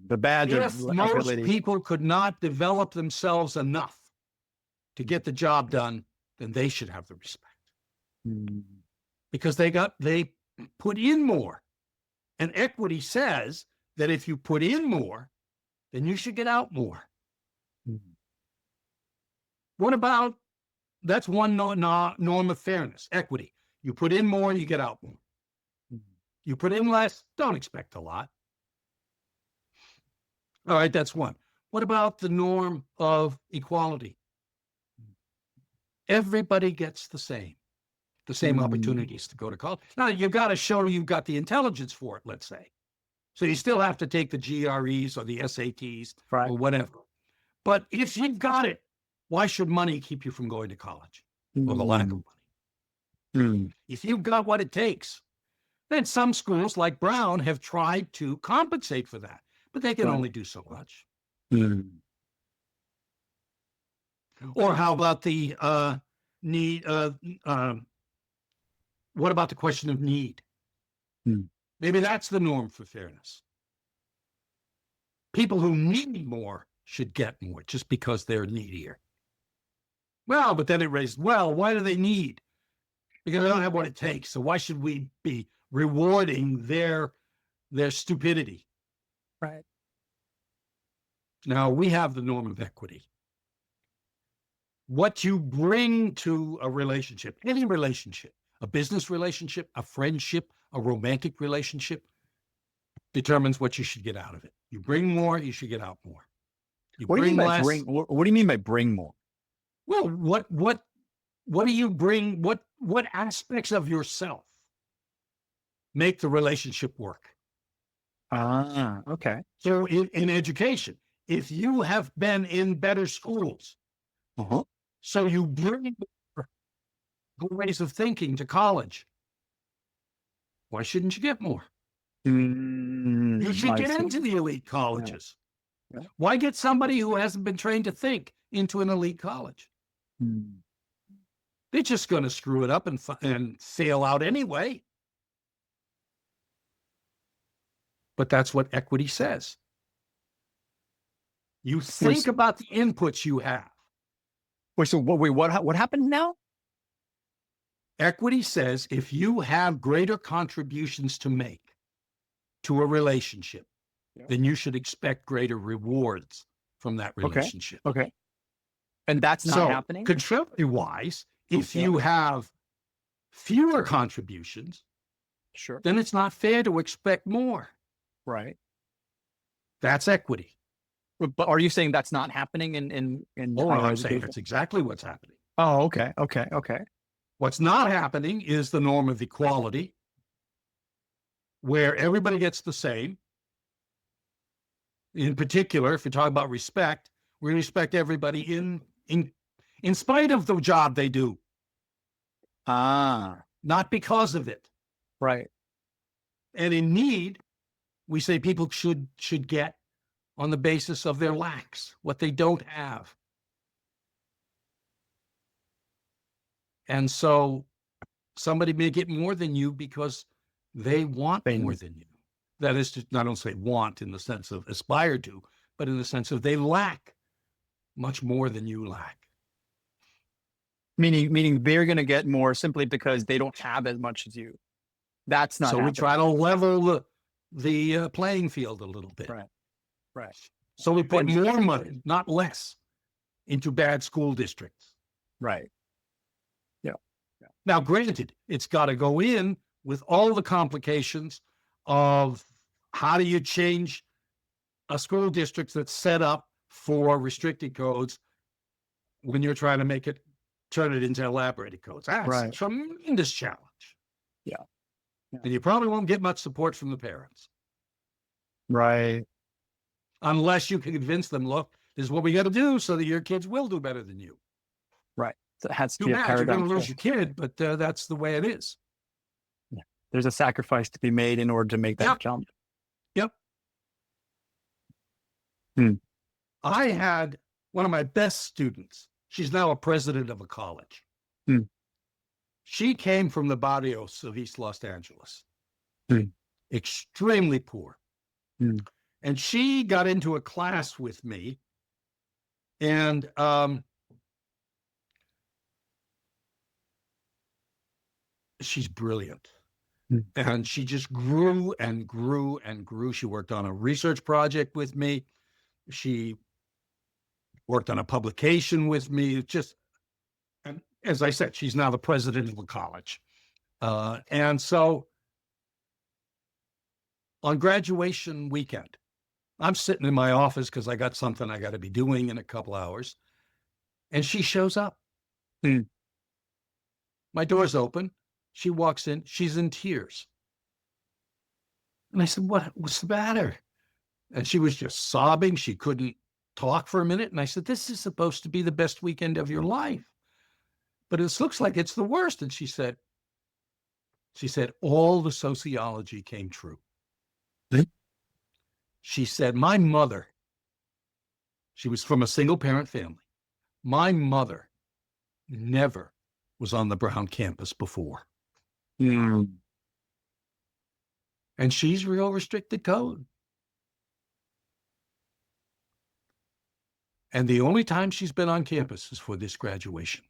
The badge of If most ability. people could not develop themselves enough to get the job done, then they should have the respect because they put in more. And equity says that if you put in more, then you should get out more. What about, that's one norm of fairness, equity. You put in more, you get out more. You put in less, don't expect a lot. All right, that's one. What about the norm of equality? Everybody gets the same opportunities to go to college. Now, you've got to show you've got the intelligence for it, let's say. So you still have to take the GREs or the SATs Right. or whatever. But if you've got it, why should money keep you from going to college or the lack of money? If you've got what it takes, then some schools like Brown have tried to compensate for that, but they can only do so much. Or how about the need? What about the question of need? Maybe that's the norm for fairness. People who need more should get more just because they're needier. Well, but then it raised, well, why do they need? Because they don't have what it takes. So why should we be rewarding their stupidity? Right. Now, we have the norm of equity. What you bring to a relationship, any relationship, a business relationship, a friendship, a romantic relationship, determines what you should get out of it. You bring more, you should get out more. You What do you bring mean by less. bring? What do you mean by bring more? Well, what do you bring? What aspects of yourself make the relationship work? Ah, okay. So in education, if you have been in better schools, so you bring good ways of thinking to college, why shouldn't you get more? You should get into the elite colleges. Yeah. Why get somebody who hasn't been trained to think into an elite college? They're just going to screw it up and fail out anyway. But that's what equity says. You think about the inputs you have. Wait, so what happened now? Equity says if you have greater contributions to make to a relationship, then you should expect greater rewards from that relationship. Okay. And that's not happening? Contrary-wise, if you have fewer contributions, then it's not fair to expect more. Right. That's equity. But are you saying that's not happening in Oh, I'm education? saying that's exactly what's happening. Oh, okay. What's not happening is the norm of equality, where everybody gets the same. In particular, if you talk about respect, we respect everybody in spite of the job they do, Ah, not because of it. right. And in need, we say people should get on the basis of their lacks, what they don't have. And so somebody may get more than you because they want more than you. That is to, I don't say want in the sense of aspire to, but in the sense of they lack much more than you lack. Meaning they're going to get more simply because they don't have as much as you. That's not So happening. we try to level the playing field a little bit. Right. Right. So we put And- more money, not less, into bad school districts. Right. Now, granted, it's got to go in with all the complications of how do you change a school district that's set up for restricted codes when you're trying to turn it into elaborated codes. That's Right. a tremendous challenge. Yeah. And you probably won't get much support from the parents Right. unless you can convince them, look, this is what we got to do so that your kids will do better than you. Right. So it has to Too be a bad you're paradigm going to lose shift. your kid, but that's the way it is. There's a sacrifice to be made in order to make that Yep. jump. Yep. I had one of my best students. She's now a president of a college. She came from the barrios of East Los Angeles, extremely poor. And she got into a class with me, and she's brilliant. And she just grew and grew and grew. She worked on a research project with me. She worked on a publication with me. And as I said, she's now the president of the college. And so on graduation weekend, I'm sitting in my office because I got something I got to be doing in a couple hours. And she shows up. My door's open. She walks in. She's in tears. And I said, what's the matter? And she was just sobbing. She couldn't talk for a minute. And I said, this is supposed to be the best weekend of your life, but it looks like it's the worst. And she said, all the sociology came true. She said, my mother, she was from a single parent family. My mother never was on the Brown campus before. And she's real restricted code. And the only time she's been on campus is for this graduation.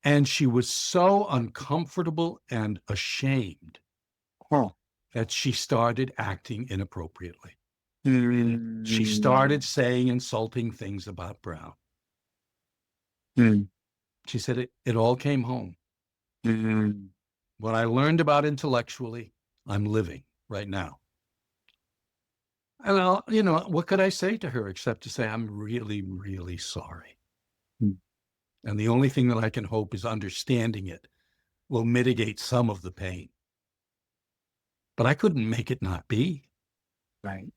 And she was so uncomfortable and ashamed that she started acting inappropriately. She started saying insulting things about Brown. She said it all came home. What I learned about intellectually, I'm living right now. And what could I say to her except to say, I'm really, really sorry. And the only thing that I can hope is understanding it will mitigate some of the pain. But I couldn't make it not be. Right.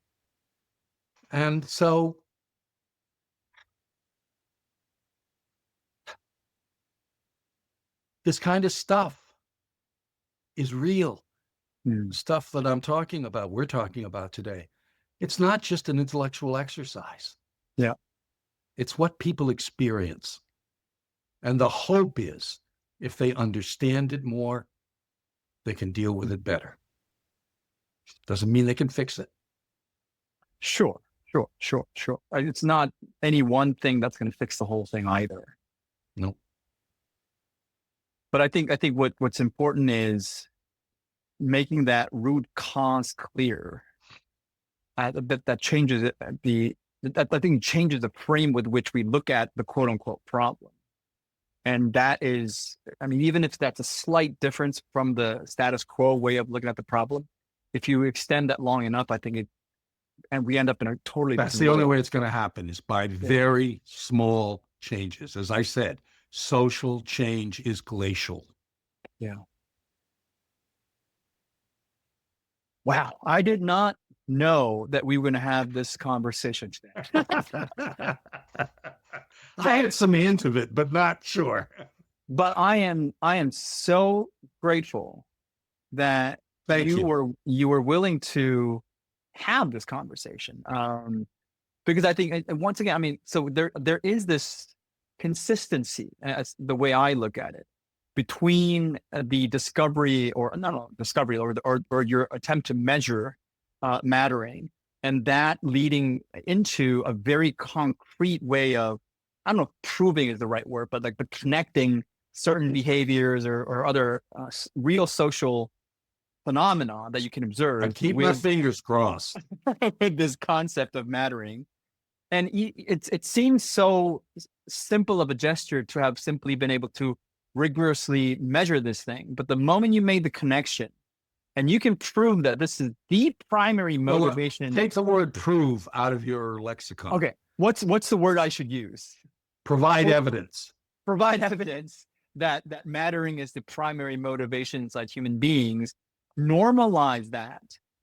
And so this kind of stuff is real. Stuff that I'm talking about, we're talking about today. It's not just an intellectual exercise. Yeah. It's what people experience. And the hope is if they understand it more, they can deal with it better. Doesn't mean they can fix it. Sure. It's not any one thing that's going to fix the whole thing either. No. But I think what's important is making that root cause clear. That changes it. I think changes the frame with which we look at the quote unquote problem. And that is, even if that's a slight difference from the status quo way of looking at the problem, if you extend that long enough, I think and we end up in a totally That's different the only world. way it's going to happen is by very small changes. As I said, social change is glacial. Yeah. Wow. I did not know that we were going to have this conversation today. I had some hint of it, but not sure. But I am so grateful that Thank you. you were willing to have this conversation. Because I think, and once again, I mean, so there is this consistency, as the way I look at it, between the discovery, or not discovery, or your attempt to measure mattering, and that leading into a very concrete way of, I don't know if proving is the right word, but like the connecting certain behaviors or other real social phenomena that you can I observe keep my fingers crossed. with this concept of mattering. And it seems so simple of a gesture to have simply been able to rigorously measure this thing. But the moment you made the connection, and you can prove that this is the primary motivation. Take the word prove out of your lexicon. Okay, what's the word I should use? Provide evidence. Provide evidence that mattering is the primary motivation inside human beings. Normalize that,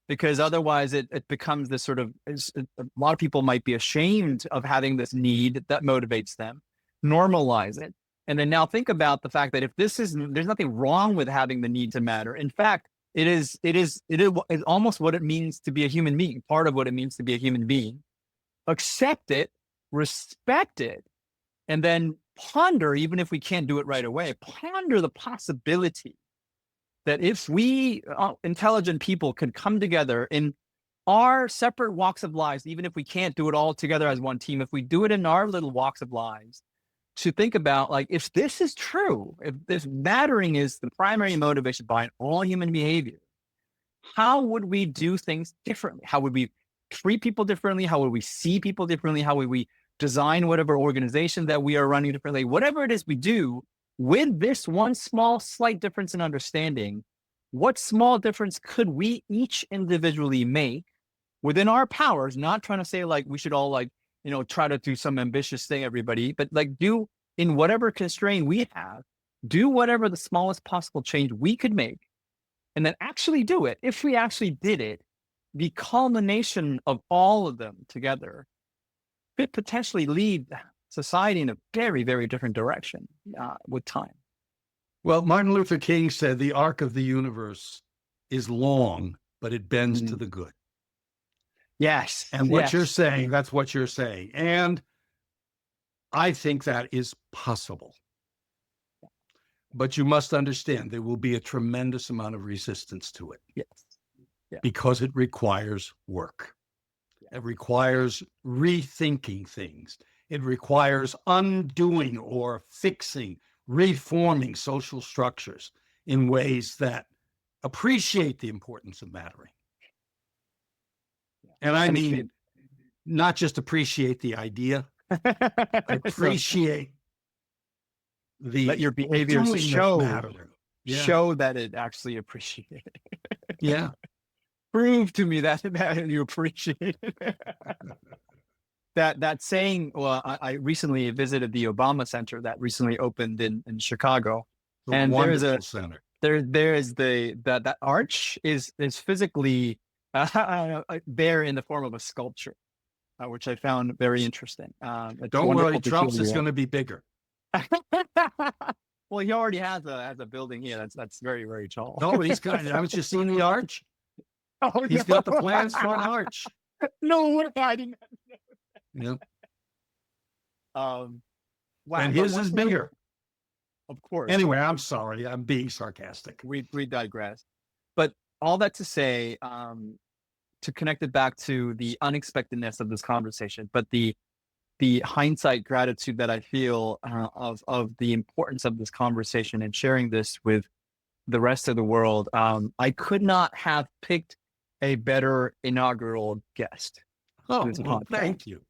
because otherwise it becomes this sort of, a lot of people might be ashamed of having this need that motivates them. Normalize it. And then now think about the fact that if there's nothing wrong with having the need to matter. In fact, it is almost what it means to be a human being, part of what it means to be a human being. Accept it, respect it, and then ponder, even if we can't do it right away, ponder the possibility that if we intelligent people could come together in our separate walks of lives, even if we can't do it all together as one team, if we do it in our little walks of lives, to think about, like, if this is true, if this mattering is the primary motivation behind all human behavior, how would we do things differently? How would we treat people differently? How would we see people differently? How would we design whatever organization that we are running differently? Whatever it is we do, with this one small slight difference in understanding, what small difference could we each individually make within our powers? Not trying to say like we should all, like, try to do some ambitious thing, everybody, but like, do, in whatever constraint we have, do whatever the smallest possible change we could make, and then actually do it. If we actually did it, the culmination of all of them together could potentially lead society in a very, very different direction with time. Well, Martin Luther King said the arc of the universe is long, but it bends to the good. Yes. And what you're saying, that's what you're saying. And I think that is possible. But you must understand there will be a tremendous amount of resistance to it. Yes. Yeah. Because it requires work. It requires rethinking things. It requires undoing or fixing, reforming social structures in ways that appreciate the importance of mattering. And I mean, not just appreciate the idea, appreciate the, let your behaviors show that it actually appreciated. Yeah. Prove to me that you appreciate it. that saying, well, I recently visited the Obama Center that recently opened in Chicago. And there is a center. There is that arch is physically there in the form of a sculpture, which I found very interesting. Don't worry, Trump's is going to be bigger. Well, he already has a building here that's very, very tall. No, he's got. I was just seeing the arch. Oh, he's got the plans for an arch. No, I didn't know. Yeah. Wow. And his is bigger. Of course. Anyway, I'm sorry. I'm being sarcastic. We digress. But all that to say, to connect it back to the unexpectedness of this conversation, but the hindsight gratitude that I feel of the importance of this conversation and sharing this with the rest of the world, I could not have picked a better inaugural guest. Oh, well, thank you.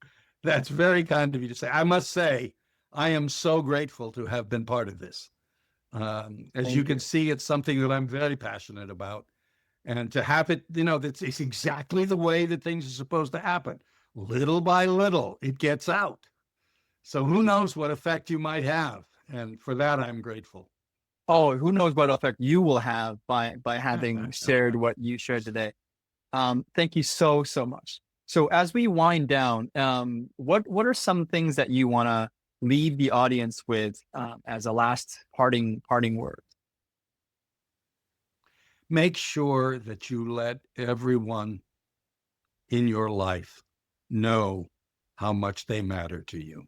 That's very kind of you to say. I must say, I am so grateful to have been part of this. As you can see, it's something that I'm very passionate about. And to have it, it's exactly the way that things are supposed to happen. Little by little, it gets out. So who knows what effect you might have. And for that, I'm grateful. Oh, who knows what effect you will have by having shared what you shared today. Thank you so, so much. So as we wind down, what are some things that you want to leave the audience with as a last parting word? Make sure that you let everyone in your life know how much they matter to you.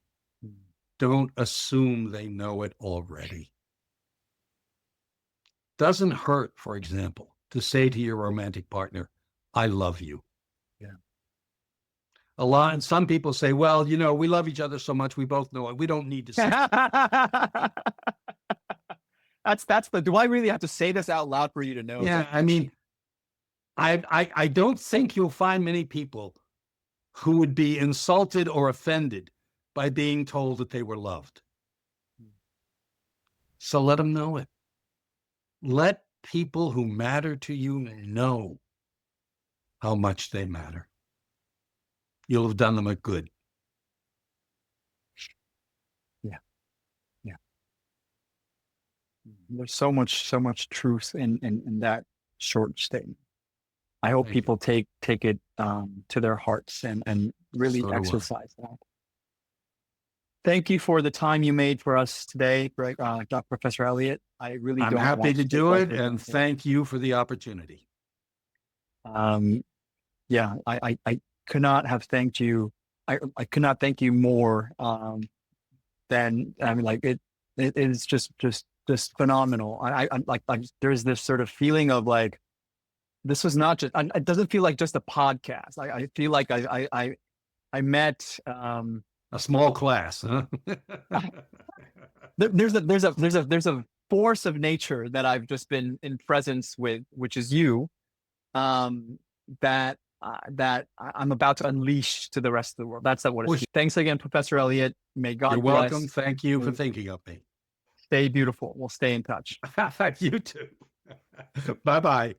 Don't assume they know it already. Doesn't hurt, for example, to say to your romantic partner, I love you. Yeah. And some people say, well, we love each other so much, we both know it. We don't need to say do I really have to say this out loud for you to know? Yeah, I mean, I don't think you'll find many people who would be insulted or offended by being told that they were loved. So let them know it. Let people who matter to you know how much they matter. You'll have done them a good. Yeah. Yeah. There's so much truth in that short statement. I hope Thank people take it to their hearts and really So do I. exercise that. Thank you for the time you made for us today, Dr. Professor Elliott. I really I'm don't happy want to take do that it, for and granted. thank you for the opportunity. Yeah, I could not have thanked you. I could not thank you more than I mean, like it is just phenomenal. I'm like there's this sort of feeling of like this was not just. It doesn't feel like just a podcast. I feel like I met. A small class, huh? There's a force of nature that I've just been in presence with, which is you, that I'm about to unleash to the rest of the world. That's what it's. Thanks again, Professor Elliott. May God You're bless. welcome. Thank you for thinking of me. Stay beautiful. We'll stay in touch. You too. Bye-bye.